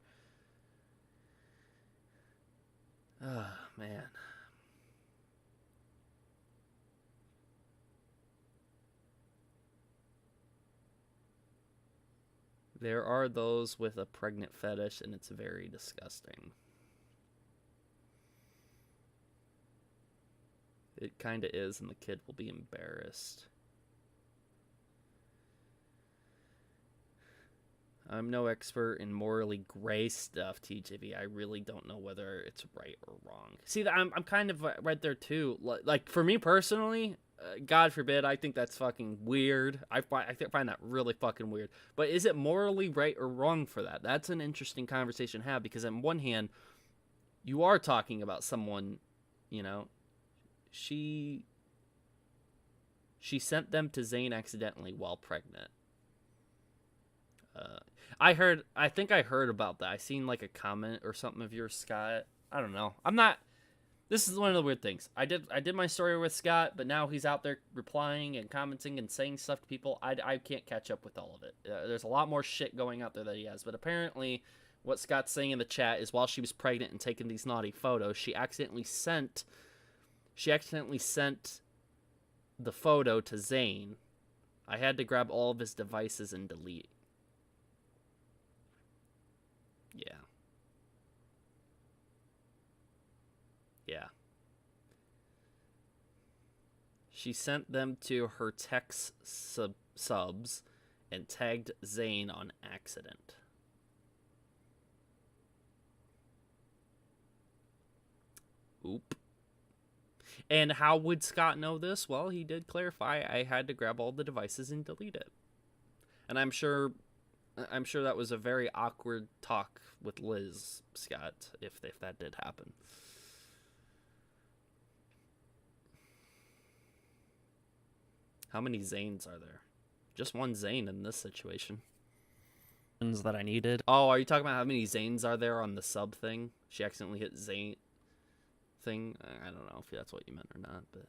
oh man, there are those with a pregnant fetish, and it's very disgusting. It kind of is, and the kid will be embarrassed. I'm no expert in morally gray stuff, TJV. I really don't know whether it's right or wrong. See, I'm kind of right there too. Like, for me personally, God forbid, I think that's fucking weird. I find that really fucking weird. But is it morally right or wrong for that? That's an interesting conversation to have, because on one hand, you are talking about someone, you know, she sent them to Zayn accidentally while pregnant. I think I heard about that. I seen like a comment or something of yours, Scott. I don't know. This is one of the weird things. I did my story with Scott, but now he's out there replying and commenting and saying stuff to people. I can't catch up with all of it. There's a lot more shit going out there that he has. But apparently, what Scott's saying in the chat is while she was pregnant and taking these naughty photos, she accidentally sent the photo to Zayn. I had to grab all of his devices and delete. Yeah. Yeah. She sent them to her text subs and tagged Zayn on accident. Oop. And how would Scott know this? Well, he did clarify I had to grab all the devices and delete it. And I'm sure that was a very awkward talk with Liz, Scott, if that did happen. How many Zayns are there? Just one Zayn in this situation. That I needed. Oh, are you talking about how many Zayns are there on the sub thing? She accidentally hit Zayn thing. I don't know if that's what you meant or not, but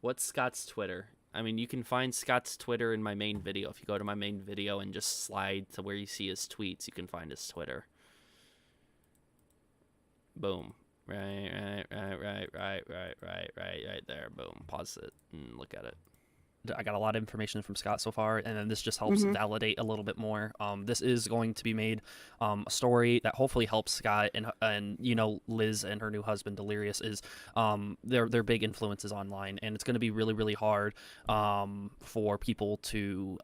what's Scott's Twitter? I mean, you can find Scott's Twitter in my main video. If you go to my main video and just slide to where you see his tweets, you can find his Twitter. Boom. Right there. Boom. Pause it and look at it. I got a lot of information from Scott so far, and then this just helps validate a little bit more. This is going to be made a story that hopefully helps Scott and you know, Liz and her new husband Delirious is they're big influences online, and it's going to be really, really hard for people to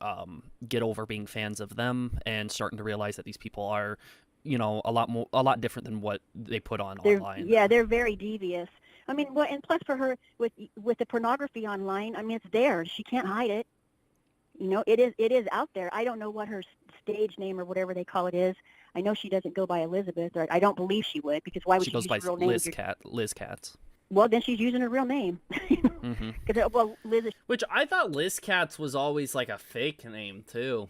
get over being fans of them and starting to realize that these people are, you know, a lot different than what they put on online. Yeah, they're very devious. I mean, well, and plus for her with the pornography online, I mean, it's there. She can't hide it. You know, it is out there. I don't know what her stage name or whatever they call it is. I know she doesn't go by Elizabeth, or I don't believe she would, because why would she goes use by her real name? Liz Katz. Well, then she's using her real name. Well, Liz is... Which I thought Liz Katz was always like a fake name too.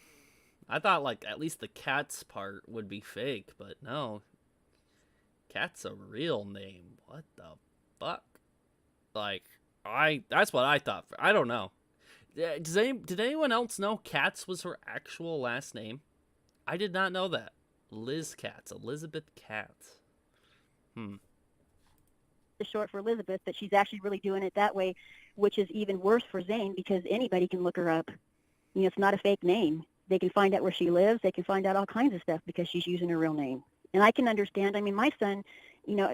I thought like at least the Katz part would be fake, but no. Katz a real name. What the fuck? Like, that's what I thought. I don't know. Did anyone else know Katz was her actual last name? I did not know that. Liz Katz. Elizabeth Katz. Short for Elizabeth, that she's actually really doing it that way, which is even worse for Zayn, because anybody can look her up. You know, it's not a fake name. They can find out where she lives. They can find out all kinds of stuff because she's using her real name. And I can understand. I mean, my son, you know,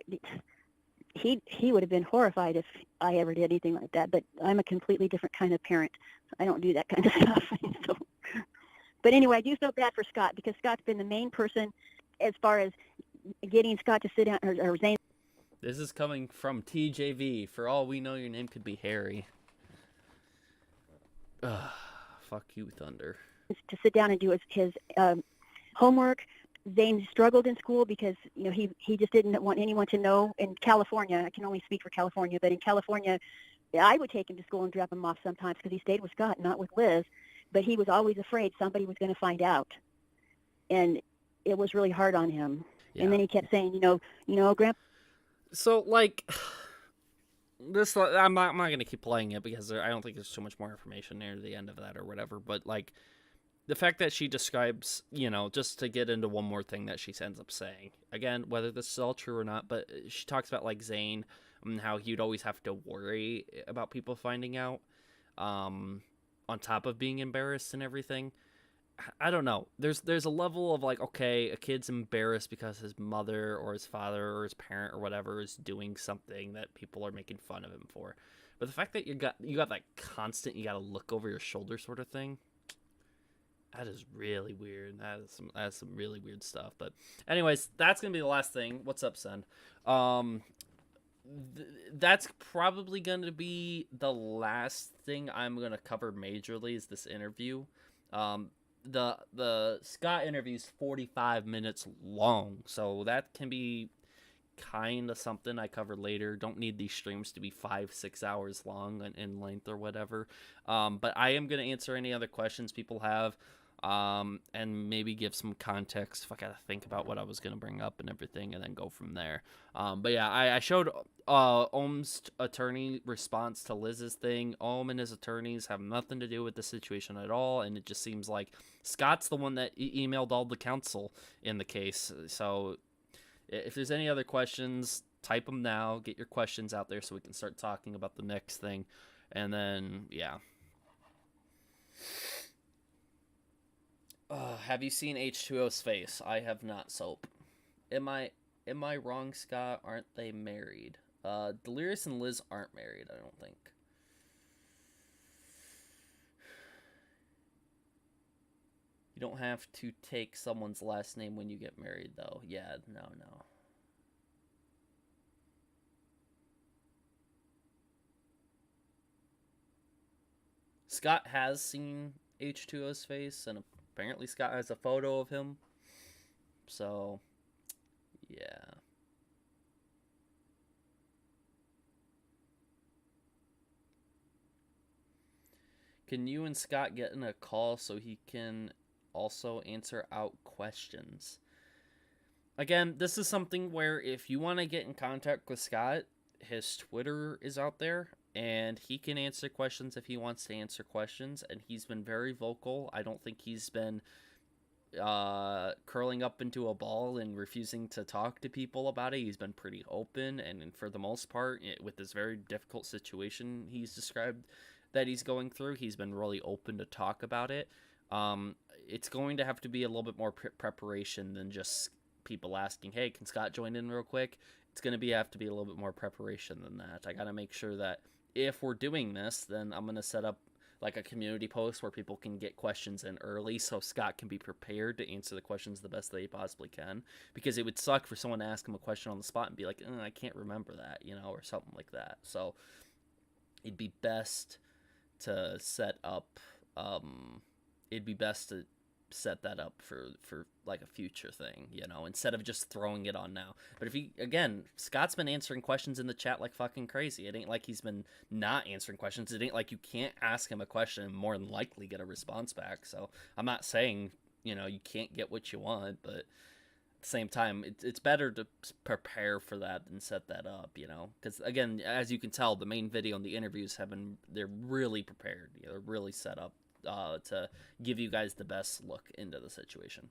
he would have been horrified if I ever did anything like that. But I'm a completely different kind of parent. I don't do that kind of stuff. So, but anyway, I do feel bad for Scott, because Scott's been the main person as far as getting Scott to sit down, or Zayn. This is coming from TJV. For all we know, your name could be Harry. Ugh, fuck you, Thunder. To sit down and do his homework. Zayn struggled in school because, you know, he just didn't want anyone to know. In California, I can only speak for California, but in California, I would take him to school and drop him off sometimes because he stayed with Scott, not with Liz. But he was always afraid somebody was going to find out, and it was really hard on him. Yeah. And then he kept saying, you know, Grandpa. So like this, I'm not going to keep playing it because I don't think there's too much more information near the end of that or whatever. But like, the fact that she describes, you know, just to get into one more thing that she ends up saying, again, whether this is all true or not, but she talks about like Zayn and how he'd always have to worry about people finding out, on top of being embarrassed and everything. I don't know. There's a level of like, okay, a kid's embarrassed because his mother or his father or his parent or whatever is doing something that people are making fun of him for. But the fact that you got that constant, you got to look over your shoulder sort of thing, that is really weird. That is some really weird stuff. But anyways, that's going to be the last thing. What's up, son? That's probably going to be the last thing I'm going to cover majorly is this interview. The Scott interview is 45 minutes long, so that can be kind of something I cover later. Don't need these streams to be 5-6 hours long in length or whatever. But I am going to answer any other questions people have. And maybe give some context if I gotta think about what I was gonna bring up and everything, and then go from there. But yeah, I showed Ohm's attorney response to Liz's thing. Ohm and his attorneys have nothing to do with the situation at all, and it just seems like Scott's the one that emailed all the counsel in the case. So if there's any other questions, type them now. Get your questions out there so we can start talking about the next thing, and then yeah. Have you seen H2O's face? I have not, Soap. Am I wrong, Scott? Aren't they married? Delirious and Liz aren't married, I don't think. You don't have to take someone's last name when you get married, though. Yeah, no. Scott has seen H2O's face, and apparently Scott has a photo of him. So, yeah. Can you and Scott get in a call so he can also answer out questions? Again, this is something where if you want to get in contact with Scott, his Twitter is out there, and he can answer questions if he wants to answer questions, and he's been very vocal. I don't think he's been curling up into a ball and refusing to talk to people about it. He's been pretty open, and for the most part, with this very difficult situation he's described that he's going through, he's been really open to talk about it. It's going to have to be a little bit more preparation than just people asking, hey, can Scott join in real quick? It's going to have to be a little bit more preparation than that. I got to make sure that if we're doing this, then I'm going to set up like a community post where people can get questions in early so Scott can be prepared to answer the questions the best they possibly can. Because it would suck for someone to ask him a question on the spot and be like, I can't remember that, or something like that. So it'd be best to set that up for like a future thing, instead of just throwing it on now. But Scott's been answering questions in the chat like fucking crazy. It ain't like he's been not answering questions. It ain't like you can't ask him a question and more than likely get a response back. So I'm not saying, you can't get what you want, but at the same time, it's better to prepare for that than set that up, because again, as you can tell, the main video and the interviews they're really prepared. They're really set up to give you guys the best look into the situation.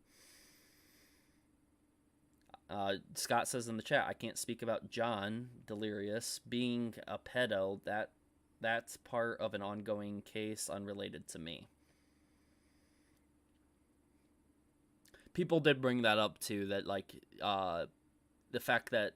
Scott says in the chat, I can't speak about John Delirious being a pedo. That's part of an ongoing case unrelated to me. People did bring that up too, that the fact that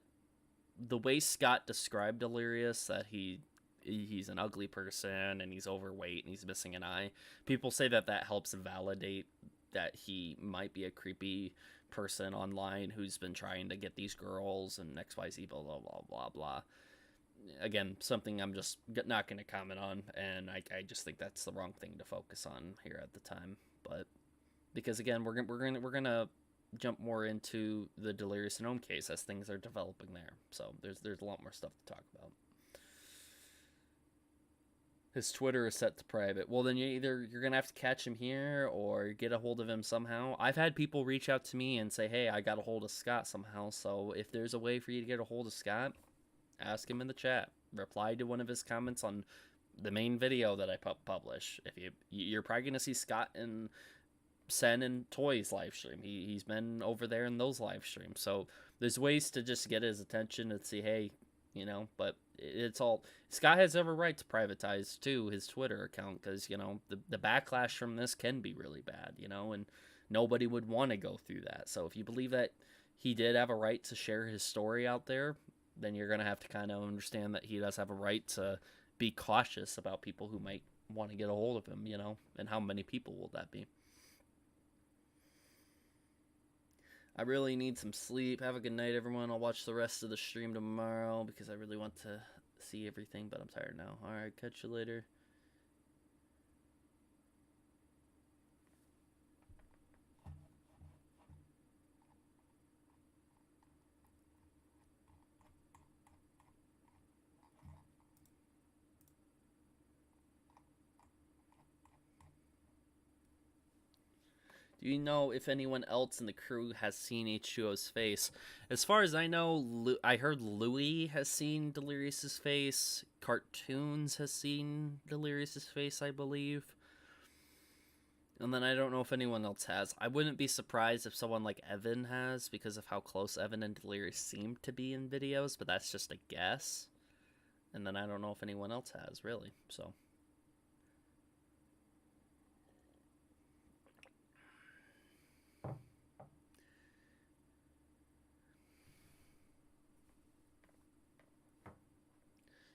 the way Scott described Delirious, that he's an ugly person and he's overweight and he's missing an eye. People say that helps validate that he might be a creepy person online who's been trying to get these girls and XYZ, blah, blah, blah, blah, blah. Again, something I'm just not going to comment on, and I just think that's the wrong thing to focus on here at the time. But because again, we're gonna jump more into the Delirious and Ohm case as things are developing there. So there's a lot more stuff to talk about. His Twitter is set to private. Well, then you're going to have to catch him here or get a hold of him somehow. I've had people reach out to me and say, hey, I got a hold of Scott somehow. So if there's a way for you to get a hold of Scott, ask him in the chat. Reply to one of his comments on the main video that I publish. If you're probably going to see Scott and Sen and Toy's live stream. He's been over there in those live streams. So there's ways to just get his attention and see, hey, but it's all Scott has every right to privatize too his Twitter account, because the backlash from this can be really bad, and nobody would want to go through that. So if you believe that he did have a right to share his story out there, then you're gonna have to kind of understand that he does have a right to be cautious about people who might want to get a hold of him, and how many people will that be? I really need some sleep. Have a good night, everyone. I'll watch the rest of the stream tomorrow because I really want to see everything, but I'm tired now. Alright, catch you later. Do you know if anyone else in the crew has seen H2O's face? As far as I know, I heard Louis has seen Delirious's face. Cartoons has seen Delirious's face, I believe. And then I don't know if anyone else has. I wouldn't be surprised if someone like Evan has, because of how close Evan and Delirious seem to be in videos, but that's just a guess. And then I don't know if anyone else has, really, so...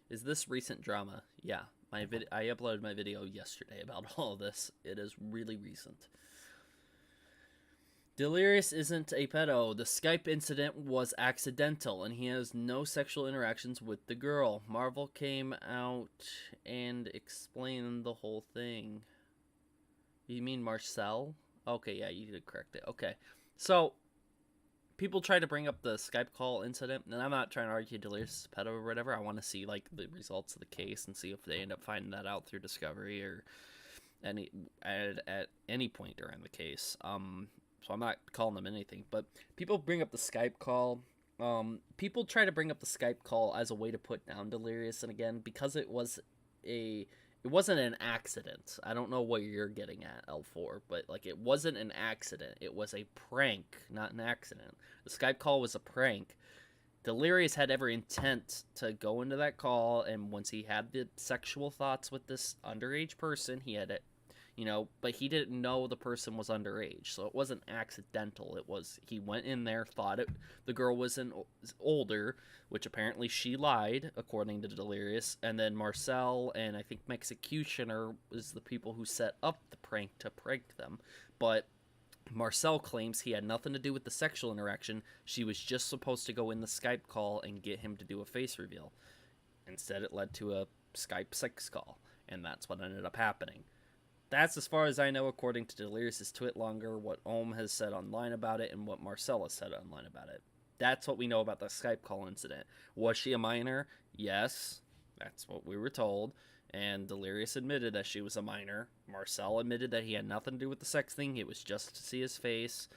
Is this recent drama? Yeah. I uploaded my video yesterday about all of this. It is really recent. Delirious isn't a pedo. The Skype incident was accidental, and he has no sexual interactions with the girl. Marvel came out and explained the whole thing. You mean Marcel? Okay, yeah, you did correct it. Okay. So... people try to bring up the Skype call incident, and I'm not trying to argue Delirious is a pedo or whatever. I want to see, like, the results of the case and see if they end up finding that out through discovery or at any point during the case. So I'm not calling them anything, but people bring up the Skype call. People try to bring up the Skype call as a way to put down Delirious, and again, because it wasn't an accident. I don't know what you're getting at, L4, but, like, it wasn't an accident. It was a prank, not an accident. The Skype call was a prank. Delirious had every intent to go into that call, and once he had the sexual thoughts with this underage person, he had it, but he didn't know the person was underage, so it wasn't accidental. It was, he went in there, thought the girl was older, which apparently she lied, according to Delirious, and then Marcel and I think Executioner was the people who set up the prank to prank them, but Marcel claims he had nothing to do with the sexual interaction. She was just supposed to go in the Skype call and get him to do a face reveal. Instead, it led to a Skype sex call, and that's what ended up happening. That's as far as I know, according to Delirious' Twitlonger, what Ohm has said online about it, and what Marcel has said online about it. That's what we know about the Skype call incident. Was she a minor? Yes, that's what we were told. And Delirious admitted that she was a minor. Marcel admitted that he had nothing to do with the sex thing. It was just to see his face.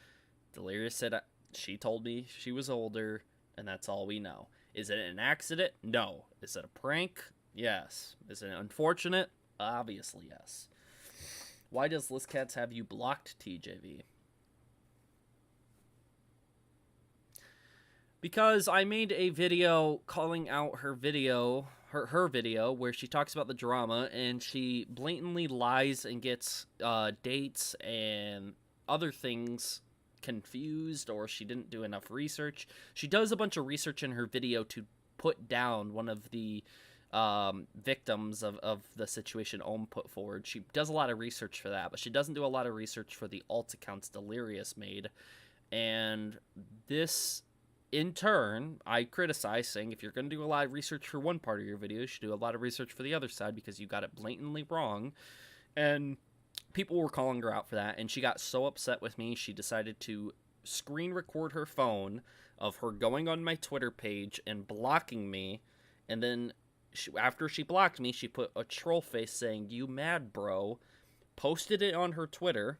Delirious said she told me she was older, and that's all we know. Is it an accident? No. Is it a prank? Yes. Is it unfortunate? Obviously, yes. Why does LizCats have you blocked, TJV? Because I made a video calling out her video, her video, where she talks about the drama, and she blatantly lies and gets dates and other things confused, or she didn't do enough research. She does a bunch of research in her video to put down one of the victims of the situation Ohm put forward. She does a lot of research for that, but she doesn't do a lot of research for the alt accounts Delirious made. And this, in turn, I criticize, saying if you're going to do a lot of research for one part of your video, you should do a lot of research for the other side, because you got it blatantly wrong. And people were calling her out for that, and she got so upset with me, she decided to screen record her phone of her going on my Twitter page and blocking me, and then after she blocked me, she put a troll face saying, "You mad, bro?" Posted it on her Twitter,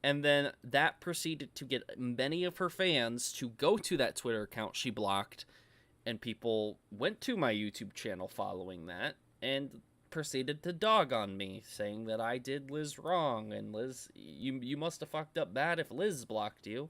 and then that proceeded to get many of her fans to go to that Twitter account she blocked, and people went to my YouTube channel following that, and proceeded to dog on me, saying that I did Liz wrong, and Liz, you must have fucked up bad if Liz blocked you.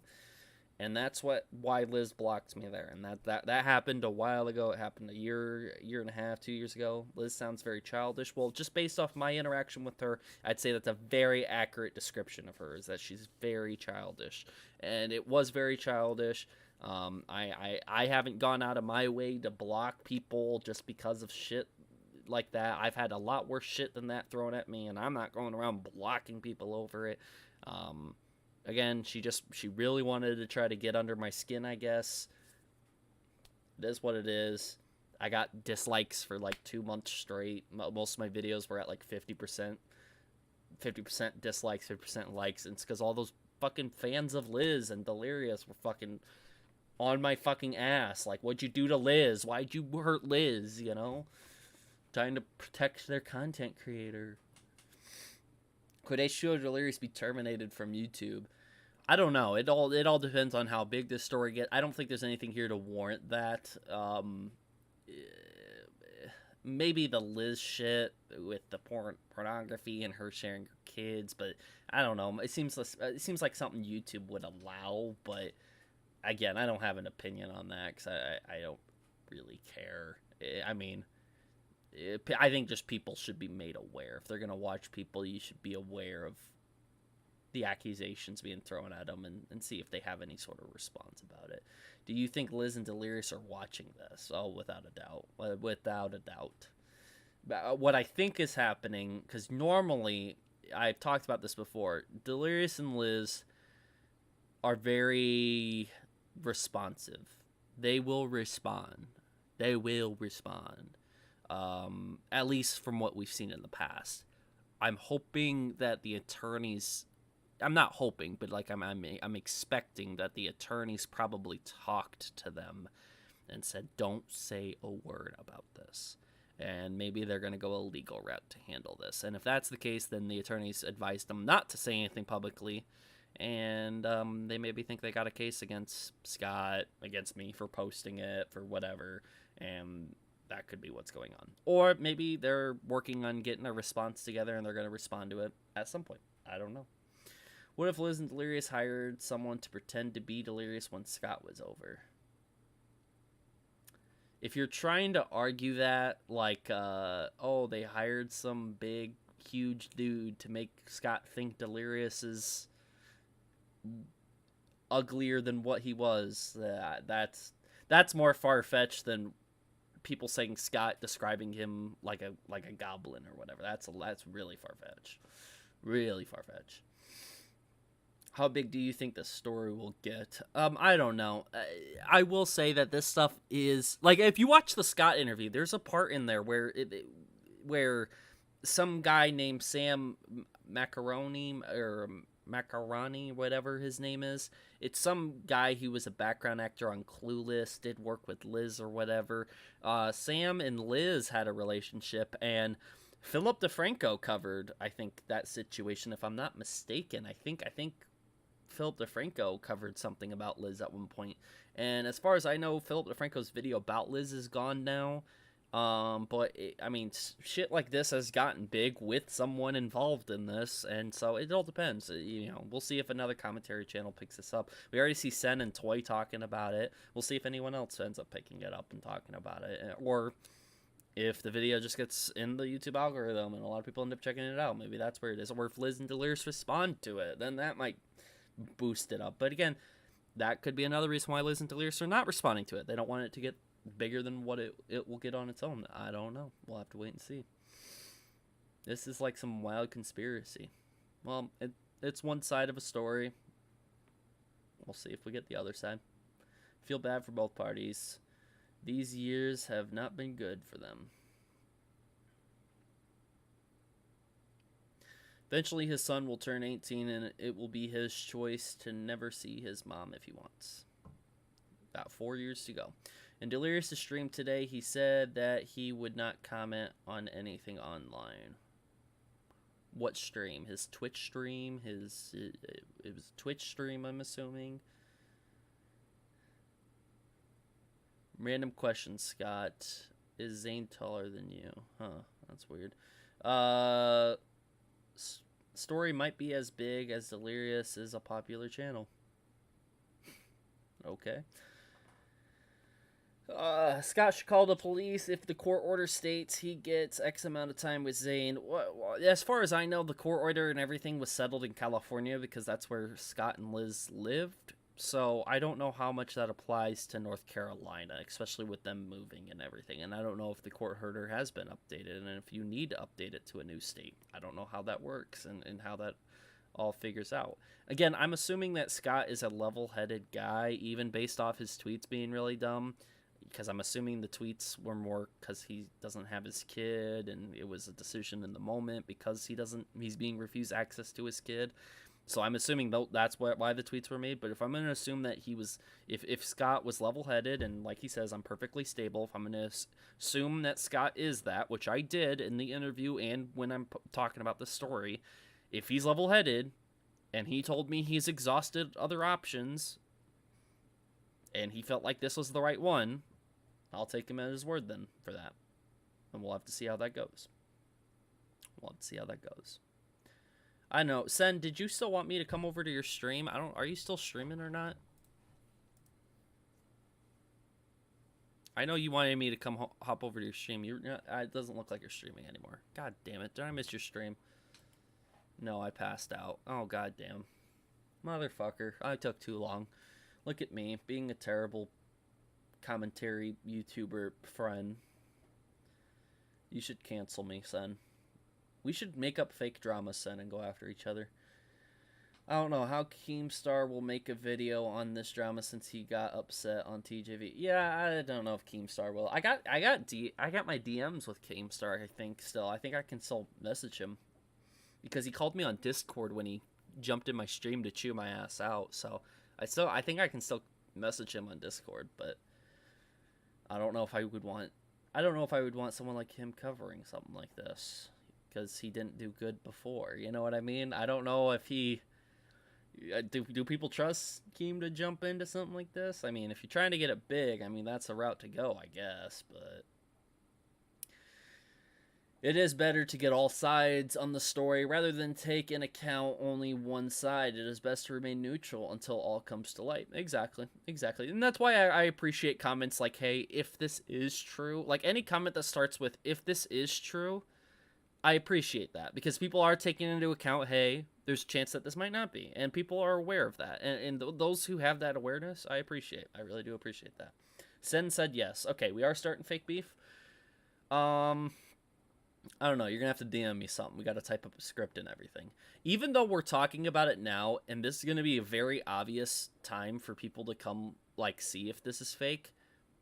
And that's why Liz blocked me there. And that happened a while ago. It happened a year and a half, 2 years ago. Liz sounds very childish. Well, just based off my interaction with her, I'd say that's a very accurate description of her, is that she's very childish. And it was very childish. I haven't gone out of my way to block people just because of shit like that. I've had a lot worse shit than that thrown at me, and I'm not going around blocking people over it. Again, she really wanted to try to get under my skin, I guess. It is what it is. I got dislikes for like 2 months straight. Most of my videos were at like 50%. 50% dislikes, 50% likes. And it's because all those fucking fans of Liz and Delirious were fucking on my fucking ass. Like, what'd you do to Liz? Why'd you hurt Liz, you know? Trying to protect their content creator. Could H2O Delirious be terminated from YouTube? I don't know. It all depends on how big this story gets. I don't think there's anything here to warrant that. Maybe the Liz shit with the pornography and her sharing her kids, but I don't know. It seems like something YouTube would allow, but again, I don't have an opinion on that because I don't really care. I mean, I think just people should be made aware. If they're gonna watch people, you should be aware of the accusations being thrown at them and see if they have any sort of response about it. Do you think Liz and Delirious are watching this? Oh, without a doubt. Without a doubt. What I think is happening, because normally, I've talked about this before, Delirious and Liz are very responsive. They will respond. They will respond. At least from what we've seen in the past. I'm hoping that the attorneys... I'm not hoping, but like I'm expecting that the attorneys probably talked to them and said, don't say a word about this. And maybe they're going to go a legal route to handle this. And if that's the case, then the attorneys advised them not to say anything publicly. And they maybe think they got a case against Scott, against me for posting it, for whatever. And that could be what's going on. Or maybe they're working on getting a response together and they're going to respond to it at some point. I don't know. What if Liz and Delirious hired someone to pretend to be Delirious when Scott was over? If you're trying to argue that, like, oh, they hired some big, huge dude to make Scott think Delirious is uglier than what he was, that's more far-fetched than people saying Scott describing him like a goblin or whatever. That's really far-fetched. Really far-fetched. How big do you think the story will get? I don't know. I will say that this stuff is... Like, if you watch the Scott interview, there's a part in there where some guy named Sam Macaroni, whatever his name is. It's some guy who was a background actor on Clueless, did work with Liz or whatever. Sam and Liz had a relationship, and Philip DeFranco covered, I think, that situation, if I'm not mistaken. I think Philip DeFranco covered something about Liz at one point. And as far as I know, Philip DeFranco's video about Liz is gone now. But shit like this has gotten big with someone involved in this, and so it all depends. We'll see if another commentary channel picks this up. We already see Sen and Toy talking about it. We'll see if anyone else ends up picking it up and talking about it, or if the video just gets in the YouTube algorithm and a lot of people end up checking it out. Maybe that's where it is. Or if Liz and Delirious respond to it, then that might boost it up. But again, that could be another reason why Liz and Delirious are not responding to it. They don't want it to get bigger than what it will get on its own. I don't know. We'll have to wait and see. This is like some wild conspiracy. Well, it's one side of a story. We'll see if we get the other side. Feel bad for both parties. These years have not been good for them. Eventually his son will turn 18 and it will be his choice to never see his mom if he wants. About 4 years to go. In Delirious' stream today, he said that he would not comment on anything online. What stream? His Twitch stream? It was a Twitch stream, I'm assuming. Random question, Scott. Is Zane taller than you? Huh, that's weird. Story might be as big as Delirious is a popular channel. Okay. Scott should call the police if the court order states he gets X amount of time with Zane. As far as I know, the court order and everything was settled in California because that's where Scott and Liz lived. So I don't know how much that applies to North Carolina, especially with them moving and everything. And I don't know if the court order has been updated and if you need to update it to a new state. I don't know how that works and how that all figures out. Again, I'm assuming that Scott is a level-headed guy, even based off his tweets being really dumb, because I'm assuming the tweets were more because he doesn't have his kid, and it was a decision in the moment because he's being refused access to his kid. So I'm assuming that's why the tweets were made. But if I'm going to assume that he was, if Scott was level-headed, and like he says, I'm perfectly stable, if I'm going to assume that Scott is that, which I did in the interview and when I'm talking about the story, if he's level-headed, and he told me he's exhausted other options, and he felt like this was the right one, I'll take him at his word then for that. And we'll have to see how that goes. I know. Sen, did you still want me to come over to your stream? Are you still streaming or not? I know you wanted me to come hop over to your stream. It doesn't look like you're streaming anymore. God damn it. Did I miss your stream? No, I passed out. Oh, god damn. Motherfucker. I took too long. Look at me, being a terrible commentary YouTuber friend. You should cancel me, Sen. We should make up fake drama, Sen, and go after each other. I don't know how Keemstar will make a video on this drama since he got upset on TJV. Yeah, I don't know if Keemstar will. I got my DMs with Keemstar, I think, still. I think I can still message him. Because he called me on Discord when he jumped in my stream to chew my ass out. So I think I can still message him on Discord, but I don't know if I would want someone like him covering something like this, because he didn't do good before. You know what I mean? I don't know if he do people trust Keem to jump into something like this? I mean, if you're trying to get it big, I mean, that's a route to go, I guess, but it is better to get all sides on the story rather than take into account only one side. It is best to remain neutral until all comes to light. Exactly. And that's why I appreciate comments like, hey, if this is true, like any comment that starts with, if this is true, I appreciate that, because people are taking into account, hey, there's a chance that this might not be, and people are aware of that, and those who have that awareness, I appreciate. I really do appreciate that. Sen said yes. Okay, we are starting fake beef. I don't know. You're gonna have to DM me something. We got to type up a script and everything. Even though we're talking about it now, and this is gonna be a very obvious time for people to come like see if this is fake,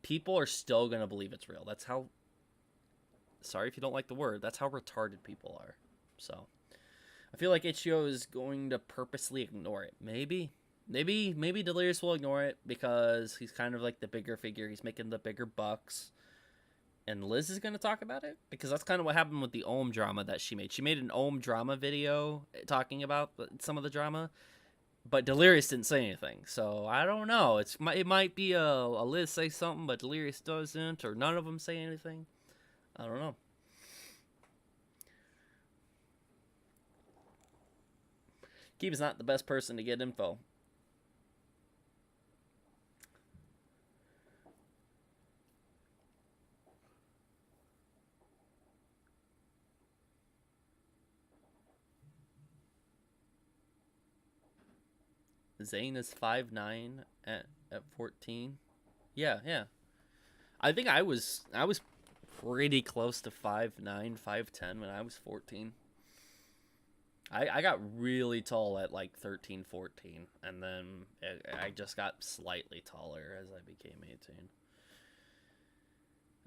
people are still gonna believe it's real. That's how. Sorry if you don't like the word. That's how retarded people are. So, I feel like H2O is going to purposely ignore it. Maybe Delirious will ignore it because he's kind of like the bigger figure. He's making the bigger bucks. And Liz is going to talk about it, because that's kind of what happened with the Ohm drama that she made. She made an Ohm drama video talking about some of the drama, but Delirious didn't say anything. So I don't know. It might be a Liz say something, but Delirious doesn't, or none of them say anything. I don't know. Keem is not the best person to get info. Zane is 5'9" at 14. Yeah. I think I was pretty close to 5'9", 5'10" when I was 14. I got really tall at like 13, 14, and then I just got slightly taller as I became 18.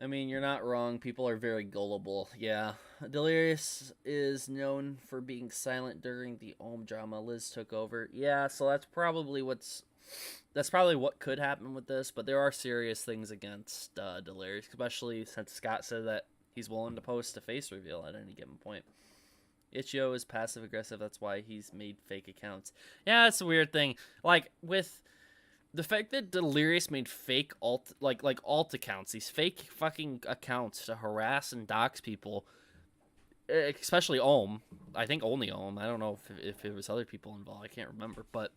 I mean, you're not wrong. People are very gullible. Yeah. Delirious is known for being silent during the Ohm drama. Liz took over. Yeah, so that's probably what could happen with this, but there are serious things against Delirious, especially since Scott said that he's willing to post a face reveal at any given point. H2O is passive-aggressive. That's why he's made fake accounts. Yeah, that's a weird thing. Like, with the fact that Delirious made fake alt accounts, these fake fucking accounts to harass and dox people, especially Ohm. I think only Ohm. I don't know if it was other people involved. I can't remember. But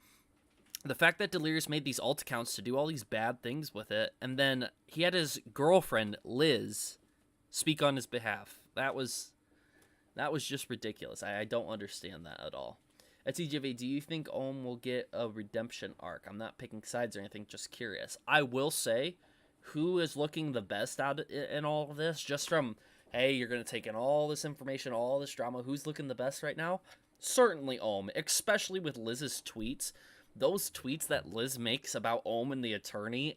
the fact that Delirious made these alt accounts to do all these bad things with it, and then he had his girlfriend, Liz, speak on his behalf. That was just ridiculous. I don't understand that at all. At TJV, do you think Ohm will get a redemption arc? I'm not picking sides or anything, just curious. I will say, who is looking the best out in all of this? Just from, hey, you're going to take in all this information, all this drama. Who's looking the best right now? certainly Ohm, especially with Liz's tweets. Those tweets that Liz makes about Ohm and the attorney,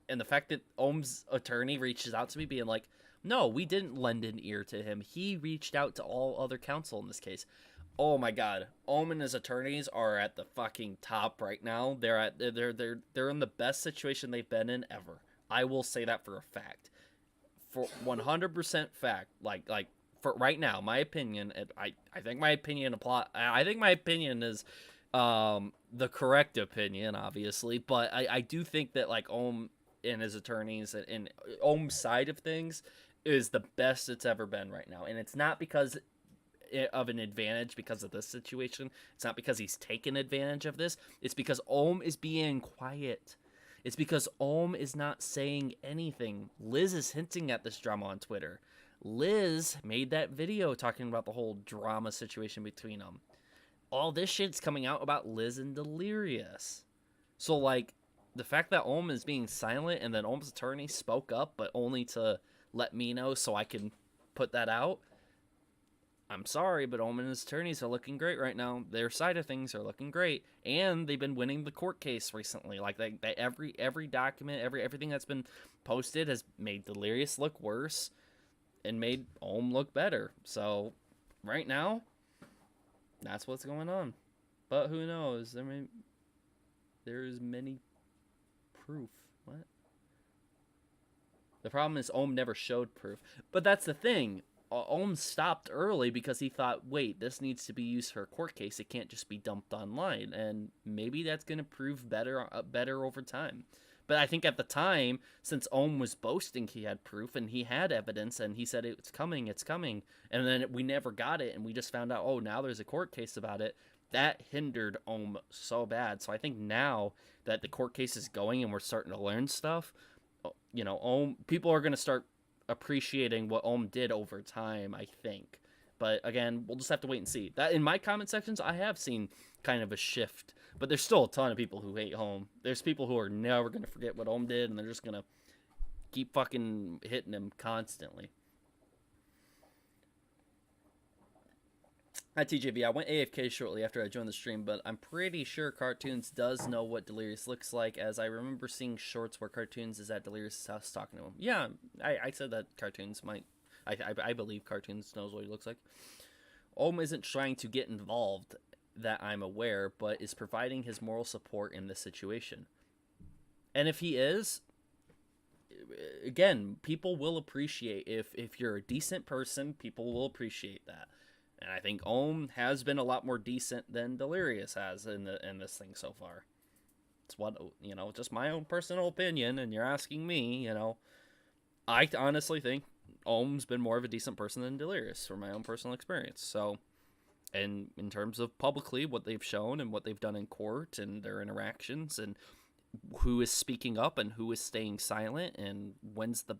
and the fact that Ohm's attorney reaches out to me being like, no, we didn't lend an ear to him. He reached out to all other counsel in this case. Oh my god, Ohm and his attorneys are at the fucking top right now. They're in the best situation they've been in ever. I will say that for a fact. For 100% fact, like for right now, my opinion, I think my opinion I think my opinion is the correct opinion, obviously, but I do think that like Ohm and his attorneys and Ohm's side of things is the best it's ever been right now. And it's not because of an advantage because of this situation. It's not because he's taken advantage of this. It's because Ohm is being quiet. It's because Ohm is not saying anything. Liz is hinting at this drama on Twitter. Liz made that video talking about the whole drama situation between them. All this shit's coming out about Liz and Delirious. So, like, the fact that Ohm is being silent and then Ohm's attorney spoke up, but only to let me know so I can put that out. I'm sorry, but Ohm and his attorneys are looking great right now. Their side of things are looking great, and they've been winning the court case recently. Like every document, everything that's been posted has made Delirious look worse and made Ohm look better. So, right now, that's what's going on. But who knows? There's many proof. What? The problem is Ohm never showed proof. But that's the thing. Ohm stopped early because he thought, wait, this needs to be used for a court case. It can't just be dumped online. And maybe that's going to prove better over time. But I think at the time, since Ohm was boasting he had proof and he had evidence and he said it's coming, and then we never got it and we just found out, oh, now there's a court case about it, that hindered Ohm so bad. So I think now that the court case is going and we're starting to learn stuff, you know, Ohm, people are going to start appreciating what Ohm did over time, I think. But again, we'll just have to wait and see. That in my comment sections, I have seen kind of a shift, but there's still a ton of people who hate Ohm. There's people who are never going to forget what Ohm did, and they're just going to keep fucking hitting him constantly. Hi, TJV. I went AFK shortly after I joined the stream, but I'm pretty sure Cartoons does know what Delirious looks like, as I remember seeing shorts where Cartoons is at Delirious' house talking to him. Yeah, I said that Cartoons might... I believe Cartoons knows what he looks like. Ohm isn't trying to get involved, that I'm aware, but is providing his moral support in this situation. And if he is, again, people will appreciate, if you're a decent person, people will appreciate that. And I think Ohm has been a lot more decent than Delirious has in this thing so far. It's what, you know, just my own personal opinion, and you're asking me, you know. I honestly think Ohm's been more of a decent person than Delirious from my own personal experience. So, and in terms of publicly what they've shown and what they've done in court and their interactions and who is speaking up and who is staying silent and when's the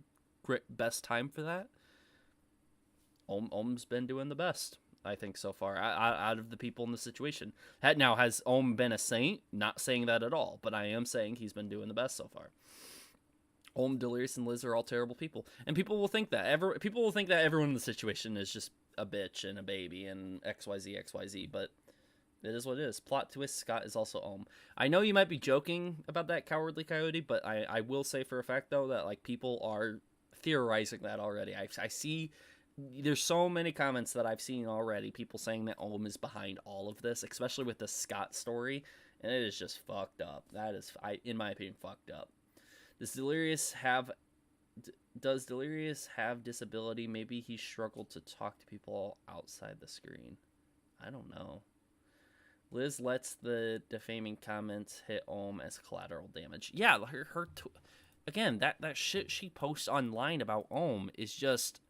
best time for that, Ohm's been doing the best, I think, so far, out of the people in the situation. Now, has Ohm been a saint? Not saying that at all, but I am saying he's been doing the best so far. Ohm, Delirious, and Liz are all terrible people. And people will think that. People will think that everyone in the situation is just a bitch and a baby and XYZ, but it is what it is. Plot twist, Scott is also Ohm. I know you might be joking about that, Cowardly Coyote, but I will say for a fact, though, that like people are theorizing that already. I see... There's so many comments that I've seen already, people saying that Ohm is behind all of this, especially with the Scott story, and it is just fucked up. That is, in my opinion, fucked up. Does Delirious have disability? Maybe he struggled to talk to people outside the screen. I don't know. Liz lets the defaming comments hit Ohm as collateral damage. Yeah, again, that shit she posts online about Ohm is just...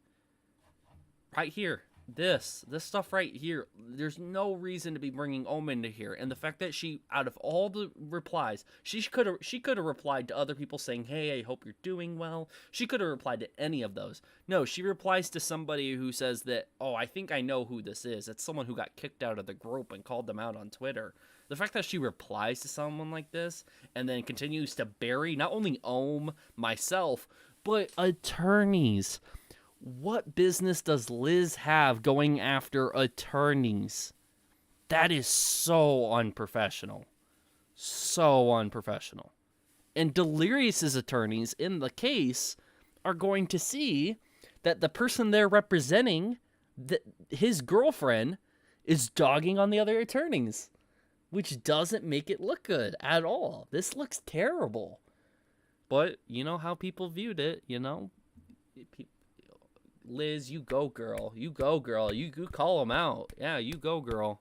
right here, this stuff right here, there's no reason to be bringing Ohm into here. And the fact that she, out of all the replies, she could have replied to other people saying, hey, I hope you're doing well. She could have replied to any of those. No, she replies to somebody who says that, oh, I think I know who this is. It's someone who got kicked out of the group and called them out on Twitter. The fact that she replies to someone like this and then continues to bury not only Ohm, myself, but attorneys. What business does Liz have going after attorneys? That is so unprofessional. So unprofessional. And Delirious's attorneys in the case are going to see that the person they're representing, his girlfriend, is dogging on the other attorneys, which doesn't make it look good at all. This looks terrible. But you know how people viewed it, you know? Liz, you go, girl. You go, girl. You call them out. Yeah, you go, girl.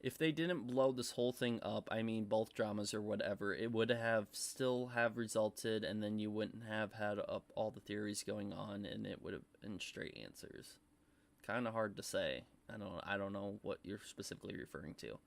If they didn't blow this whole thing up, I mean, both dramas or whatever, it would have still have resulted, and then you wouldn't have had up all the theories going on, and it would have been straight answers. Kind of hard to say. I don't know what you're specifically referring to.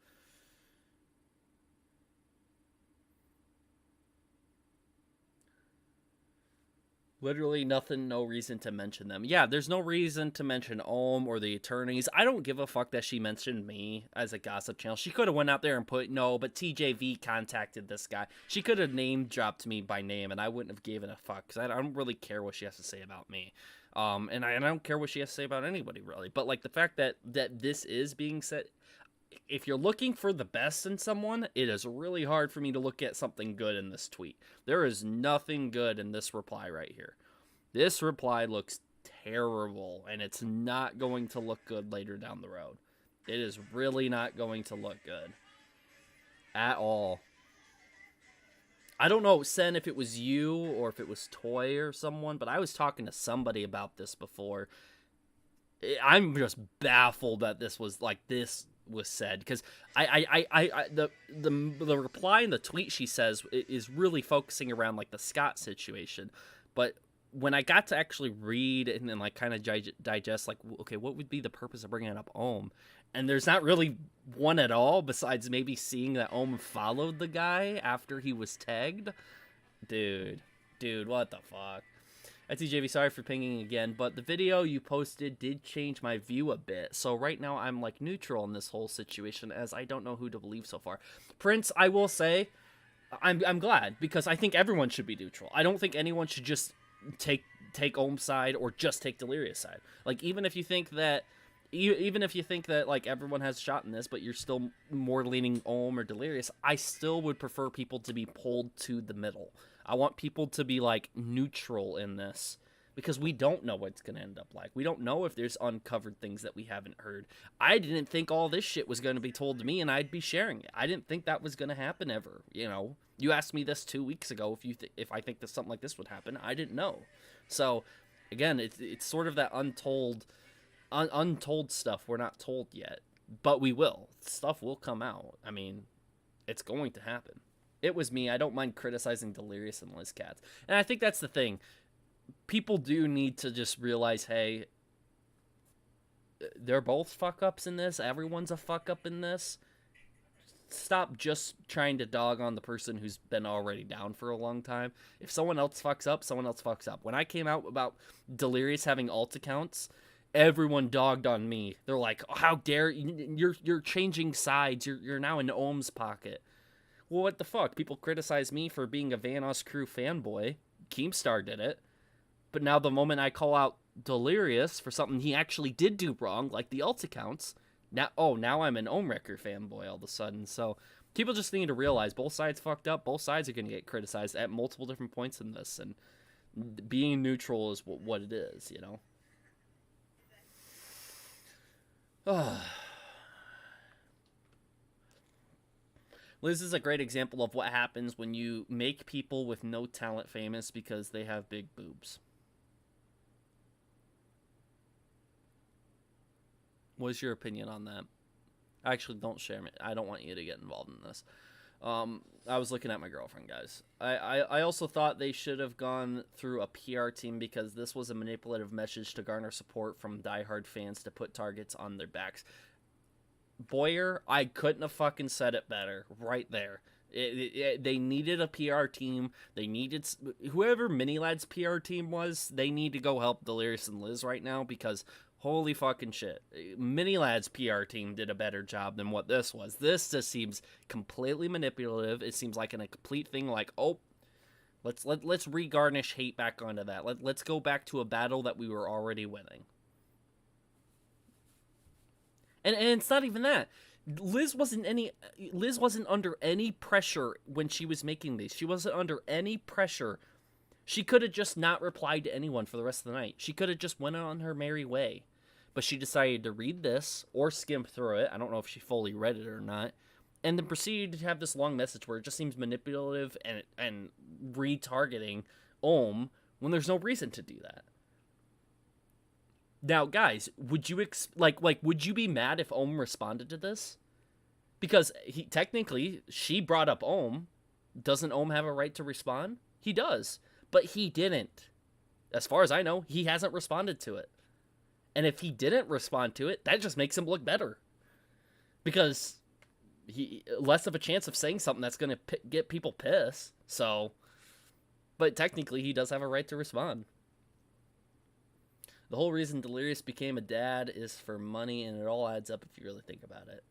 Literally nothing, no reason to mention them. Yeah, there's no reason to mention Ohm or the attorneys. I don't give a fuck that she mentioned me as a gossip channel. She could have went out there and put, no, but TJV contacted this guy. She could have name dropped me by name, and I wouldn't have given a fuck, because I don't really care what she has to say about me. And I don't care what she has to say about anybody, really. But, like, the fact that this is being said, if you're looking for the best in someone, it is really hard for me to look at something good in this tweet. There is nothing good in this reply right here. This reply looks terrible, and it's not going to look good later down the road. It is really not going to look good at all. I don't know, Sen, if it was you or if it was Toy or someone, but I was talking to somebody about this before. I'm just baffled that this was said, because the reply in the tweet, she says, is really focusing around like the Scott situation, but when I got to actually read and then like kind of digest, like, okay, what would be the purpose of bringing up Ohm? And there's not really one at all, besides maybe seeing that Ohm followed the guy after he was tagged. Dude, what the fuck? TJV, sorry for pinging again, but the video you posted did change my view a bit. So right now I'm like neutral in this whole situation, as I don't know who to believe so far. Prince, I will say, I'm glad, because I think everyone should be neutral. I don't think anyone should just take Ohm's side or just take Delirious' side. Like, even if you think that like everyone has a shot in this, but you're still more leaning Ohm or Delirious, I still would prefer people to be pulled to the middle. I want people to be like neutral in this, because we don't know what it's going to end up like. We don't know if there's uncovered things that we haven't heard. I didn't think all this shit was going to be told to me and I'd be sharing it. I didn't think that was going to happen ever, you know. You asked me this 2 weeks ago if I think that something like this would happen. I didn't know. So, again, it's sort of that untold stuff we're not told yet. But we will. Stuff will come out. I mean, it's going to happen. It was me. I don't mind criticizing Delirious and Liz Katz. And I think that's the thing. People do need to just realize, hey, they're both fuck-ups in this. Everyone's a fuck-up in this. Stop just trying to dog on the person who's been already down for a long time. If someone else fucks up, someone else fucks up. When I came out about Delirious having alt accounts, everyone dogged on me. They're like, oh, how dare you? You're changing sides. You're now in Ohm's pocket. Well, what the fuck? People criticize me for being a Vanoss Crew fanboy. Keemstar did it. But now the moment I call out Delirious for something he actually did do wrong, like the alt accounts, now I'm an Ohmwrecker fanboy all of a sudden. So people just need to realize both sides fucked up. Both sides are going to get criticized at multiple different points in this. And being neutral is what it is, you know? Liz is a great example of what happens when you make people with no talent famous because they have big boobs. What's your opinion on that? Actually, don't share me. I don't want you to get involved in this. I was looking at my girlfriend, guys. I also thought they should have gone through a PR team, because this was a manipulative message to garner support from diehard fans to put targets on their backs. Boyer, I couldn't have fucking said it better right there. They needed a PR team. They needed whoever Minilad's PR team was. They need to go help Delirious and Liz right now, because holy fucking shit. Minilad's PR team did a better job than what this was. This just seems completely manipulative. It seems like a complete thing like, oh, Let's regarnish hate back onto that. Let's go back to a battle that we were already winning. And it's not even that. Liz wasn't under any pressure when she was making these. She wasn't under any pressure. She could have just not replied to anyone for the rest of the night. She could have just went on her merry way. But she decided to read this or skim through it. I don't know if she fully read it or not. And then proceeded to have this long message where it just seems manipulative and retargeting Ohm when there's no reason to do that. Now, guys, would you would you be mad if Ohm responded to this? Because technically she brought up Ohm. Doesn't Ohm have a right to respond? He does, but he didn't. As far as I know, he hasn't responded to it. And if he didn't respond to it, that just makes him look better. Because he less of a chance of saying something that's going to get people pissed. So, but technically he does have a right to respond. The whole reason Delirious became a dad is for money, and it all adds up if you really think about it.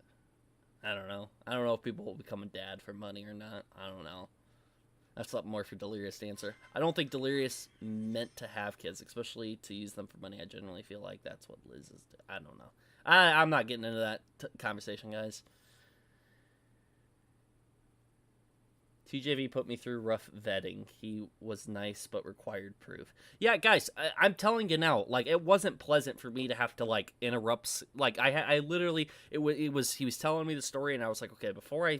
I don't know. I don't know if people will become a dad for money or not. I don't know. That's something more for Delirious to answer. I don't think Delirious meant to have kids, especially to use them for money. I generally feel like that's what Liz is. I don't know. I'm not getting into that conversation, guys. TJV put me through rough vetting. He was nice, but required proof. Yeah, guys, I'm telling you now, like, it wasn't pleasant for me to have to, like, interrupt. Like, I literally, he was telling me the story, and I was like, okay, before I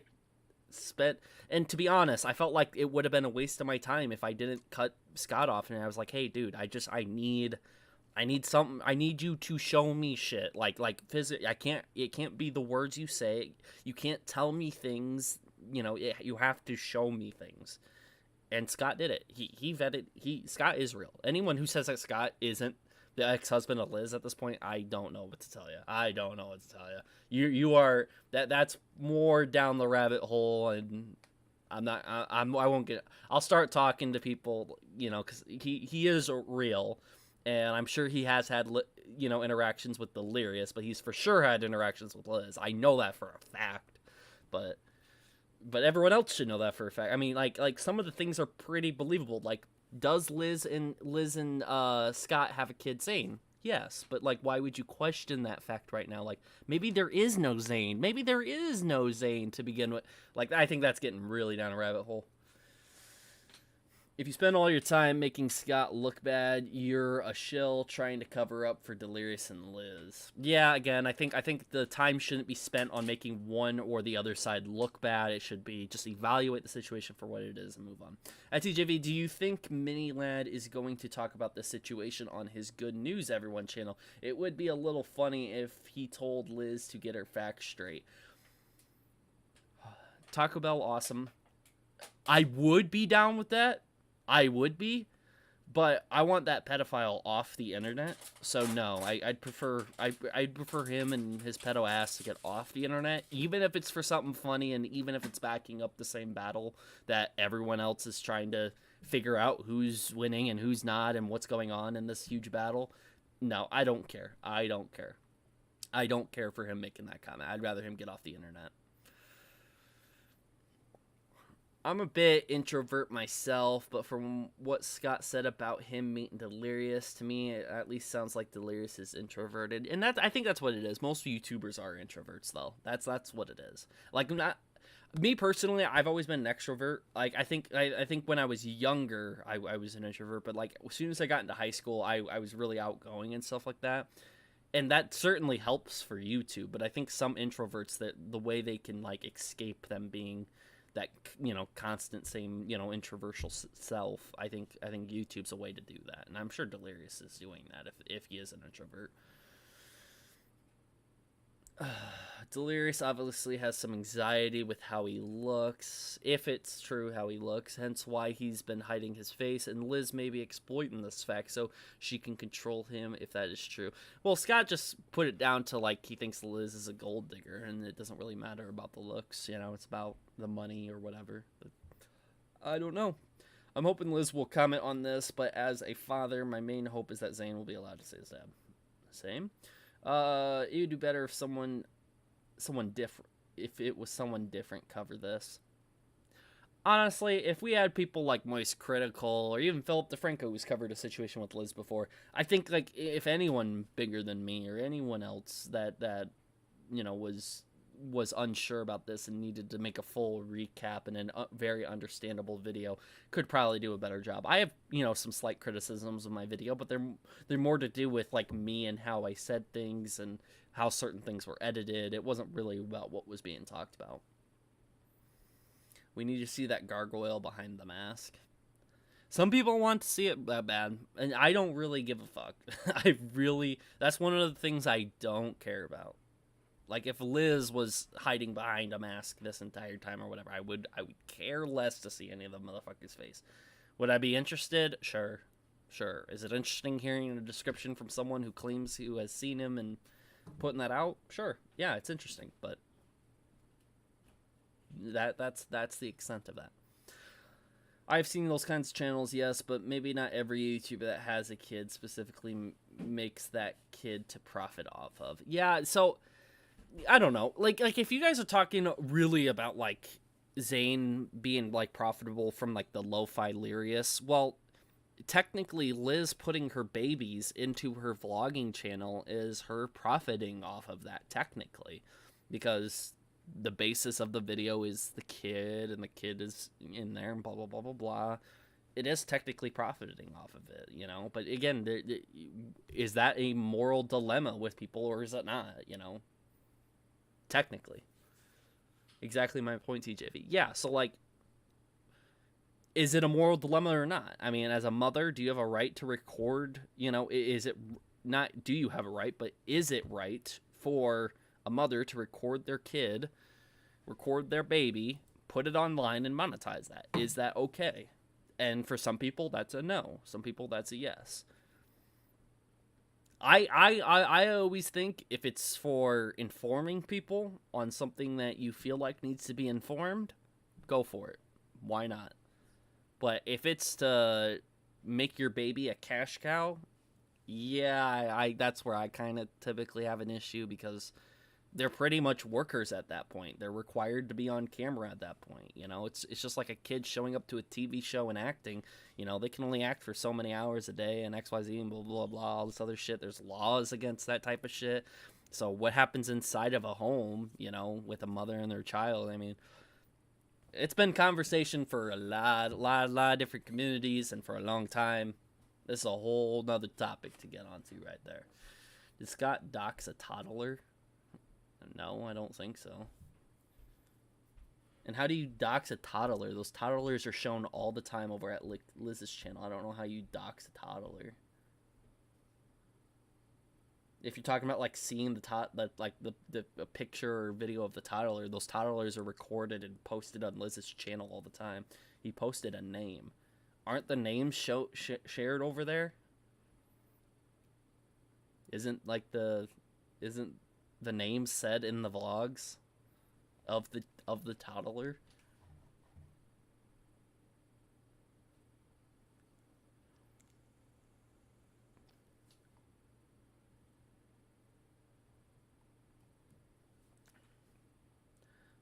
spent, and to be honest, I felt like it would have been a waste of my time if I didn't cut Scott off, and I was like, hey, dude, I need something. I need you to show me shit. Like, it can't be the words you say. You can't tell me things. You know, you have to show me things. And Scott did it. He vetted. Scott is real. Anyone who says that Scott isn't the ex-husband of Liz at this point, I don't know what to tell you. I don't know what to tell you. You are that's more down the rabbit hole, and I won't get. I'll start talking to people, you know, because he is real, and I'm sure he has had interactions with Delirious, but he's for sure had interactions with Liz. I know that for a fact, but everyone else should know that for a fact. I mean, like some of the things are pretty believable. Like, does Liz and Scott have a kid, Zane? Yes, but like, why would you question that fact right now? Like, maybe there is no Zane. Maybe there is no Zane to begin with. Like, I think that's getting really down a rabbit hole. If you spend all your time making Scott look bad, you're a shill trying to cover up for Delirious and Liz. Yeah, again, I think the time shouldn't be spent on making one or the other side look bad. It should be just evaluate the situation for what it is and move on. At TJV, do you think Mini Lad is going to talk about the situation on his Good News Everyone channel? It would be a little funny if he told Liz to get her facts straight. Taco Bell, awesome. I would be down with that. I would be, but I want that pedophile off the internet. So no, I'd prefer him and his pedo ass to get off the internet, even if it's for something funny and even if it's backing up the same battle that everyone else is trying to figure out who's winning and who's not and what's going on in this huge battle. No, I don't care. I don't care. I don't care for him making that comment. I'd rather him get off the internet. I'm a bit introvert myself, but from what Scott said about him meeting Delirious, to me, it at least sounds like Delirious is introverted, and I think that's what it is. Most YouTubers are introverts, though. That's what it is. Like, me personally, I've always been an extrovert. Like, I think when I was younger, I was an introvert, but like as soon as I got into high school, I was really outgoing and stuff like that. And that certainly helps for YouTube, but I think some introverts, that the way they can like escape them being that, you know, constant same, you know, introversial self, I think YouTube's a way to do that, and I'm sure Delirious is doing that if he is an introvert. Delirious obviously has some anxiety with how he looks, if it's true how he looks, hence why he's been hiding his face, and Liz may be exploiting this fact so she can control him if that is true. Well, Scott just put it down to, like, he thinks Liz is a gold digger, and it doesn't really matter about the looks, you know, it's about the money or whatever. But I don't know. I'm hoping Liz will comment on this, but as a father, my main hope is that Zane will be allowed to say his dad. Same. It would do better if someone different, if it was someone different, cover this. honestly, if we had people like Moist Critical or even Philip DeFranco, who's covered a situation with Liz before, I think like if anyone bigger than me or anyone else that was unsure about this and needed to make a full recap and a very understandable video could probably do a better job. I have some slight criticisms of my video, but they're more to do with like me and how I said things and how certain things were edited. It wasn't really about what was being talked about. We need to see that gargoyle behind the mask. Some people want to see it that bad, and I don't really give a fuck. That's one of the things I don't care about. Like, if Liz was hiding behind a mask this entire time or whatever, I would care less to see any of the motherfucker's face. Would I be interested? Sure. Is it interesting hearing a description from someone who has seen him and putting that out? Sure. Yeah, it's interesting, but that's the extent of that. I've seen those kinds of channels, yes, but maybe not every YouTuber that has a kid specifically makes that kid to profit off of. Yeah, so I don't know. Like if you guys are talking really about like Zane being like profitable from like the lo-fi Delirious, well, technically Liz putting her babies into her vlogging channel is her profiting off of that technically, because the basis of the video is the kid and the kid is in there and blah blah blah blah blah. It is technically profiting off of it, but again, is that a moral dilemma with people or is it not, technically? Exactly my point, TJV. Yeah, so like, is it a moral dilemma or not? I mean, as a mother, do you have a right to record, is it not, do you have a right, but is it right for a mother to record their kid, record their baby, put it online and monetize that? Is that okay? And for some people, that's a no. Some people, that's a yes. I always think if it's for informing people on something that you feel like needs to be informed, go for it. Why not? But if it's to make your baby a cash cow, yeah, I that's where I kind of typically have an issue, because they're pretty much workers at that point. They're required to be on camera at that point. It's just like a kid showing up to a TV show and acting. They can only act for so many hours a day and XYZ and blah, blah, blah, all this other shit. There's laws against that type of shit. So what happens inside of a home, with a mother and their child? I mean, it's been conversation for a lot of different communities and for a long time. This is a whole nother topic to get onto right there. Did Scott dox a toddler? No, I don't think so. And how do you dox a toddler? Those toddlers are shown all the time over at Liz's channel. I don't know how you dox a toddler. If you're talking about like seeing the picture or video of the toddler, those toddlers are recorded and posted on Liz's channel all the time. He posted a name. Aren't the names shared over there? Isn't the name said in the vlogs of the toddler?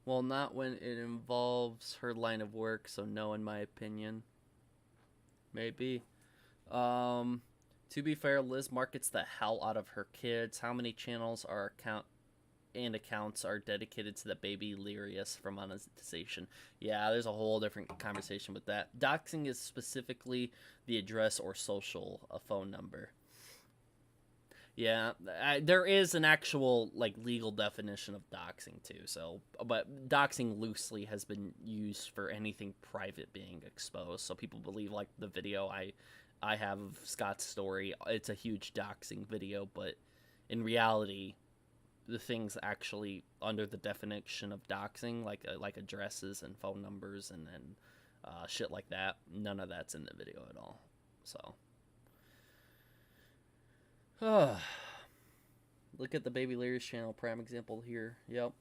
Well, not when it involves her line of work, so no, in my opinion. Maybe. To be fair, Liz markets the hell out of her kids. How many channels accounts are dedicated to the baby Delirious for monetization? Yeah, there's a whole different conversation with that. Doxing is specifically the address or social, a phone number. Yeah, there is an actual like legal definition of doxing too. So, but doxing loosely has been used for anything private being exposed. So people believe like the video I have of Scott's story, it's a huge doxing video, but in reality, the things actually under the definition of doxing, like addresses and phone numbers and shit like that, none of that's in the video at all. So, look at the Baby Delirious channel, prime example here. Yep.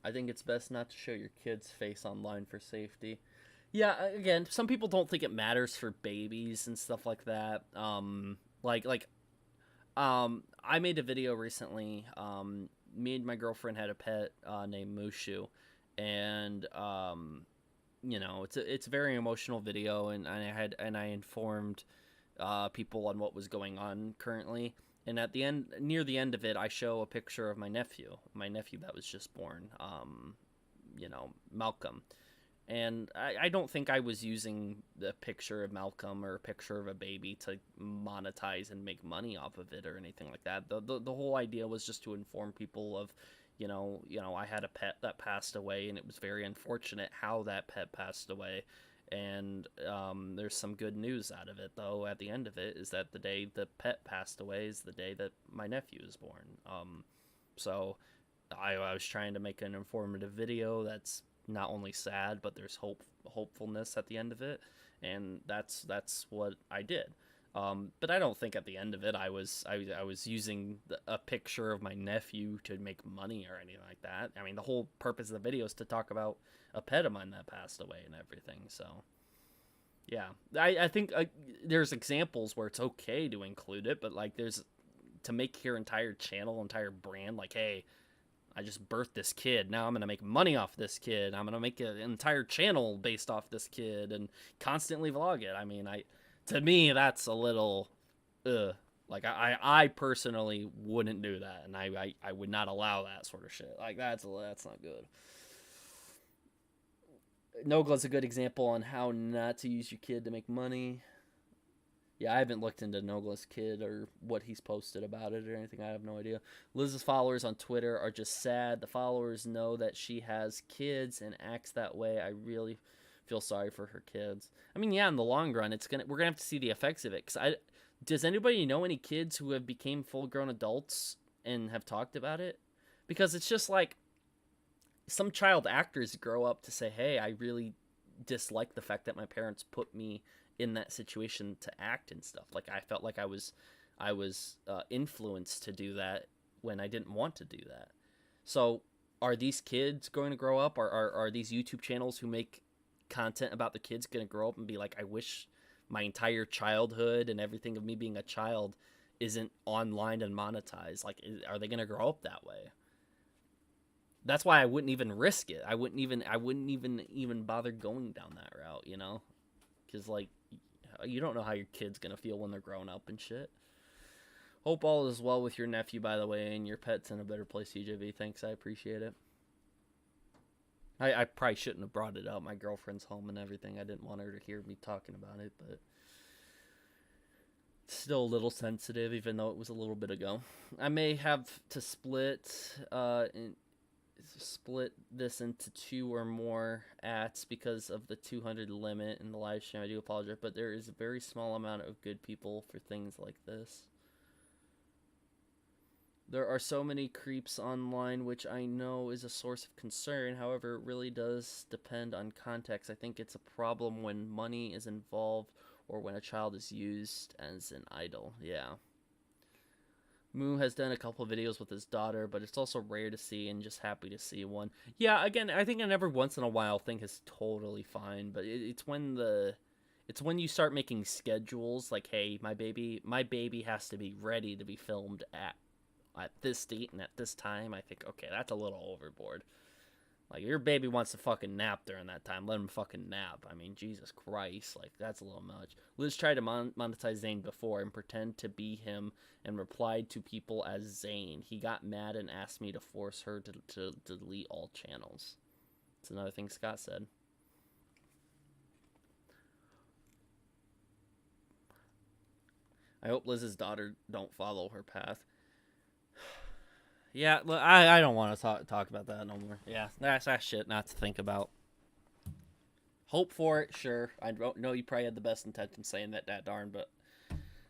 I think it's best not to show your kid's face online for safety. Yeah, again, some people don't think it matters for babies and stuff like that. I made a video recently, me and my girlfriend had a pet named Mushu, and you know, it's a very emotional video, and I informed people on what was going on currently. And at the end, near the end of it, I show a picture of my nephew that was just born, you know, Malcolm. And I don't think I was using the picture of Malcolm or a picture of a baby to monetize and make money off of it or anything like that. The whole idea was just to inform people of, you know, I had a pet that passed away, and it was very unfortunate how that pet passed away. And there's some good news out of it, though. At the end of it is that the day the pet passed away is the day that my nephew was born. So I was trying to make an informative video that's not only sad, but there's hopefulness at the end of it, and that's what I did. But I don't think at the end of it I was using a picture of my nephew to make money or anything like that. I mean, the whole purpose of the video is to talk about a pet of mine that passed away and everything. So yeah, I think there's examples where it's okay to include it, but like there's to make your entire channel, entire brand, like, hey, I just birthed this kid. Now I'm going to make money off this kid. I'm going to make an entire channel based off this kid and constantly vlog it. I mean, to me, that's a little, like, I personally wouldn't do that. And I would not allow that sort of shit. Like, that's not good. Nogla's a good example on how not to use your kid to make money. Yeah, I haven't looked into Nogla's kid or what he's posted about it or anything. I have no idea. Liz's followers on Twitter are just sad. The followers know that she has kids and acts that way. I really feel sorry for her kids. I mean, yeah, in the long run, we're gonna have to see the effects of it. Does anybody know any kids who have became full-grown adults and have talked about it? Because it's just like some child actors grow up to say, hey, I really dislike the fact that my parents put me in that situation to act and stuff. Like, I felt like I was influenced to do that when I didn't want to do that. So are these kids going to grow up? Are these YouTube channels who make content about the kids going to grow up and be like, I wish my entire childhood and everything of me being a child isn't online and monetized? Like, are they going to grow up that way? That's why I wouldn't even risk it. I wouldn't even bother going down that route, you know? Because, like, you don't know how your kid's going to feel when they're grown up and shit. Hope all is well with your nephew, by the way, and your pet's in a better place, CJV. Thanks, I appreciate it. I probably shouldn't have brought it up. My girlfriend's home and everything. I didn't want her to hear me talking about it, but it's still a little sensitive, even though it was a little bit ago. I may have to split this into 2 or more ats because of the 200 limit in the live stream. I do apologize, but there is a very small amount of good people for things like this. There are so many creeps online, which I know is a source of concern. However, it really does depend on context. I think it's a problem when money is involved or when a child is used as an idol. Yeah. Moo has done a couple of videos with his daughter, but it's also rare to see and just happy to see one. Yeah, again, I think an every once in a while thing is totally fine, but it's when you start making schedules like, hey, my baby has to be ready to be filmed at this date and at this time. I think, okay, that's a little overboard. Like, your baby wants to fucking nap during that time. Let him fucking nap. I mean, Jesus Christ. Like, that's a little much. Liz tried to monetize Zane before and pretend to be him and replied to people as Zane. He got mad and asked me to force her to delete all channels. That's another thing Scott said. I hope Liz's daughter don't follow her path. Yeah, look, I don't want to talk about that no more. Yeah, that's shit not to think about. Hope for it, sure. I don't know, you probably had the best intention saying that darn, but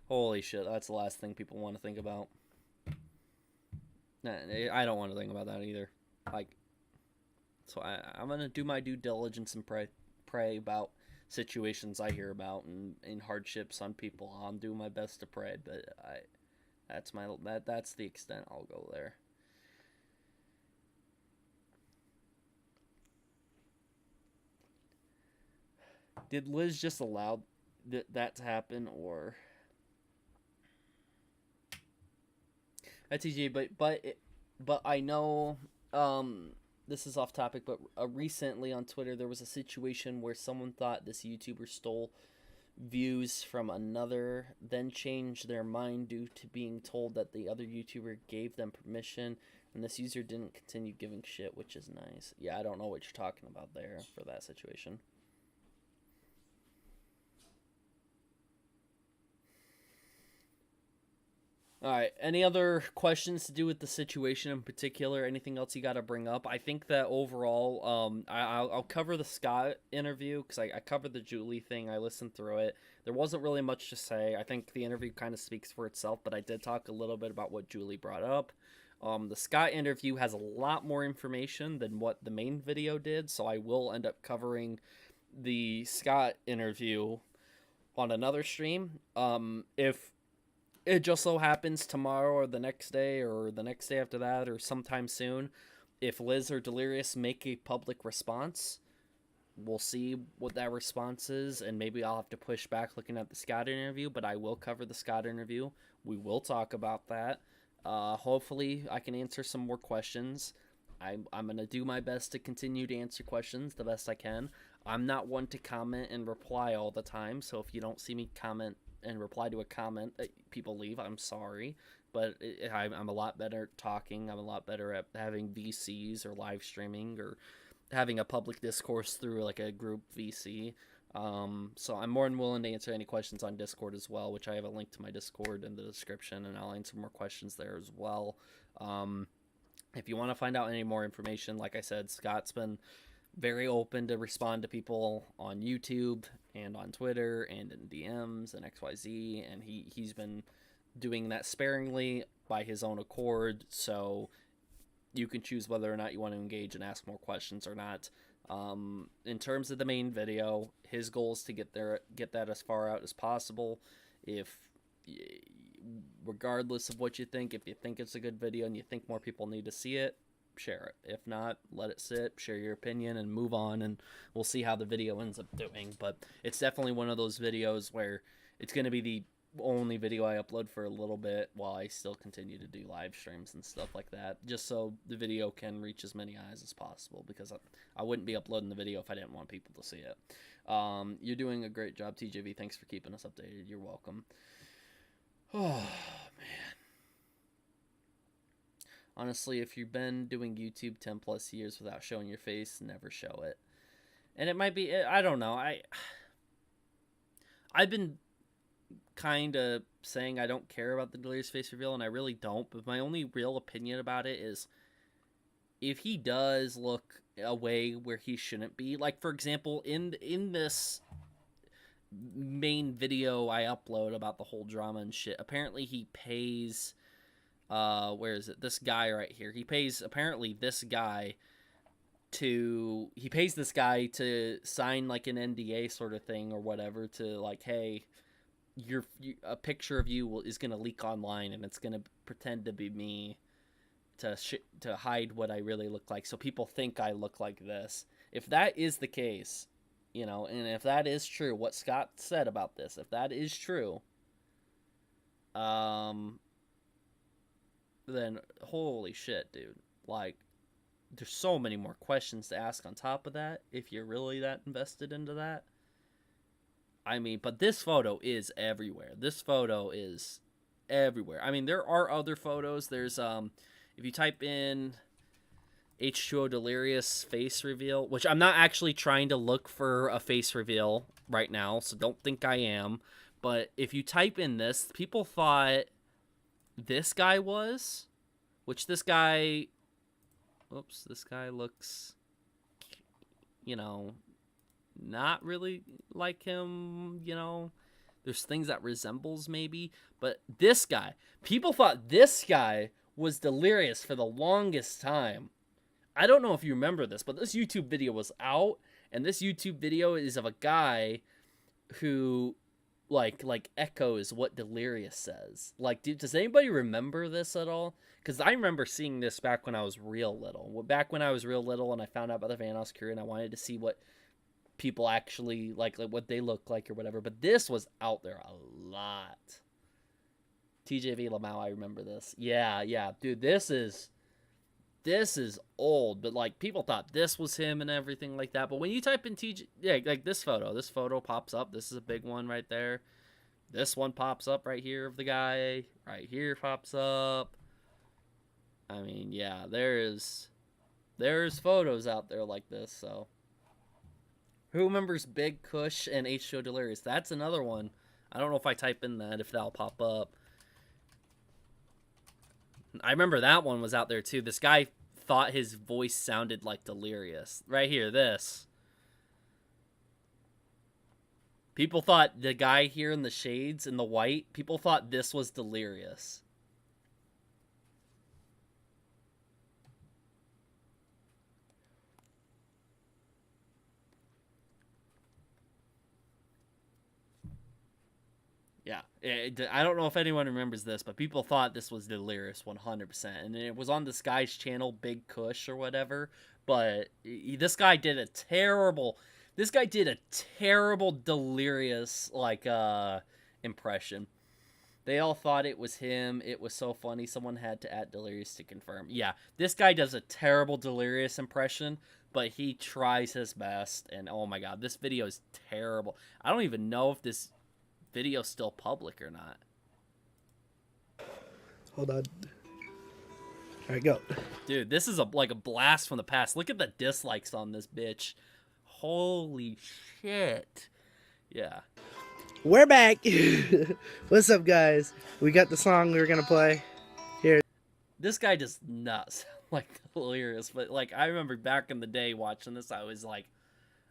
holy shit, that's the last thing people want to think about. Nah, I don't want to think about that either. Like, so I'm gonna do my due diligence and pray about situations I hear about and hardships on people. I'm doing my best to pray, but that's the extent I'll go there. Did Liz just allow that to happen, or that's easy? But But I know, this is off topic, but recently on Twitter there was a situation where someone thought this YouTuber stole views from another, then changed their mind due to being told that the other YouTuber gave them permission, and this user didn't continue giving shit, which is nice. Yeah, I don't know what you're talking about there for that situation. All right. Any other questions to do with the situation in particular? Anything else you got to bring up? I think that overall, I'll cover the Scott interview because I covered the Julie thing. I listened through it. There wasn't really much to say. I think the interview kind of speaks for itself, but I did talk a little bit about what Julie brought up. The Scott interview has a lot more information than what the main video did, so I will end up covering the Scott interview on another stream. If it just so happens tomorrow or the next day after that or sometime soon, if Liz or Delirious make a public response, we'll see what that response is, and maybe I'll have to push back looking at the Scott interview, but I will cover the Scott interview. We will talk about that. Hopefully I can answer some more questions. I'm going to do my best to continue to answer questions the best I can. I'm not one to comment and reply all the time, so if you don't see me comment and reply to a comment that people leave, I'm sorry, but I'm a lot better at talking. I'm a lot better at having VCs or live streaming or having a public discourse through like a group VC. So I'm more than willing to answer any questions on Discord as well, which I have a link to my Discord in the description, and I'll answer more questions there as well. If you want to find out any more information, like I said, Scott's been very open to respond to people on YouTube and on Twitter and in DMs and XYZ, and he's been doing that sparingly by his own accord, so you can choose whether or not you want to engage and ask more questions or not. In terms of the main video, his goal is to get that as far out as possible. Regardless of what you think, if you think it's a good video and you think more people need to see it, share it. If not, let it sit, share your opinion, and move on, and we'll see how the video ends up doing. But it's definitely one of those videos where it's going to be the only video I upload for a little bit while I still continue to do live streams and stuff like that, just so the video can reach as many eyes as possible, because I wouldn't be uploading the video if I didn't want people to see it. You're doing a great job, TJV. Thanks for keeping us updated. You're welcome. Oh, man. Honestly, if you've been doing YouTube 10 plus years without showing your face, never show it. And it might be, I don't know, I've been kind of saying I don't care about the Delirious face reveal, and I really don't, but my only real opinion about it is if he does look a way where he shouldn't be, like, for example, in this main video I upload about the whole drama and shit, apparently he pays, where is it, this guy right here, he pays this guy to sign like an NDA sort of thing or whatever, to like, hey, a picture of you is going to leak online, and it's going to pretend to be me to hide what I really look like, so people think I look like this. If that is the case, you know, and if that is true, what Scott said about this, if that is true, then holy shit, dude. Like, there's so many more questions to ask on top of that if you're really that invested into that. I mean, but this photo is everywhere. This photo is everywhere. I mean, there are other photos. There's, if you type in H2O Delirious face reveal, which I'm not actually trying to look for a face reveal right now, so don't think I am. But if you type in this, people thought this guy was, which this guy, oops, this guy looks, you know, not really like him, you know. There's things that resembles maybe, but this guy, people thought this guy was Delirious for the longest time. I don't know if you remember this, but this YouTube video was out, and this YouTube video is of a guy who like echoes what Delirious says. Like, does anybody remember this at all? Because I remember seeing this back when I was real little. Back when I was real little and I found out about the Van House crew, and I wanted to see what people actually like what they look like or whatever. But this was out there a lot. TJV Lamau, I remember this. Yeah, dude, this is this is old, but like people thought this was him and everything like that. But when you type in TJ, yeah, like this photo pops up. This is a big one right there. This one pops up right here of the guy. Right here pops up. I mean, yeah, there's photos out there like this. So who remembers Big Kush and H2O Delirious? That's another one. I don't know if I type in that if that'll pop up. I remember that one was out there too. This guy thought his voice sounded like Delirious. Right here, this. People thought the guy here in the shades in the white, people thought this was Delirious. Yeah, I don't know if anyone remembers this, but people thought this was Delirious 100%. And it was on this guy's channel, Big Kush or whatever. But this guy did a terrible Delirious, like, impression. They all thought it was him. It was so funny. Someone had to add Delirious to confirm. Yeah, this guy does a terrible Delirious impression, but he tries his best. And, oh my god, this video is terrible. I don't even know if this video's still public or not. Hold on. All right, go. Dude, this is like a blast from the past. Look at the dislikes on this bitch. Holy shit. Yeah. We're back. What's up, guys? We got the song we were gonna play. Here. This guy does not sound like Delirious, but like I remember back in the day watching this, I was like,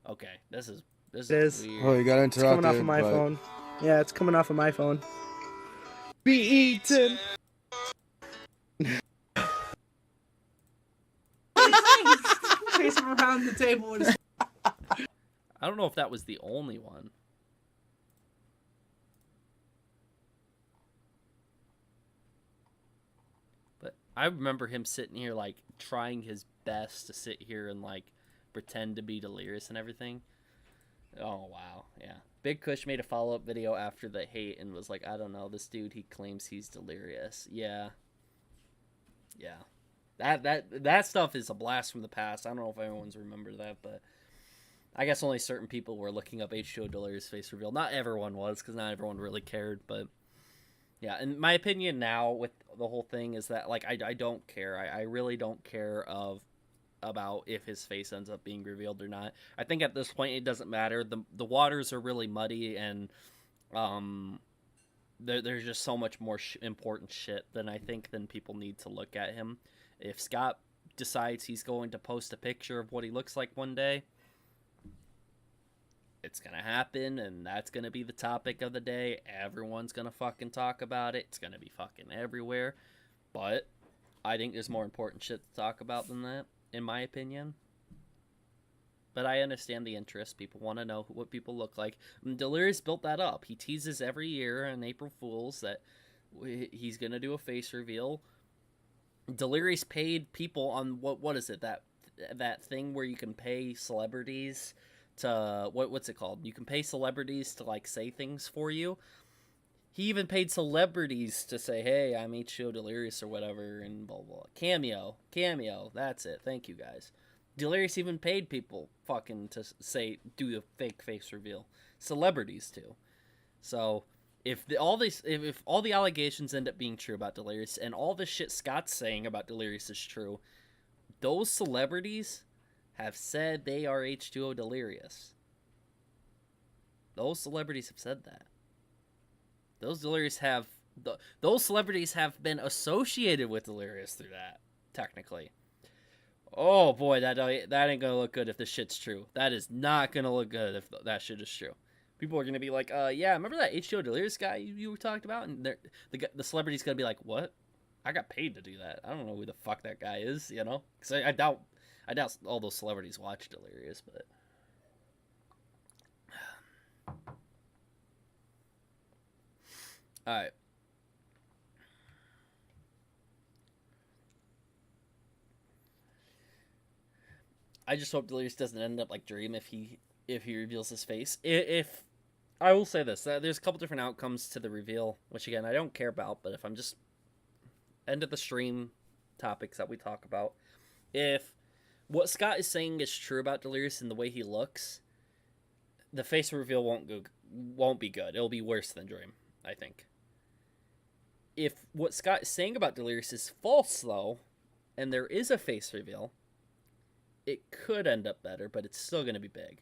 okay, this is weird. Oh, you got interrupted. It's coming off of my phone. Yeah, it's coming off of my phone. Be eaten. Chase him around the table with his... I don't know if that was the only one. But I remember him sitting here, like, trying his best to sit here and, like, pretend to be Delirious and everything. Oh, wow. Yeah. Big Kush made a follow-up video after the hate and was like, I don't know, this dude, he claims he's Delirious. Yeah. Yeah. That stuff is a blast from the past. I don't know if everyone's remembered that, but I guess only certain people were looking up H2O Delirious face reveal. Not everyone was, because not everyone really cared, but yeah. And my opinion now with the whole thing is that, like, I don't care. I really don't care about if his face ends up being revealed or not. I think at this point it doesn't matter. The waters are really muddy, and there's just so much more important shit than people need to look at him. If Scott decides he's going to post a picture of what he looks like one day, it's gonna happen, and that's gonna be the topic of the day. Everyone's gonna fucking talk about it. It's gonna be fucking everywhere. But I think there's more important shit to talk about than that, in my opinion. But I understand the interest. People want to know what people look like. And Delirious built that up. He teases every year on April Fools that he's going to do a face reveal. Delirious paid people on, what is it, that thing where you can pay celebrities to, what's it called? You can pay celebrities to, like, say things for you. He even paid celebrities to say, hey, I'm H2O Delirious or whatever, and blah, blah. Cameo, that's it. Thank you, guys. Delirious even paid people fucking to say, do the fake face reveal. Celebrities, too. So, if all the allegations end up being true about Delirious, and all the shit Scott's saying about Delirious is true, those celebrities have said they are H2O Delirious. Those celebrities have said that. Those celebrities have been associated with Delirious through that, technically. Oh boy, that ain't gonna look good if this shit's true. That is not gonna look good if that shit is true. People are gonna be like, yeah, remember that H2O Delirious guy you talked about? And the celebrity's gonna be like, what? I got paid to do that. I don't know who the fuck that guy is, you know? Because I doubt all those celebrities watch Delirious, but... Alright. I just hope Delirious doesn't end up like Dream if he reveals his face. If I will say this, there's a couple different outcomes to the reveal, which again I don't care about, but if I'm just end of the stream topics that we talk about, If what Scott is saying is true about Delirious and the way he looks, the face reveal won't be good. It'll be worse than Dream, I think. If what Scott is saying about Delirious is false, though, and there is a face reveal, it could end up better, but it's still going to be big.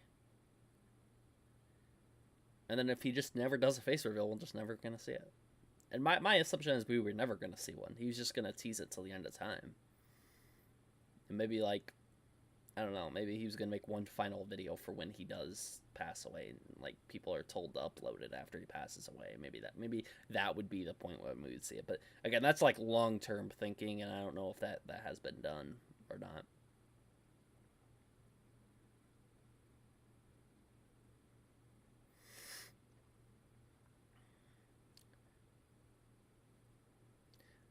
And then if he just never does a face reveal, we're just never going to see it. And my assumption is we were never going to see one. He was just going to tease it till the end of time. And maybe, like, I don't know, maybe he was going to make one final video for when he does pass away. And, like, people are told to upload it after he passes away. Maybe that would be the point where we would see it. But, again, that's, like, long-term thinking, and I don't know if that has been done or not.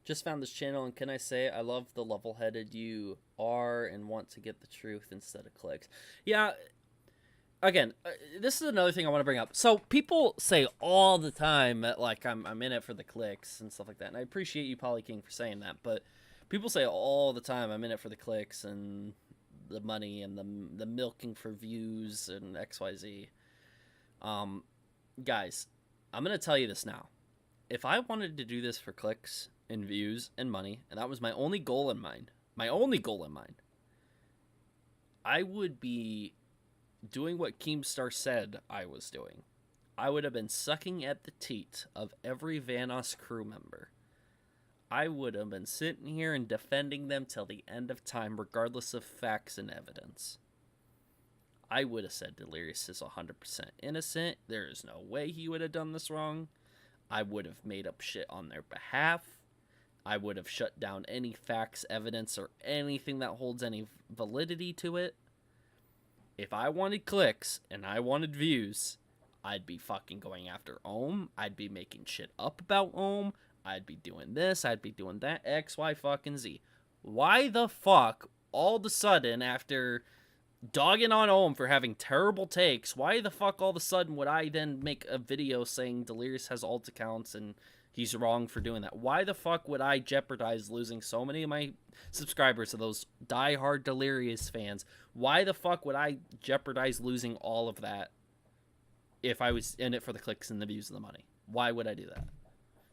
Just found this channel, and can I say I love the level-headed you are and want to get the truth instead of clicks. Yeah, again, this is another thing I want to bring up. So people say all the time that, like, I'm in it for the clicks and stuff like that, and I appreciate you, Polly King, for saying that, but people say all the time I'm in it for the clicks and the money and the milking for views and XYZ. Guys, I'm going to tell you this now. If I wanted to do this for clicks and views and money, and that was my only goal in mind, I would be doing what Keemstar said I was doing. I would have been sucking at the teat of every Vanoss crew member. I would have been sitting here and defending them till the end of time, regardless of facts and evidence. I would have said Delirious is 100% innocent. There is no way he would have done this wrong. I would have made up shit on their behalf. I would have shut down any facts, evidence, or anything that holds any validity to it. If I wanted clicks and I wanted views, I'd be fucking going after Ohm. I'd be making shit up about Ohm. I'd be doing this. I'd be doing that. X, Y, fucking Z. Why the fuck, all of a sudden, after dogging on Ohm for having terrible takes, why the fuck all of a sudden would I then make a video saying Delirious has alt accounts and he's wrong for doing that? Why the fuck would I jeopardize losing so many of my subscribers, of those diehard Delirious fans? Why the fuck would I jeopardize losing all of that if I was in it for the clicks and the views and the money? Why would I do that?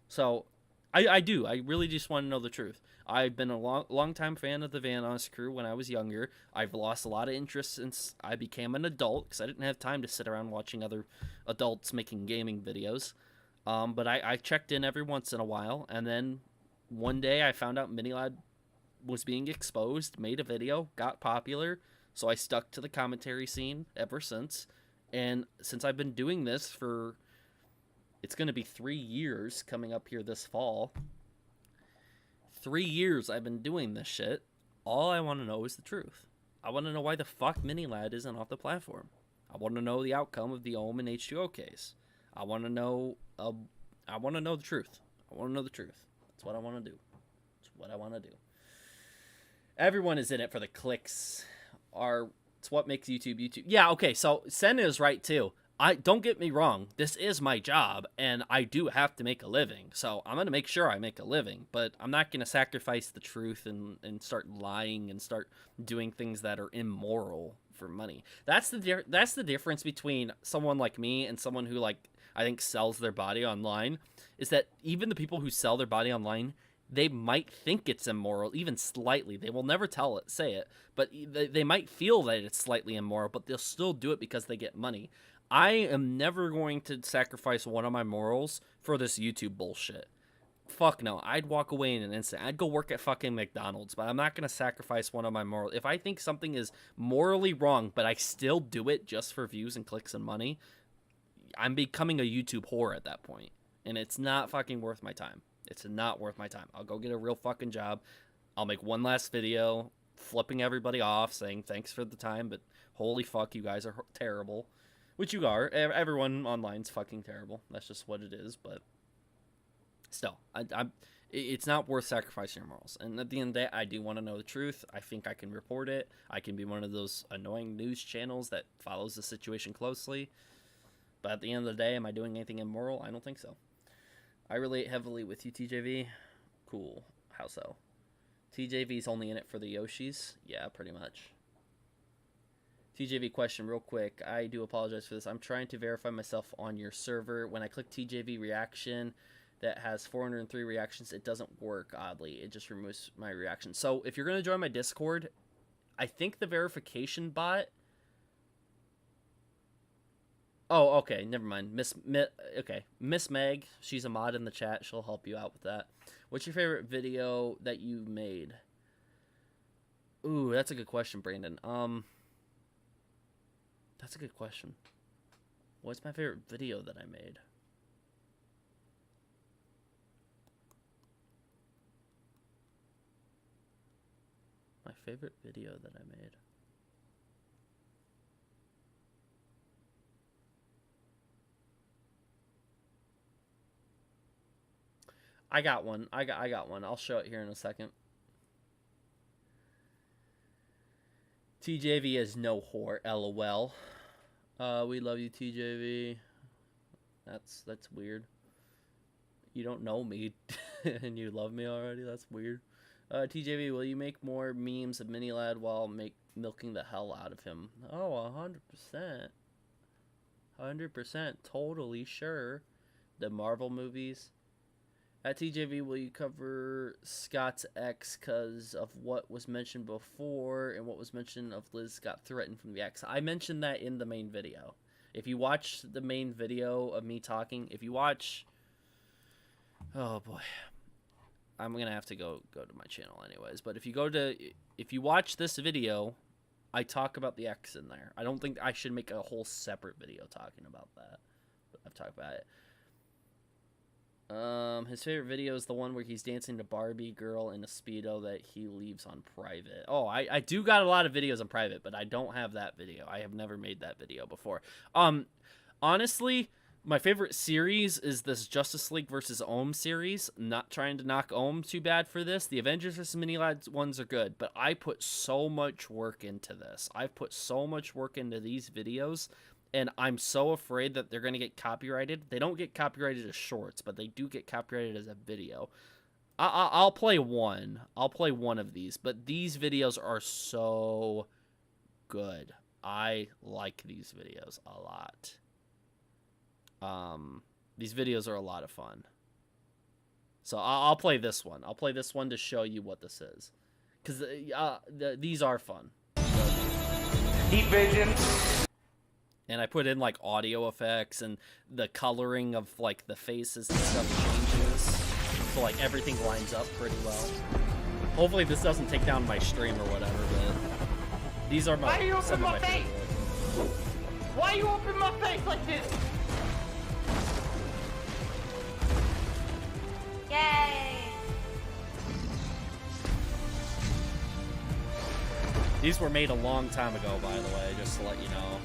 So, I really just want to know the truth. I've been a long time fan of the Vanoss crew when I was younger. I've lost a lot of interest since I became an adult, because I didn't have time to sit around watching other adults making gaming videos. But I checked in every once in a while, and then one day I found out Minilad was being exposed, made a video, got popular, so I stuck to the commentary scene ever since. And since I've been doing this for, it's going to be 3 years coming up here this fall. 3 years I've been doing this shit. All I want to know is the truth. I want to know why the fuck Minilad isn't off the platform. I want to know the outcome of the Ohm and H2O case. I want to know the truth. I want to know the truth. That's what I want to do. That's what I want to do. Everyone is in it for the clicks. It's what makes YouTube. Yeah, okay, so Sen is right too. Don't get me wrong, this is my job, and I do have to make a living, so I'm going to make sure I make a living, but I'm not going to sacrifice the truth and start lying and start doing things that are immoral for money. That's the difference between someone like me and someone who, like, I think sells their body online, is that even the people who sell their body online, they might think it's immoral, even slightly. They will never say it, but they might feel that it's slightly immoral, but they'll still do it because they get money. I am never going to sacrifice one of my morals for this YouTube bullshit. Fuck no. I'd walk away in an instant. I'd go work at fucking McDonald's, but I'm not going to sacrifice one of my morals. If I think something is morally wrong, but I still do it just for views and clicks and money, I'm becoming a YouTube whore at that point. And it's not fucking worth my time. It's not worth my time. I'll go get a real fucking job. I'll make one last video flipping everybody off, saying thanks for the time, but holy fuck, you guys are terrible. Which you are. Everyone online's fucking terrible. That's just what it is. But still, it's not worth sacrificing your morals. And at the end of the day, I do want to know the truth. I think I can report it. I can be one of those annoying news channels that follows the situation closely. But at the end of the day, am I doing anything immoral? I don't think so. I relate heavily with you, TJV. Cool. How so? TJV's only in it for the Yoshis? Yeah, pretty much. TJV question real quick. I do apologize for this. I'm trying to verify myself on your server. When I click TJV reaction that has 403 reactions, it doesn't work, oddly. It just removes my reaction. So if you're going to join my Discord, I think the verification bot... Oh, okay, never mind. Okay, Miss Meg, she's a mod in the chat. She'll help you out with that. What's your favorite video that you made? Ooh, that's a good question, Brandon. That's a good question. What's my favorite video that I made? My favorite video that I made. I got one. I got one. I'll show it here in a second. TJV is no whore, LOL. We love you, TJV. That's weird. You don't know me and you love me already? That's weird. TJV, will you make more memes of Mini Lad while milking the hell out of him? Oh, 100%. 100%. Totally sure. The Marvel movies. At TJV, will you cover Scott's ex because of what was mentioned before and what was mentioned of Liz got threatened from the ex? I mentioned that in the main video. If you watch the main video of me talking, if you watch... Oh, boy. I'm going to have to go to my channel anyways. But if you watch this video, I talk about the ex in there. I don't think I should make a whole separate video talking about that. But I've talked about it. His favorite video is the one where he's dancing to Barbie girl in a Speedo that he leaves on private. Oh, I do got a lot of videos on private, but I don't have that video. I have never made that video before. Honestly, my favorite series is this Justice League versus Ohm series. Not trying to knock Ohm too bad for this. The Avengers vs. Mini Lads ones are good, but I put so much work into this. I've put so much work into these videos. And I'm so afraid that they're going to get copyrighted. They don't get copyrighted as shorts, but they do get copyrighted as a video. I'll play one. I'll play one of these. But these videos are so good. I like these videos a lot. These videos are a lot of fun. So I'll play this one. I'll play this one to show you what this is. Because these are fun. Heat vision. And I put in, like, audio effects, and the coloring of, like, the faces and stuff changes. So, like, everything lines up pretty well. Hopefully this doesn't take down my stream or whatever, but these are some of my favorite. Why you open my face like this? Yay! These were made a long time ago, by the way, just to let you know.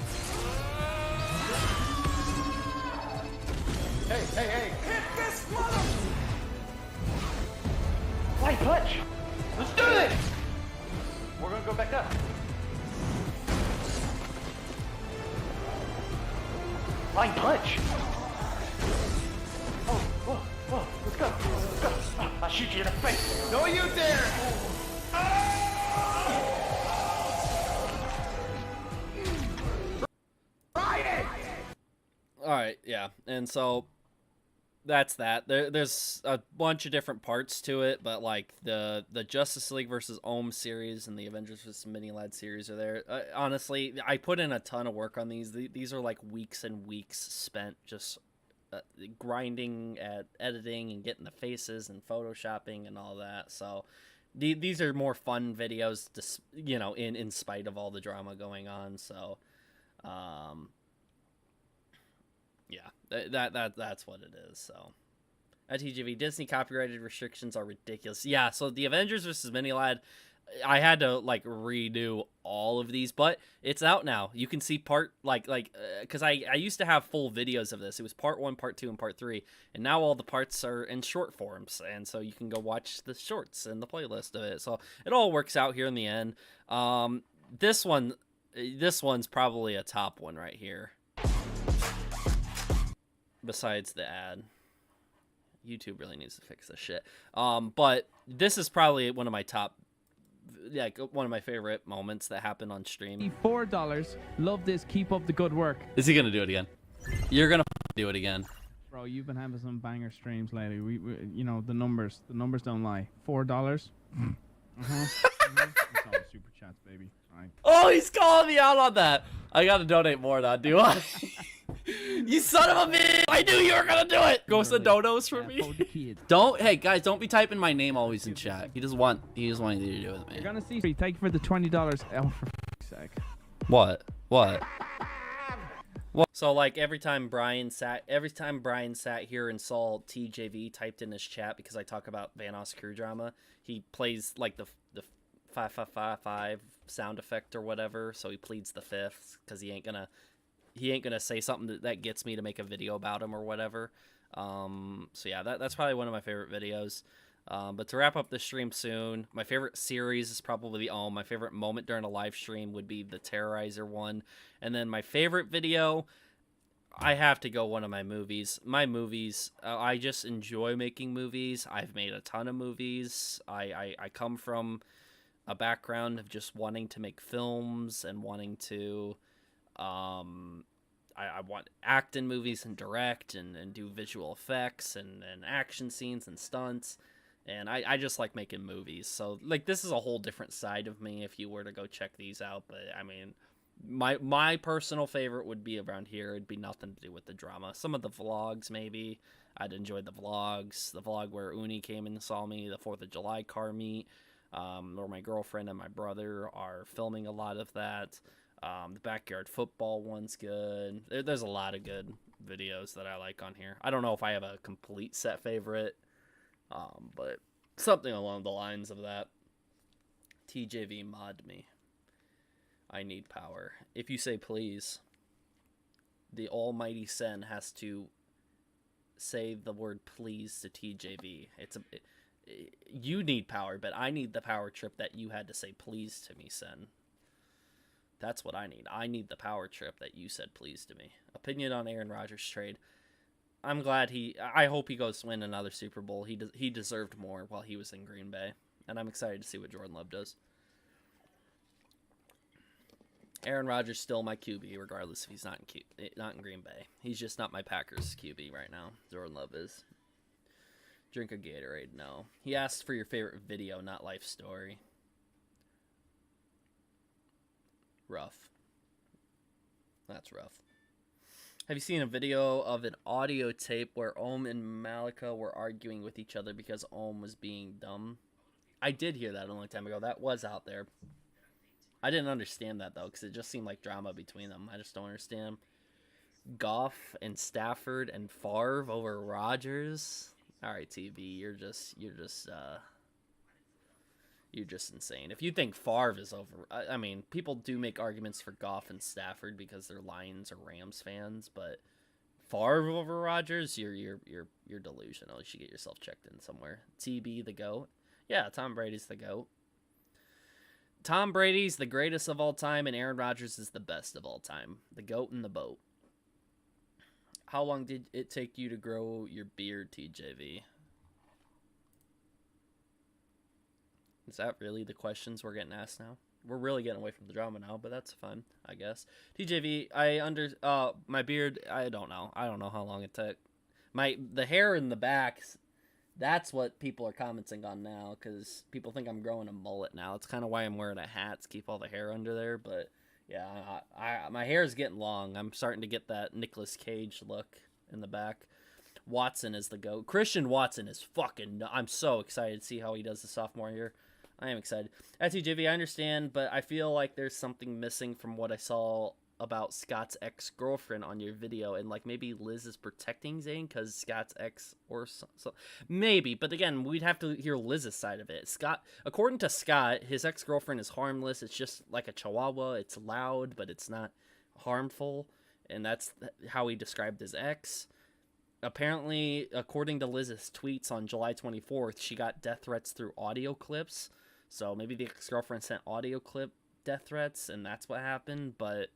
Hey! Hit this mother! Light touch! Let's do this! We're gonna go back up. Light touch! Oh, let's go. I'll shoot you in the face. No, you dare! Alright, yeah. And so that's that. There's a bunch of different parts to it, but like the Justice League versus Ohm series and the Avengers vs. Mini Lad series are there. Honestly, I put in a ton of work on these. These are like weeks and weeks spent just grinding at editing and getting the faces and photoshopping and all that. So these are more fun videos, just, you know, in spite of all the drama going on. So yeah, that's what it is. So at TGV, Disney copyrighted restrictions are ridiculous. Yeah, so the Avengers vs. Mini Lad, I had to like redo all of these, but it's out now. You can see part because I used to have full videos of this. It was part 1, part 2, and part 3, and now all the parts are in short forms, and so you can go watch the shorts and the playlist of it. So it all works out here in the end. This one's probably a top one right here. Besides the ad. YouTube really needs to fix this shit. But this is probably one of my top, like one of my favorite moments that happened on stream. $4. Love this. Keep up the good work. Is he gonna do it again? You're gonna do it again. Bro, you've been having some banger streams lately. We you know, the numbers don't lie. $4. It's all super chats, baby. All right. Oh, he's calling me out on that. I gotta donate more now, do I? You son of a bitch! I knew you were gonna do it. Go some donos for me. Don't, hey guys, don't be typing my name always in chat. He just want you to do it with me. You're gonna see. Thank you for the $20. Oh, for f***'s sake. What? What? So like every time Brian sat here and saw TJV typed in his chat because I talk about Vanoss crew drama, he plays like the 555 sound effect or whatever. So he pleads the fifth because he ain't gonna say something that gets me to make a video about him or whatever. So yeah, that's probably one of my favorite videos. But to wrap up the stream soon, my favorite series is probably my favorite moment during a live stream would be the Terrorizer one. And then my favorite video, I have to go one of my movies. My movies, I just enjoy making movies. I've made a ton of movies. I come from a background of just wanting to make films and wanting to, I want act in movies and direct and do visual effects and action scenes and stunts. And I just like making movies. So, like, this is a whole different side of me if you were to go check these out. But, I mean, my personal favorite would be around here. It'd be nothing to do with the drama. Some of the vlogs, maybe. I'd enjoy the vlogs. The vlog where Uni came and saw me, the 4th of July car meet, where my girlfriend and my brother are filming a lot of that. The backyard football one's good. There's a lot of good videos that I like on here. I don't know if I have a complete set favorite. But something along the lines of that. TJV mod me. I need power. If you say please, the almighty Sen has to say the word please to TJV. You need power, but I need the power trip that you had to say please to me, Sen. That's what I need. I need the power trip that you said please to me. Opinion on Aaron Rodgers trade. I'm glad I hope he goes to win another Super Bowl. He deserved more while he was in Green Bay. And I'm excited to see what Jordan Love does. Aaron Rodgers still my QB, regardless if he's not in Green Bay. He's just not my Packers QB right now. Jordan Love is. Drink a Gatorade, no. He asked for your favorite video, not life story. Rough. That's rough. Have you seen a video of an audio tape where Ohm and Malika were arguing with each other because Ohm was being dumb? I did hear that a long time ago. That was out there. I didn't understand that, though, because it just seemed like drama between them. I just don't understand. Goff and Stafford and Favre over Rodgers. All right, TV, you're just insane. If you think Favre is over, I mean, people do make arguments for Goff and Stafford because they're Lions or Rams fans, but Favre over Rodgers, you're delusional. You should get yourself checked in somewhere. TB the GOAT. Yeah, Tom Brady's the GOAT. Tom Brady's the greatest of all time, and Aaron Rodgers is the best of all time. The GOAT in the boat. How long did it take you to grow your beard, TJV? Is that really the questions we're getting asked now? We're really getting away from the drama now, but that's fun, I guess. TJV, my beard, I don't know. I don't know how long it took. The hair in the back, that's what people are commenting on now, because people think I'm growing a mullet now. It's kind of why I'm wearing a hat to keep all the hair under there, but yeah, my hair is getting long. I'm starting to get that Nicolas Cage look in the back. Watson is the GOAT. Christian Watson is fucking... I'm so excited to see how he does the sophomore year. I am excited. At TJV, I understand, but I feel like there's something missing from what I saw about Scott's ex-girlfriend on your video, and like maybe Liz is protecting Zane because Scott's ex or so. Maybe, but again, we'd have to hear Liz's side of it. According to Scott, his ex-girlfriend is harmless. It's just like a chihuahua. It's loud, but it's not harmful, and that's how he described his ex. Apparently, according to Liz's tweets on July 24th, she got death threats through audio clips. So maybe the ex-girlfriend sent audio clip death threats, and that's what happened. But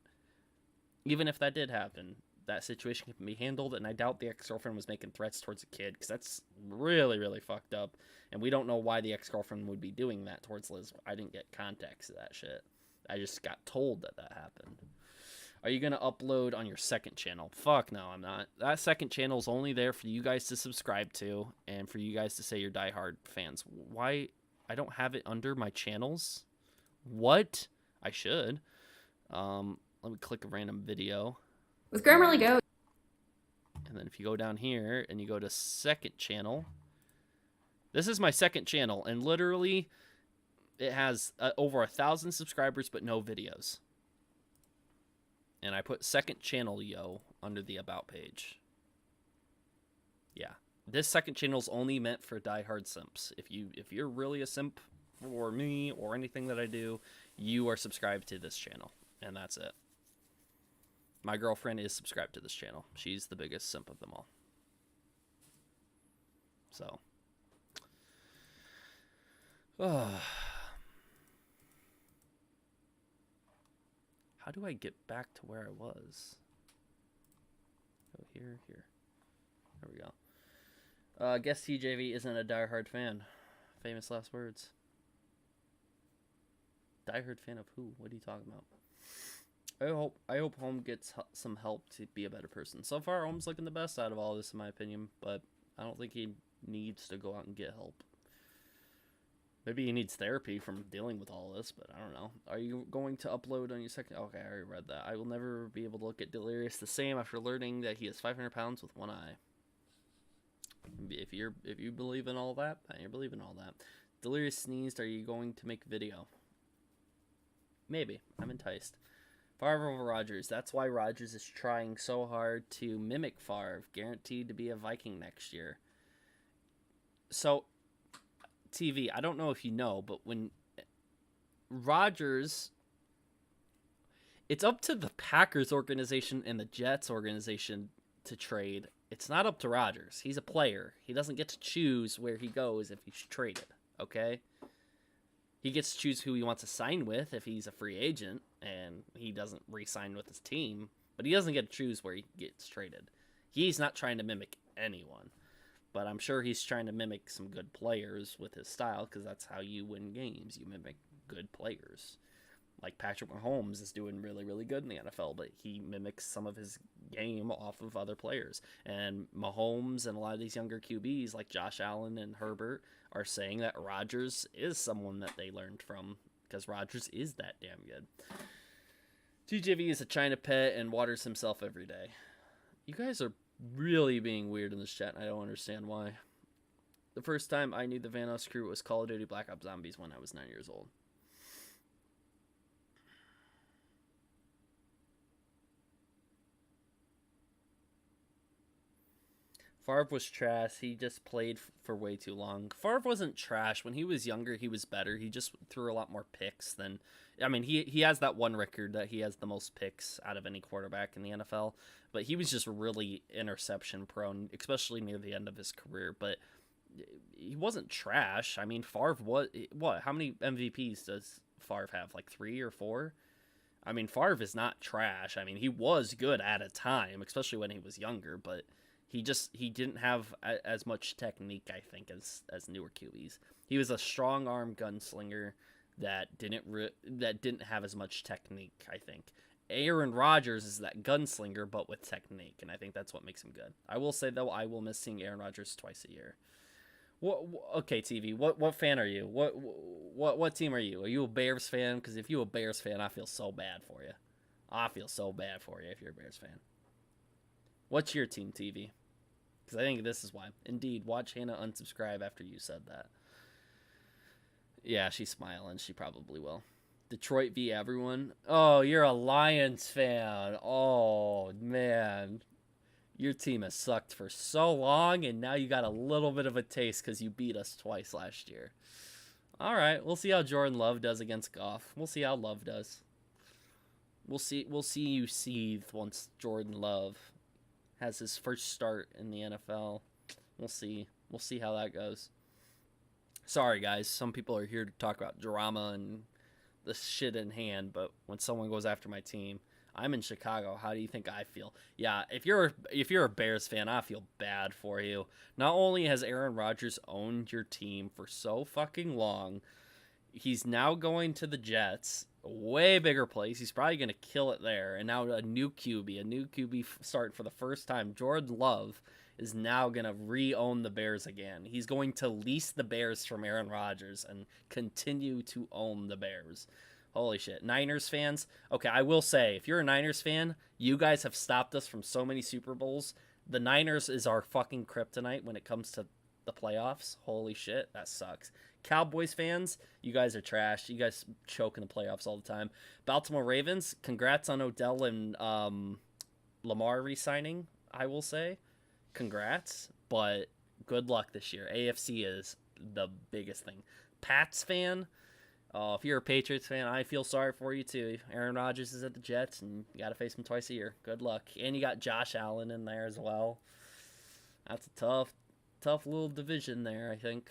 even if that did happen, that situation can be handled, and I doubt the ex-girlfriend was making threats towards a kid, because that's really, really fucked up, and we don't know why the ex-girlfriend would be doing that towards Liz. I didn't get context of that shit. I just got told that that happened. Are you going to upload on your second channel? Fuck no, I'm not. That second channel is only there for you guys to subscribe to and for you guys to say you're diehard fans. Why? I don't have it under my channels? What? I should. Let me click a random video. With Grammarly Go. And then if you go down here and you go to second channel, this is my second channel, and literally it has over 1,000 subscribers but no videos. And I put second channel yo under the about page. Yeah, this second channel is only meant for diehard simps. If you're really a simp for me or anything that I do, you are subscribed to this channel, and that's it. My girlfriend is subscribed to this channel. She's the biggest simp of them all. So, how do I get back to where I was? Oh, here. There we go. I guess TJV isn't a diehard fan. Famous last words. Diehard fan of who? What are you talking about? I hope Home gets some help to be a better person. So far, Home's looking the best out of all this, in my opinion. But I don't think he needs to go out and get help. Maybe he needs therapy from dealing with all this, but I don't know. Are you going to upload on your second? Okay, I already read that. I will never be able to look at Delirious the same after learning that he is 500 pounds with one eye. If you believe in all that, then you believe in all that. Delirious sneezed. Are you going to make video? Maybe. I'm enticed. Favre over Rodgers. That's why Rodgers is trying so hard to mimic Favre. Guaranteed to be a Viking next year. So, TV, I don't know if you know, but when Rodgers, it's up to the Packers organization and the Jets organization to trade. It's not up to Rodgers. He's a player. He doesn't get to choose where he goes if he's traded, okay? He gets to choose who he wants to sign with if he's a free agent and he doesn't re-sign with his team, but he doesn't get to choose where he gets traded. He's not trying to mimic anyone. But I'm sure he's trying to mimic some good players with his style, because that's how you win games. You mimic good players. Like Patrick Mahomes is doing really, really good in the NFL, but he mimics some of his game off of other players. And Mahomes and a lot of these younger QBs, like Josh Allen and Herbert, are saying that Rodgers is someone that they learned from, because Rodgers is that damn good. TJV is a China pet and waters himself every day. You guys are really being weird in this chat, and I don't understand why. The first time I knew the Vanos crew was Call of Duty Black Ops Zombies when I was 9 years old. Favre was trash. He just played for way too long. Favre wasn't trash. When he was younger, he was better. He just threw a lot more picks than... I mean, he has that one record that he has the most picks out of any quarterback in the NFL. But he was just really interception prone, especially near the end of his career. But he wasn't trash. I mean, Favre was... What? How many MVPs does Favre have? Like 3 or 4? I mean, Favre is not trash. I mean, he was good at a time, especially when he was younger. But... He didn't have as much technique, I think, as newer QBs. He was a strong arm gunslinger that didn't have as much technique, I think. Aaron Rodgers is that gunslinger, but with technique, and I think that's what makes him good. I will say, though, I will miss seeing Aaron Rodgers twice a year. Okay, TV, what fan are you? What team are you? Are you a Bears fan? Because if you're a Bears fan, I feel so bad for you. I feel so bad for you if you're a Bears fan. What's your team, TV? Because I think this is why. Indeed, watch Hannah unsubscribe after you said that. Yeah, she's smiling. She probably will. Detroit v. everyone. Oh, you're a Lions fan. Oh, man. Your team has sucked for so long, and now you got a little bit of a taste because you beat us twice last year. All right, we'll see how Jordan Love does against Goff. We'll see how Love does. We'll see you seethe once Jordan Love has his first start in the NFL. We'll see. We'll see how that goes. Sorry, guys. Some people are here to talk about drama and the shit in hand, but when someone goes after my team, I'm in Chicago. How do you think I feel? Yeah, if you're a Bears fan, I feel bad for you. Not only has Aaron Rodgers owned your team for so fucking long, he's now going to the Jets, a way bigger place. He's probably going to kill it there. And now a new QB starting for the first time. Jordan Love is now going to re-own the Bears again. He's going to lease the Bears from Aaron Rodgers and continue to own the Bears. Holy shit. Niners fans, okay, I will say, if you're a Niners fan, you guys have stopped us from so many Super Bowls. The Niners is our fucking kryptonite when it comes to the playoffs. Holy shit, that sucks. Cowboys fans, you guys are trash. You guys choke in the playoffs all the time. Baltimore Ravens, congrats on Odell and Lamar re-signing, I will say. Congrats, but good luck this year. AFC is the biggest thing. Pats fan, if you're a Patriots fan, I feel sorry for you too. Aaron Rodgers is at the Jets, and you got to face him twice a year. Good luck. And you got Josh Allen in there as well. That's a tough little division there, I think.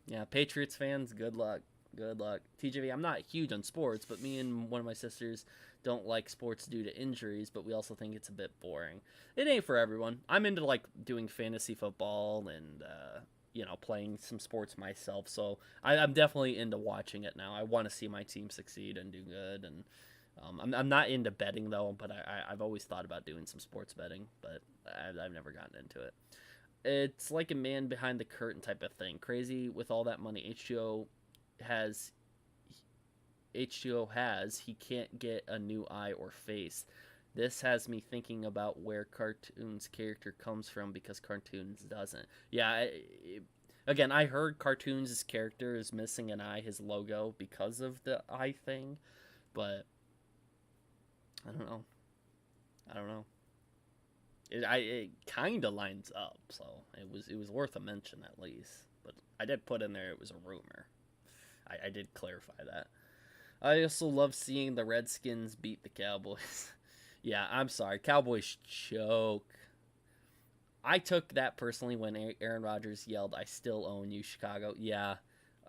Yeah, Patriots fans, good luck. Good luck. TJV, I'm not huge on sports, but me and one of my sisters don't like sports due to injuries, but we also think it's a bit boring. It ain't for everyone. I'm into, like, doing fantasy football and, playing some sports myself, so I'm definitely into watching it now. I want to see my team succeed and do good, and I'm not into betting, though, but I've always thought about doing some sports betting, but I've never gotten into it. It's like a man behind the curtain type of thing. Crazy with all that money H2O has, he can't get a new eye or face. This has me thinking about where Cartoon's character comes from because Cartoon's doesn't. Yeah, again, I heard Cartoon's character is missing an eye, his logo, because of the eye thing, but I don't know. It kind of lines up, so it was worth a mention at least. But I did put in there it was a rumor. I did clarify that. I also love seeing the Redskins beat the Cowboys. Yeah, I'm sorry. Cowboys choke. I took that personally when Aaron Rodgers yelled, "I still own you, Chicago." Yeah,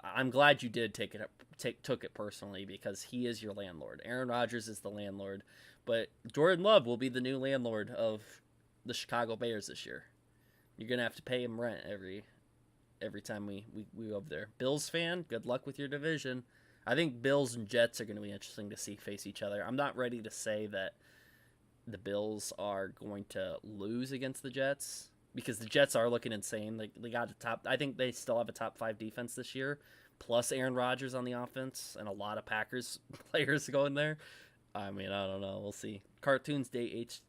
I'm glad you did took it personally because he is your landlord. Aaron Rodgers is the landlord, but Jordan Love will be the new landlord of the Chicago Bears this year. You're gonna have to pay him rent every time we go over there. Bills fan, good luck with your division. I think Bills and Jets are going to be interesting to see face each other. I'm not ready to say that the Bills are going to lose against the Jets because the Jets are looking insane. They got a top. I think they still have a top 5 defense this year, plus Aaron Rodgers on the offense and a lot of Packers players going there. I mean, I don't know. We'll see. Cartoons did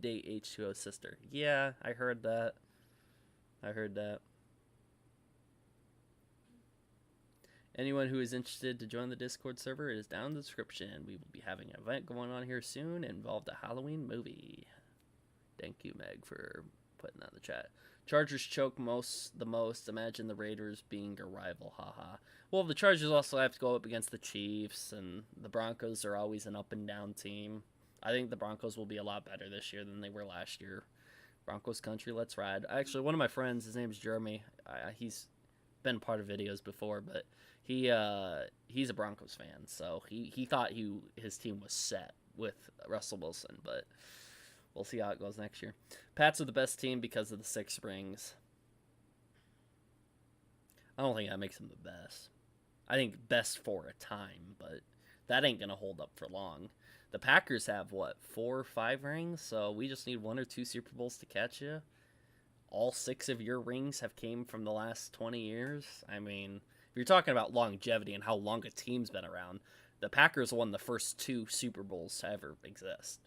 date H2O's sister. Yeah, I heard that. Anyone who is interested to join the Discord server, it is down in the description. We will be having an event going on here soon involved a Halloween movie. Thank you, Meg, for putting that in the chat. Chargers choke the most. Imagine the Raiders being a rival. Haha. Well, the Chargers also have to go up against the Chiefs, and the Broncos are always an up and down team. I think the Broncos will be a lot better this year than they were last year. Broncos country, let's ride. Actually, one of my friends, his name is Jeremy. He's been part of videos before, but he's a Broncos fan, so he thought his team was set with Russell Wilson, but we'll see how it goes next year. Pats are the best team because of the 6 rings. I don't think that makes them the best. I think best for a time, but that ain't gonna hold up for long. The Packers have, 4 or 5 rings, so we just need 1 or 2 Super Bowls to catch you. All 6 of your rings have came from the last 20 years. I mean, if you're talking about longevity and how long a team's been around, the Packers won the first 2 Super Bowls to ever exist.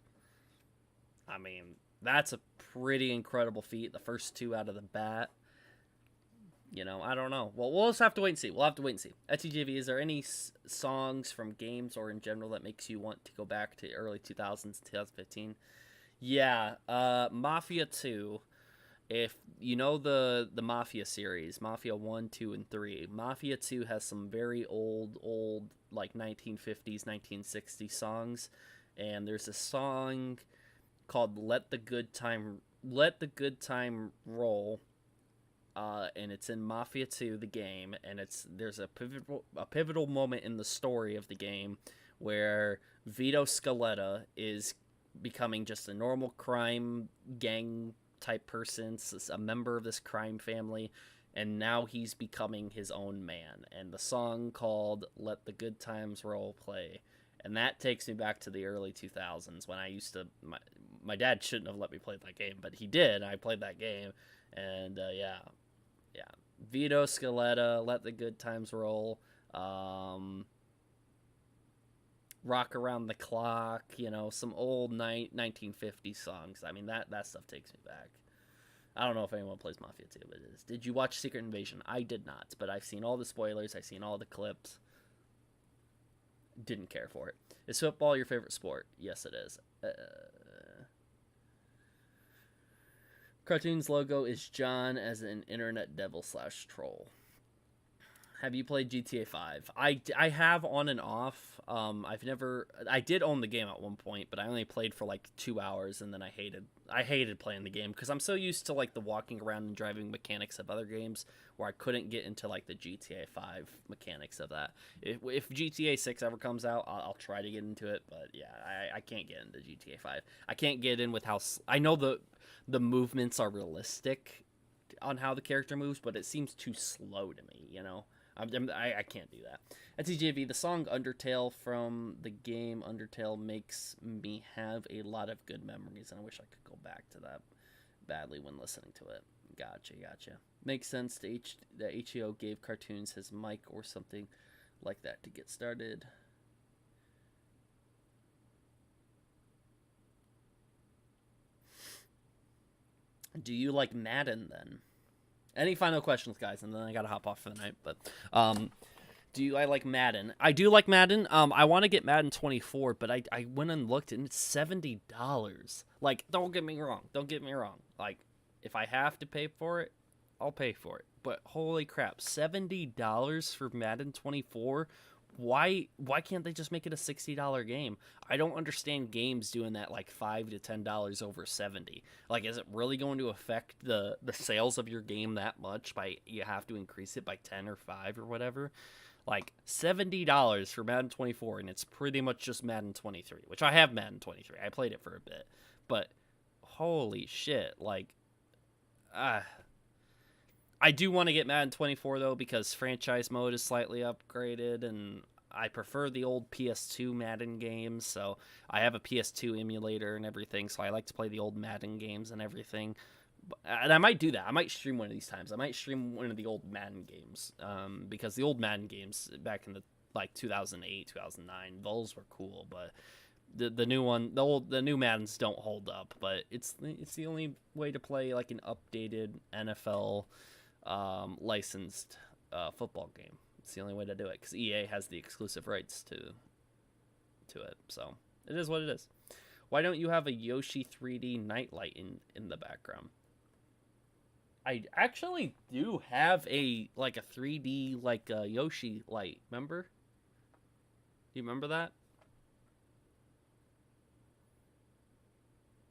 I mean, that's a pretty incredible feat. The first 2 out of the bat. I don't know. Well, we'll just have to wait and see. We'll have to wait and see. At TJV, is there any songs from games or in general that makes you want to go back to early 2000s, 2015? Yeah, Mafia 2. If you know the Mafia series, Mafia 1, 2, and 3, Mafia 2 has some very old, like 1950s, 1960s songs. And there's a song called Let the Good Time Roll. And it's in Mafia 2, the game, and there's a pivotal moment in the story of the game where Vito Scaletta is becoming just a normal crime gang type person, a member of this crime family, and now he's becoming his own man. And the song called Let the Good Times Roll play. And that takes me back to the early 2000s when I used to... My dad shouldn't have let me play that game, but he did. I played that game. And, yeah. Vito Scaletta, Let the Good Times Roll. Rock Around the Clock. Some old 1950 songs. I mean, that stuff takes me back. I don't know if anyone plays Mafia 2, but it is. Did you watch Secret Invasion? I did not, but I've seen all the spoilers. I've seen all the clips. Didn't care for it. Is football your favorite sport? Yes, it is. Cartoon's logo is John as an internet devil / troll. Have you played GTA 5? I have on and off. I did own the game at one point, but I only played for like 2 hours, and then I hated playing the game because I'm so used to like the walking around and driving mechanics of other games where I couldn't get into like the GTA 5 mechanics of that. If GTA 6 ever comes out, I'll try to get into it, but yeah, I can't get into GTA 5. I can't get in with how I know the movements are realistic on how the character moves, but it seems too slow to me, I can't do that. At TJV, the song Undertale from the game Undertale makes me have a lot of good memories, and I wish I could go back to that badly when listening to it. Gotcha. Makes sense that H2O gave Cartoons his mic or something like that to get started. Do you like Madden then? Any final questions, guys? And then I gotta hop off for the night. But I like Madden? I do like Madden. I want to get Madden 24, but I went and looked and it's $70. Like, don't get me wrong. Like, if I have to pay for it, I'll pay for it. But holy crap, $70 for Madden 24? Why can't they just make it a $60 game? I don't understand games doing that like $5 to $10 over 70. Like, is it really going to affect the sales of your game that much by you have to increase it by 10 or 5 or whatever? Like, $70 for Madden 24, and it's pretty much just Madden 23, which I have Madden 23. I played it for a bit, but holy shit, like, I do want to get Madden 24, though, because franchise mode is slightly upgraded, and I prefer the old PS2 Madden games, so I have a PS2 emulator and everything, so I like to play the old Madden games and everything. And I might do that. I might stream one of these times. I might stream one of the old Madden games, because the old Madden games back in the 2008, 2009, those were cool, but the new one, the new Maddens don't hold up. But it's the only way to play like an updated NFL licensed football game. It's the only way to do it because EA has the exclusive rights to it. So it is what it is. Why don't you have a Yoshi 3D nightlight in the background? I actually do have a 3D Yoshi light. Remember? Do you remember that?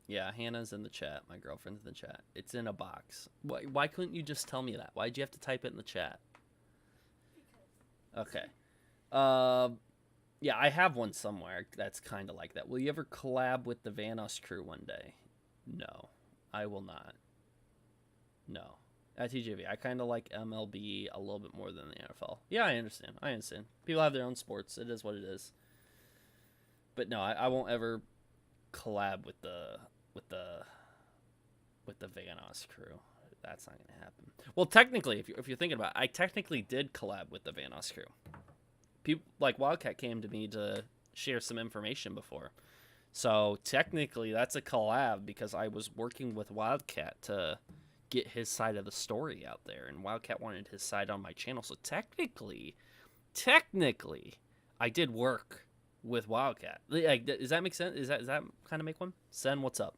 Yeah, Hannah's in the chat. My girlfriend's in the chat. It's in a box. Why couldn't you just tell me that? Why'd you have to type it in the chat? Okay. Yeah, I have one somewhere that's kind of like that. Will you ever collab with the Vanos crew one day? No, I will not. No. At TJV, I kind of like MLB a little bit more than the NFL. Yeah, I understand. People have their own sports. It is what it is. But no, I won't ever collab with the Vanos crew. That's not gonna happen. Well, technically, if you're thinking about it, I technically did collab with the Vanos crew. People like Wildcat came to me to share some information before, so technically that's a collab because I was working with Wildcat to get his side of the story out there, and Wildcat wanted his side on my channel. So technically, I did work with Wildcat. Like, does that make sense? Does that kind of make one? Sen, what's up?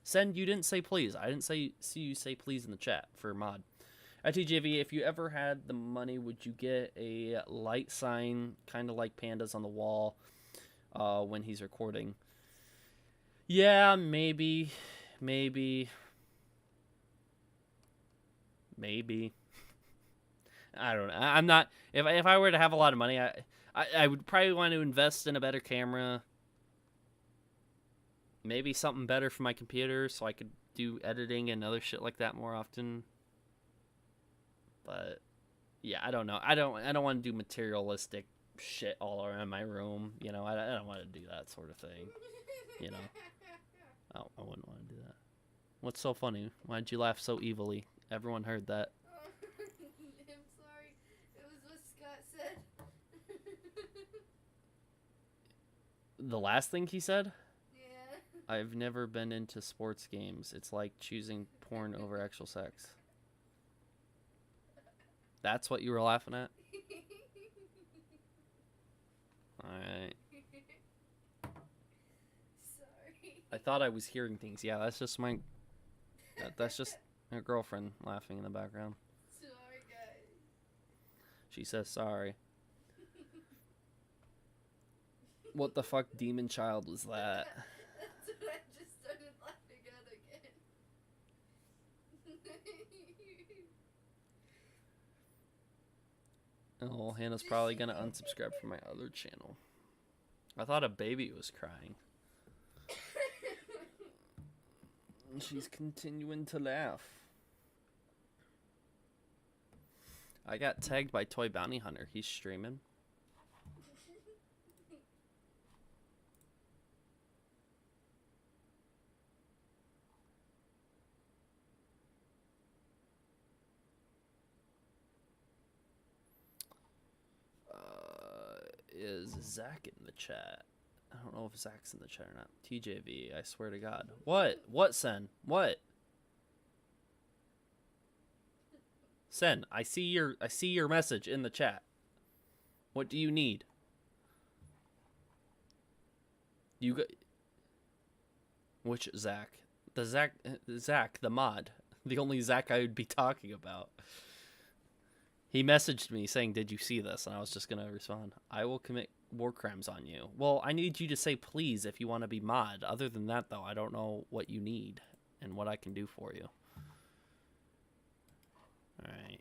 Sen, you didn't say please. I didn't see you say please in the chat for mod. At TJV, if you ever had the money, would you get a light sign, kind of like Panda's on the wall, when he's recording? Yeah, maybe. I don't know. I'm not. If I were to have a lot of money, I would probably want to invest in a better camera. maybe something better for my computer so I could do editing and other shit like that more often. But yeah, I don't know. I don't want to do materialistic shit all around my room. You know, I don't want to do that sort of thing. You know, I wouldn't want to do that. What's so funny? Why'd you laugh so evilly? Everyone heard that. I'm sorry. It was what Scott said. The last thing he said? Yeah. I've never been into sports games. It's like choosing porn over actual sex. That's what you were laughing at? Alright. Sorry. I thought I was hearing things. Yeah, that's just my... That's just my girlfriend laughing in the background. Sorry, guys. She says sorry. What the fuck demon child was that? That's what I just started laughing at again. Oh, Hannah's probably gonna unsubscribe from my other channel. I thought a baby was crying. She's continuing to laugh. I got tagged by Toy Bounty Hunter. He's streaming. Is Zach in the chat? I don't know if Zach's in the chat or not. TJV, I swear to God. What? What, Sen? What? Sen, I see your message in the chat. What do you need? You got... Which Zach? Zach, the mod. The only Zach I would be talking about. He messaged me saying, "Did you see this?" And I was just going to respond, "I will commit war crimes on you." Well, I need you to say please if you want to be mod. Other than that, though, I don't know what you need and what I can do for you. Alright.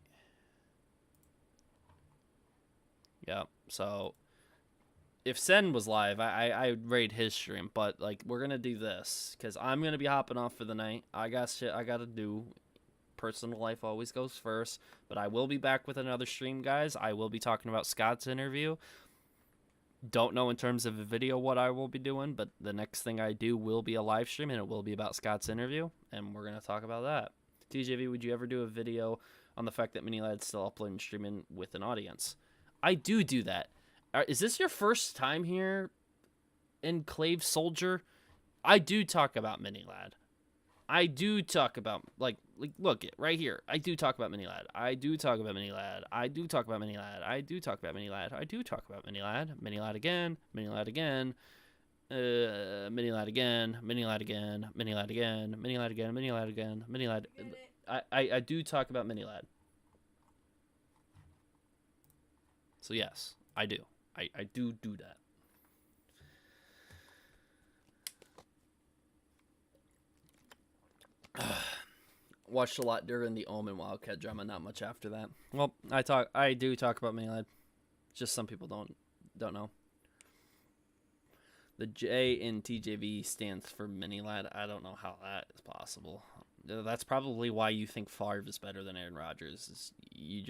Yep, so... If Sen was live, I'd raid his stream. But, like, we're going to do this. Because I'm going to be hopping off for the night. I got shit I got to do. Personal life always goes first, but I will be back with another stream, guys. I will be talking about Scott's interview. Don't know in terms of a video what I will be doing, but the next thing I do will be a live stream, and it will be about Scott's interview, and we're going to talk about that. TJV, would you ever do a video on the fact that Minilad's still uploading and streaming with an audience? I do that. Is this your first time here, Enclave Soldier? I do talk about Minilad. I do talk about, like look it right here. I do talk about Minilad. I do talk about Minilad. I do talk about Minilad. I do talk about Minilad. I do talk about Minilad. Minilad again. Minilad again. Minilad again. Minilad again. Minilad again. Minilad again. Minilad again. Minilad. I do talk about Minilad. So yes, I do. I do that. Watched a lot during the Omen Wildcat drama, not much after that. Well, I do talk about Minilad. Just some people don't know. The J in TJV stands for Minilad. I don't know how that is possible. That's probably why you think Favre is better than Aaron Rodgers. Is you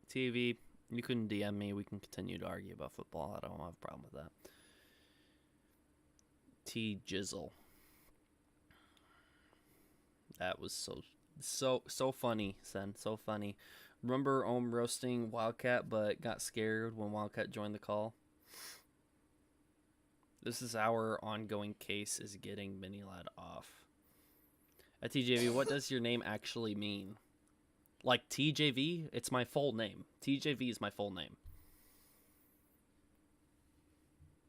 TV, you can DM me. We can continue to argue about football. I don't have a problem with that. T Jizzle. That was so funny, Sen. So funny. Remember roasting Wildcat, but got scared when Wildcat joined the call? This is our ongoing case, is getting Minilad off. At TJV, what does your name actually mean? Like TJV? It's my full name. TJV is my full name.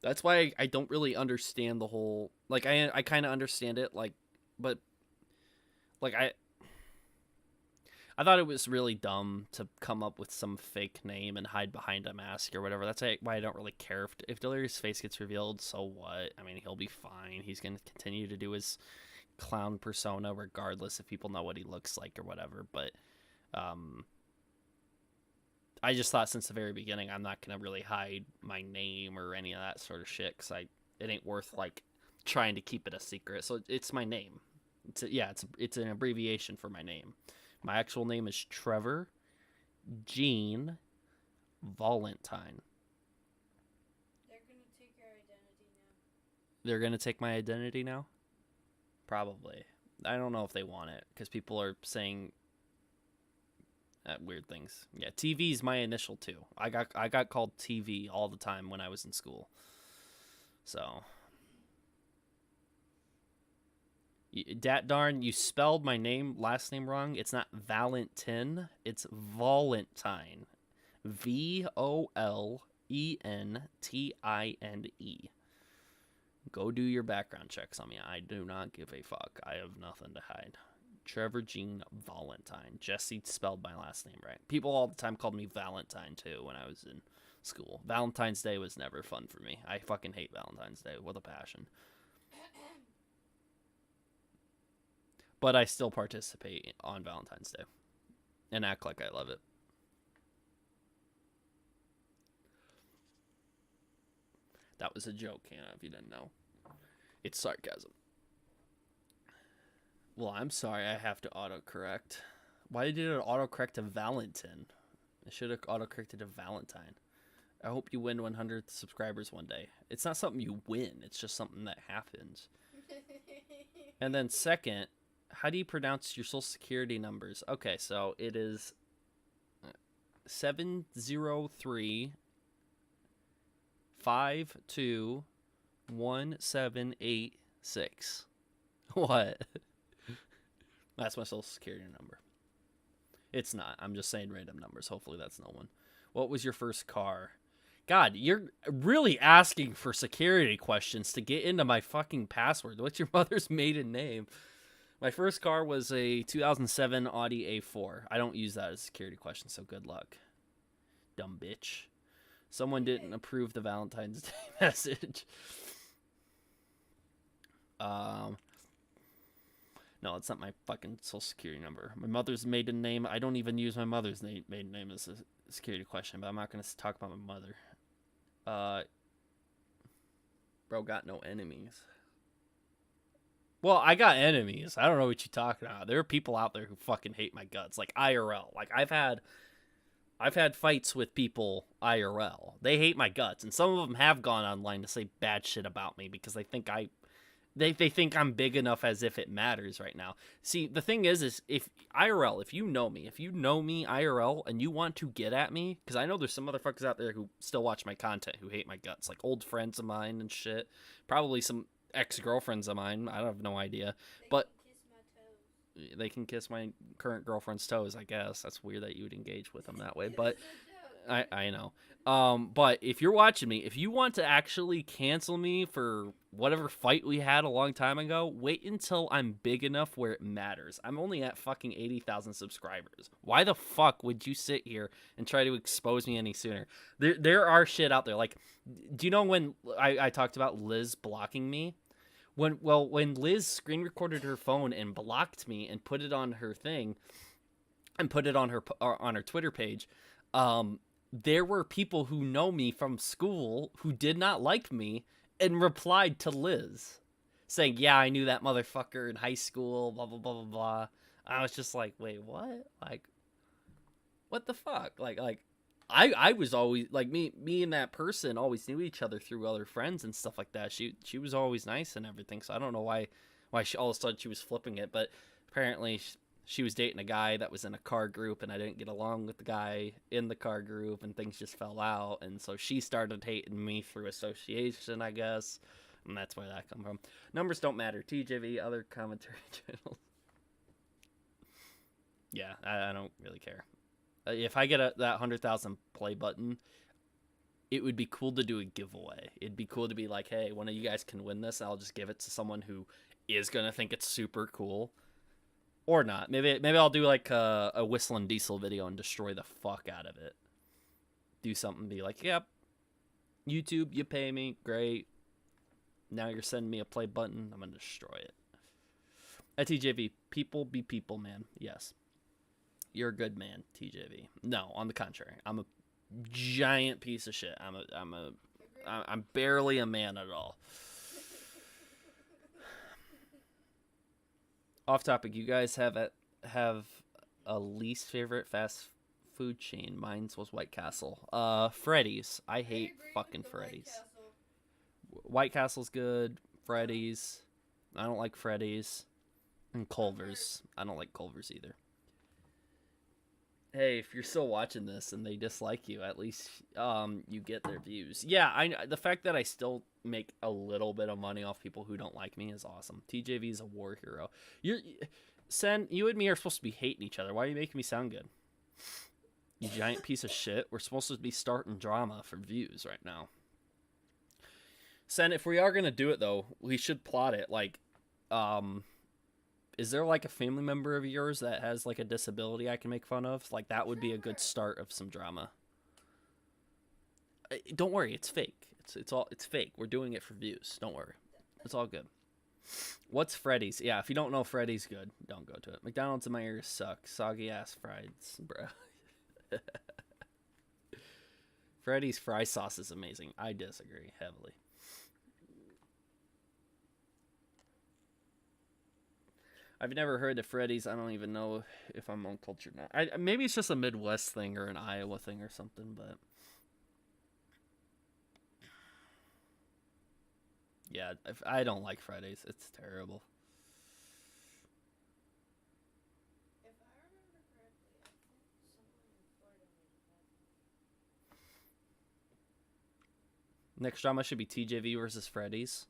That's why I don't really understand the whole... Like, I kind of understand it, like... But... Like, I thought it was really dumb to come up with some fake name and hide behind a mask or whatever. That's why I don't really care. If Delirious' face gets revealed, so what? I mean, he'll be fine. He's going to continue to do his clown persona regardless if people know what he looks like or whatever. But... I just thought since the very beginning I'm not gonna really hide my name or any of that sort of shit, because it ain't worth like trying to keep it a secret. So it's my name. It's an abbreviation for my name. My actual name is Trevor Gene Valentine. They're gonna take your identity now. They're gonna take my identity now? Probably. I don't know if they want it, because people are saying weird things. Yeah, TV is my initial too. I got called TV all the time when I was in school. So, dat darn, you spelled my last name wrong. It's not Valentin. It's Valentine. VOLENTINE. Go do your background checks on me. I do not give a fuck. I have nothing to hide. Trevor Gene Valentine. Jesse spelled my last name right. People all the time called me Valentine too when I was in school. Valentine's Day was never fun for me. I fucking hate Valentine's Day with a passion. But I still participate on Valentine's Day and act like I love it. That was a joke, Hannah, if you didn't know. It's sarcasm. Well, I'm sorry I have to autocorrect. Why did it autocorrect to Valentin? It should have autocorrected to Valentine. I hope you win 100 subscribers one day. It's not something you win. It's just something that happens. And then second, how do you pronounce your social security numbers? Okay, so it is 703 521786. What? That's my social security number. It's not. I'm just saying random numbers. Hopefully that's no one. What was your first car? God, you're really asking for security questions to get into my fucking password. What's your mother's maiden name? My first car was a 2007 Audi A4. I don't use that as a security question, so good luck. Dumb bitch. Someone didn't approve the Valentine's Day message. No, it's not my fucking social security number. My mother's maiden name. I don't even use my mother's maiden name as a security question, but I'm not going to talk about my mother. Bro got no enemies. Well, I got enemies. I don't know what you're talking about. There are people out there who fucking hate my guts, like IRL. Like I've had fights with people IRL. They hate my guts, and some of them have gone online to say bad shit about me because they think they think I'm big enough as if it matters right now. See, the thing is if IRL, if you know me IRL and you want to get at me, because I know there's some motherfuckers out there who still watch my content who hate my guts, like old friends of mine and shit. Probably some ex-girlfriends of mine. I have no idea. But they can kiss my current girlfriend's toes, I guess. That's weird that you would engage with them that way, but I know. But if you're watching me, if you want to actually cancel me for whatever fight we had a long time ago, wait until I'm big enough where it matters. I'm only at fucking 80,000 subscribers. Why the fuck would you sit here and try to expose me any sooner? There are shit out there. Like, do you know when I talked about Liz blocking me? When Liz screen recorded her phone and blocked me and put it on her thing and put it on her Twitter page, there were people who know me from school who did not like me and replied to Liz saying, yeah, I knew that motherfucker in high school, blah, blah, blah, blah, blah. I was just like, wait, what? Like, what the fuck? Like, I was always, like, me and that person always knew each other through other friends and stuff like that. She was always nice and everything, so I don't know why she all of a sudden she was flipping it, but apparently she was dating a guy that was in a car group, and I didn't get along with the guy in the car group, and things just fell out, and so she started hating me through association, I guess, and that's where that come from. Numbers don't matter. TJV, other commentary channels. Yeah, I don't really care. If I get that 100,000 play button, it would be cool to do a giveaway. It'd be cool to be like, hey, one of you guys can win this, and I'll just give it to someone who is going to think it's super cool. Or not. Maybe I'll do like a Whistling Diesel video and destroy the fuck out of it. Do something, be like, yep, YouTube, you pay me, great. Now you're sending me a play button, I'm going to destroy it. At TJV, people be people, man. Yes. You're a good man, TJV. No, on the contrary, I'm a giant piece of shit. I'm barely a man at all. Off topic, you guys have a least favorite fast food chain? Mine was White Castle. Freddy's. I hate fucking Freddy's. White Castle's good. Freddy's. I don't like Freddy's. And Culver's. I don't like Culver's either. Hey, if you're still watching this and they dislike you, at least you get their views. Yeah, the fact that I still make a little bit of money off people who don't like me is awesome. TJV is a war hero. Sen, you and me are supposed to be hating each other. Why are you making me sound good? You giant piece of shit. We're supposed to be starting drama for views right now. Sen, if we are going to do it, though, we should plot it. Like, is there, like, a family member of yours that has, like, a disability I can make fun of? Like, that would be a good start of some drama. Don't worry, it's fake. It's fake. We're doing it for views. Don't worry. It's all good. What's Freddy's? Yeah, if you don't know Freddy's good, don't go to it. McDonald's in my ears suck. Soggy ass fries, bro. Freddy's fry sauce is amazing. I disagree heavily. I've never heard of Freddy's. I don't even know if I'm uncultured now. Maybe it's just a Midwest thing or an Iowa thing or something, but yeah, I don't like Freddy's. It's terrible. If I remember correctly, I think someone in Florida made that. Next drama should be TJV versus Freddy's.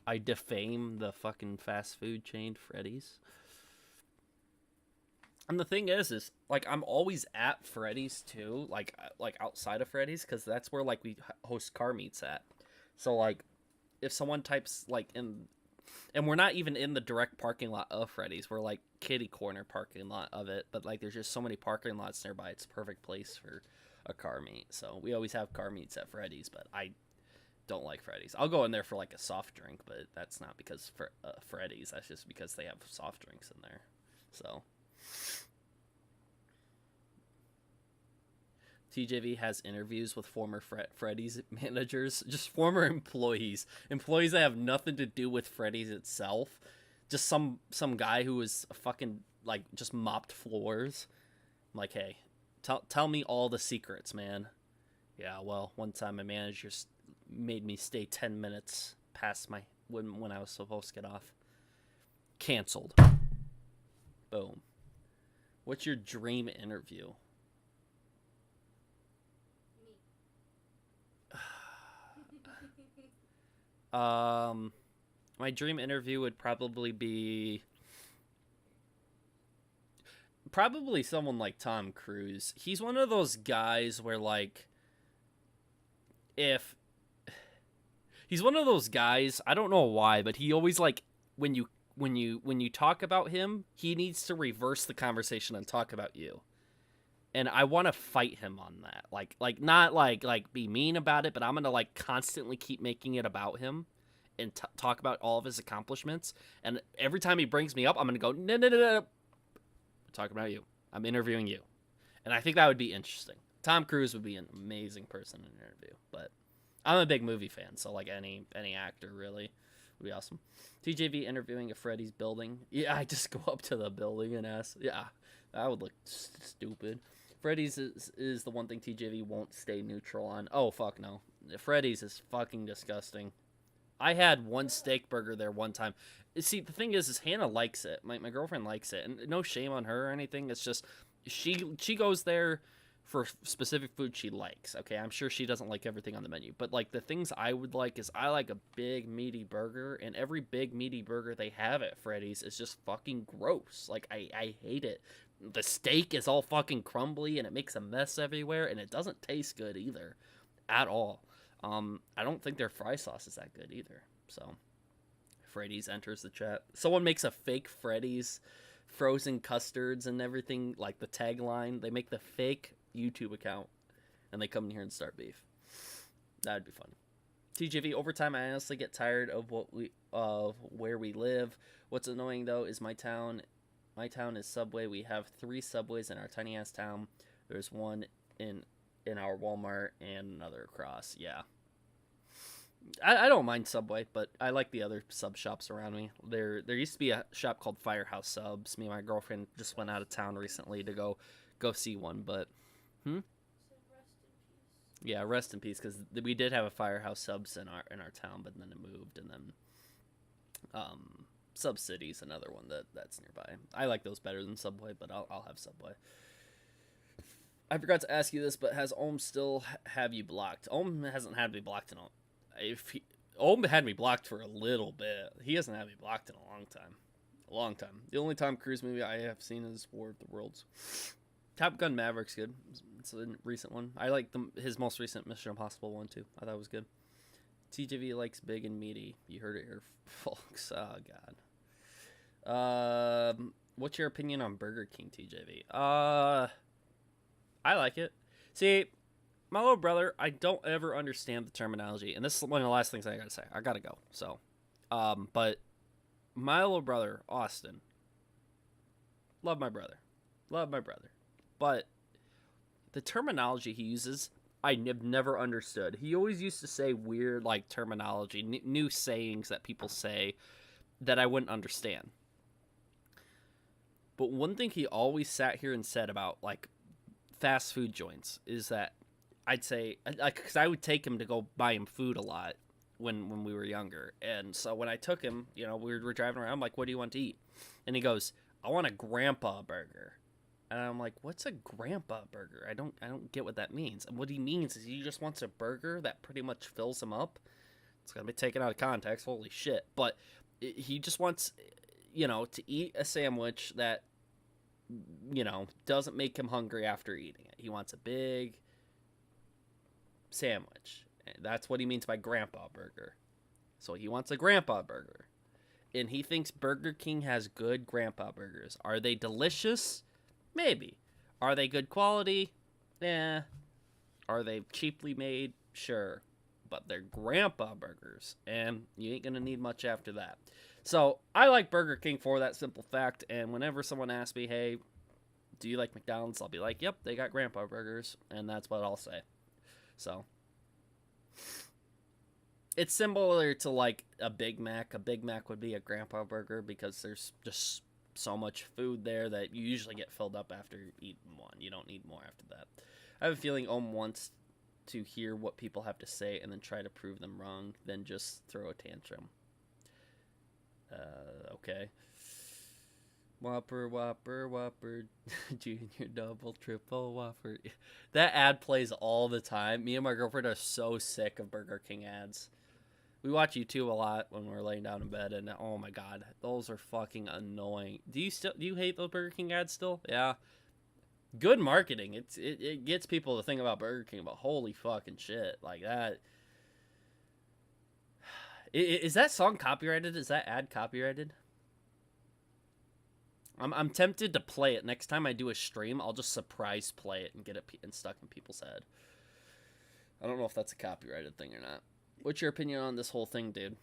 I defame the fucking fast food chain Freddy's. And the thing is like I'm always at Freddy's too, like outside of Freddy's, because that's where like we host car meets at. So like if someone types like in, and we're not even in the direct parking lot of Freddy's, we're like kitty corner parking lot of it, but like there's just so many parking lots nearby, it's a perfect place for a car meet. So we always have car meets at Freddy's, but I don't like Freddy's. I'll go in there for like a soft drink, but that's not because for Freddy's. That's just because they have soft drinks in there. So TJV has interviews with former Freddy's managers, just former employees that have nothing to do with Freddy's itself. Just some guy who was fucking like just mopped floors. I'm like, hey, tell me all the secrets, man. Yeah, well, one time my manager made me stay 10 minutes past my when I was supposed to get off. Canceled. Boom. What's your dream interview? My dream interview would probably be someone like Tom Cruise. He's one of those guys where like he's one of those guys, I don't know why, but he always like when you talk about him, he needs to reverse the conversation and talk about you. And I want to fight him on that. Like not like be mean about it, but I'm going to like constantly keep making it about him and talk about all of his accomplishments. And every time he brings me up, I'm going to go, no. I'm talking about you. I'm interviewing you. And I think that would be interesting. Tom Cruise would be an amazing person in an interview, but I'm a big movie fan, so like any actor really would be awesome. TJV interviewing a Freddy's building. Yeah, I just go up to the building and ask. Yeah, that would look stupid. Freddy's is the one thing TJV won't stay neutral on. Oh, fuck no. Freddy's is fucking disgusting. I had one steak burger there one time. See, the thing is Hannah likes it. My girlfriend likes it. And no shame on her or anything. It's just she goes there for specific food she likes. Okay, I'm sure she doesn't like everything on the menu. But, like, the things I would like is I like a big, meaty burger. And every big, meaty burger they have at Freddy's is just fucking gross. Like, I hate it. The steak is all fucking crumbly and it makes a mess everywhere, and it doesn't taste good either at all. I don't think their fry sauce is that good either. So Freddy's enters the chat. Someone makes a fake Freddy's frozen custards and everything, like the tagline. They make the fake YouTube account and they come in here and start beef. That'd be fun. TJV, over time I honestly get tired of where we live. What's annoying though is my town My town is Subway. We have 3 Subways in our tiny ass town. There's one in our Walmart and another across. Yeah. I don't mind Subway, but I like the other sub shops around me. There used to be a shop called Firehouse Subs. Me and my girlfriend just went out of town recently to go see one, but yeah, rest in peace, because we did have a Firehouse Subs in our town, but then it moved, and then Sub City's another one that's nearby. I like those better than Subway, but I'll have Subway. I forgot to ask you this, but has Ohm still have you blocked? Ohm hasn't had me blocked in Ohm had me blocked for a little bit. He hasn't had me blocked in a long time. A long time. The only Tom Cruise movie I have seen is War of the Worlds. Top Gun Maverick's good. It's a recent one. I like his most recent Mission Impossible one, too. I thought it was good. TJV likes big and meaty. You heard it here, folks. Oh, God. What's your opinion on Burger King, TJV? I like it. See, my little brother, I don't ever understand the terminology, and this is one of the last things I gotta say. I gotta go. So, but my little brother, Austin, love my brother, but the terminology he uses, I've never understood. He always used to say weird, like, terminology, new sayings that people say that I wouldn't understand. But one thing he always sat here and said about, like, fast food joints is that I'd say, like, because I would take him to go buy him food a lot when we were younger. And so when I took him, you know, we were driving around, I'm like, what do you want to eat? And he goes, I want a grandpa burger. And I'm like, what's a grandpa burger? I don't get what that means. And what he means is he just wants a burger that pretty much fills him up. It's going to be taken out of context. Holy shit. But he just wants, you know, to eat a sandwich that, you know, doesn't make him hungry after eating it. He wants a big sandwich. And that's what he means by grandpa burger. So he wants a grandpa burger. And he thinks Burger King has good grandpa burgers. Are they delicious? Maybe. Are they good quality? Yeah. Are they cheaply made? Sure. But they're grandpa burgers, and you ain't gonna need much after that. So I like Burger King for that simple fact, and whenever someone asks me, hey, do you like McDonald's? I'll be like, yep, they got grandpa burgers, and that's what I'll say. So it's similar to like a Big Mac. A Big Mac would be a grandpa burger because there's just so much food there that you usually get filled up after eating one. You don't need more after that. I have a feeling Ohm wants to hear what people have to say and then try to prove them wrong, then just throw a tantrum. Okay. Whopper, Whopper, Whopper, Junior, Double, Triple, Whopper. That ad plays all the time. Me and my girlfriend are so sick of Burger King ads. We watch YouTube a lot when we're laying down in bed, and oh my god, those are fucking annoying. Do you hate those Burger King ads still? Yeah. Good marketing. It gets people to think about Burger King, but holy fucking shit, like that. Is that song copyrighted? Is that ad copyrighted? I'm tempted to play it next time I do a stream. I'll just surprise play it and get it stuck in people's head. I don't know if that's a copyrighted thing or not. What's your opinion on this whole thing, dude?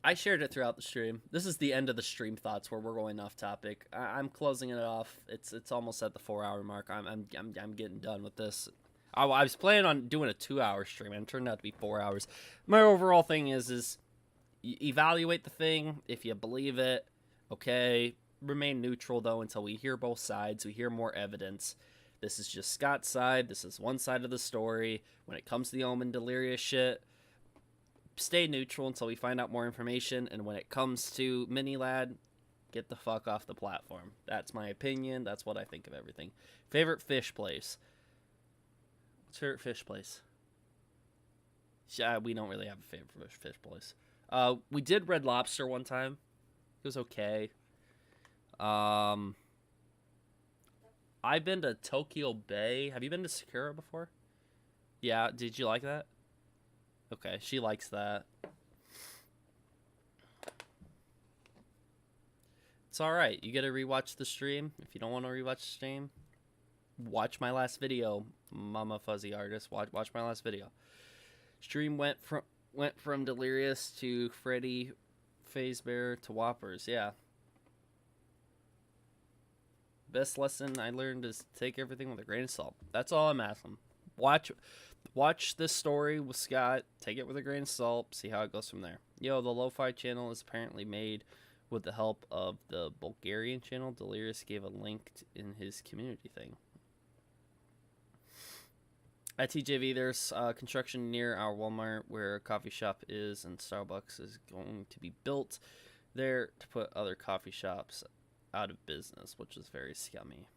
I shared it throughout the stream. This is the end of the stream thoughts where we're going off topic. I'm closing it off. It's almost at the 4-hour mark. I'm getting done with this. I was planning on doing a 2-hour stream, and it turned out to be 4 hours. My overall thing is evaluate the thing. If you believe it, okay. Remain neutral though until we hear both sides. We hear more evidence. This is just Scott's side. This is one side of the story. When it comes to the Omen Delirious shit, stay neutral until we find out more information. And when it comes to Mini Lad, get the fuck off the platform. That's my opinion. That's what I think of everything. Favorite fish place? What's your favorite fish place? We don't really have a favorite fish place. We did Red Lobster one time. It was okay. I've been to Tokyo Bay. Have you been to Sakura before? Yeah, did you like that? Okay, she likes that. It's alright. You get to rewatch the stream. If you don't want to rewatch the stream, watch my last video, Mama Fuzzy Artist. Watch my last video. Stream went from Delirious to Freddy Fazbear to Whoppers. Yeah. Best lesson I learned is take everything with a grain of salt. That's all I'm asking. Watch this story with Scott. Take it with a grain of salt. See how it goes from there. Yo, the Lo-Fi channel is apparently made with the help of the Bulgarian channel. Delirious gave a link in his community thing. At TJV, there's construction near our Walmart where a coffee shop is, and Starbucks is going to be built there to put other coffee shops out of business, which is very scummy.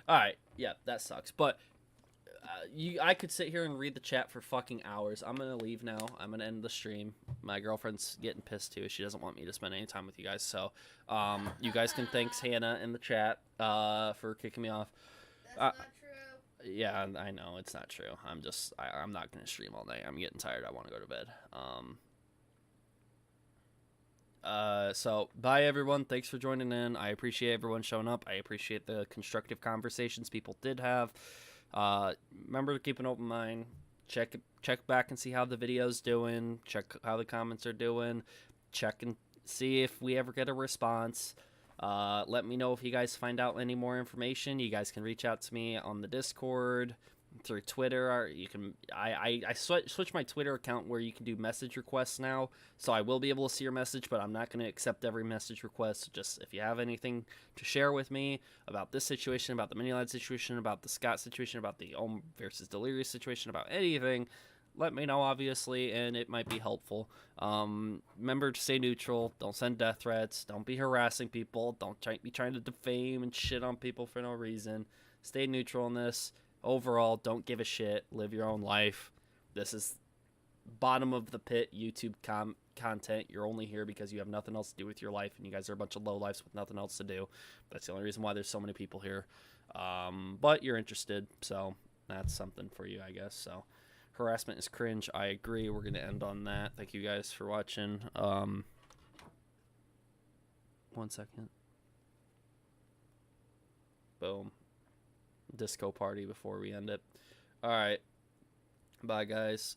All right, yeah, that sucks. But I could sit here and read the chat for fucking hours. I'm gonna leave now. I'm gonna end the stream. My girlfriend's getting pissed too. She doesn't want me to spend any time with you guys. So, you guys can thanks Hannah in the chat for kicking me off. That's not true. Yeah, I know it's not true. I'm not gonna stream all night. I'm getting tired. I want to go to bed. So bye everyone. Thanks for joining in. I appreciate everyone showing up. I appreciate the constructive conversations people did have. Remember to keep an open mind. Check back and see how the video's doing. Check how the comments are doing. Check and see if we ever get a response. Let me know if you guys find out any more information. You guys can reach out to me on the Discord, through Twitter, or you can I switched my Twitter account where you can do message requests now, so I will be able to see your message, but I'm not going to accept every message request. Just if you have anything to share with me about this situation, about the mini lad situation, about the Scott situation, about the Ohm versus Delirious situation, about anything, let me know, obviously, and it might be helpful. Remember to stay neutral. Don't send death threats. Don't be harassing people. Don't be trying to defame and shit on people for no reason. Stay neutral in this. Overall, don't give a shit. Live your own life. This is bottom of the pit YouTube content. You're only here because you have nothing else to do with your life, and you guys are a bunch of lowlifes with nothing else to do. That's the only reason why there's so many people here. But you're interested, so that's something for you, I guess. So harassment is cringe. I agree. We're going to end on that. Thank you guys for watching. 1 second. Boom. Disco party before we end it. All right. Bye, guys.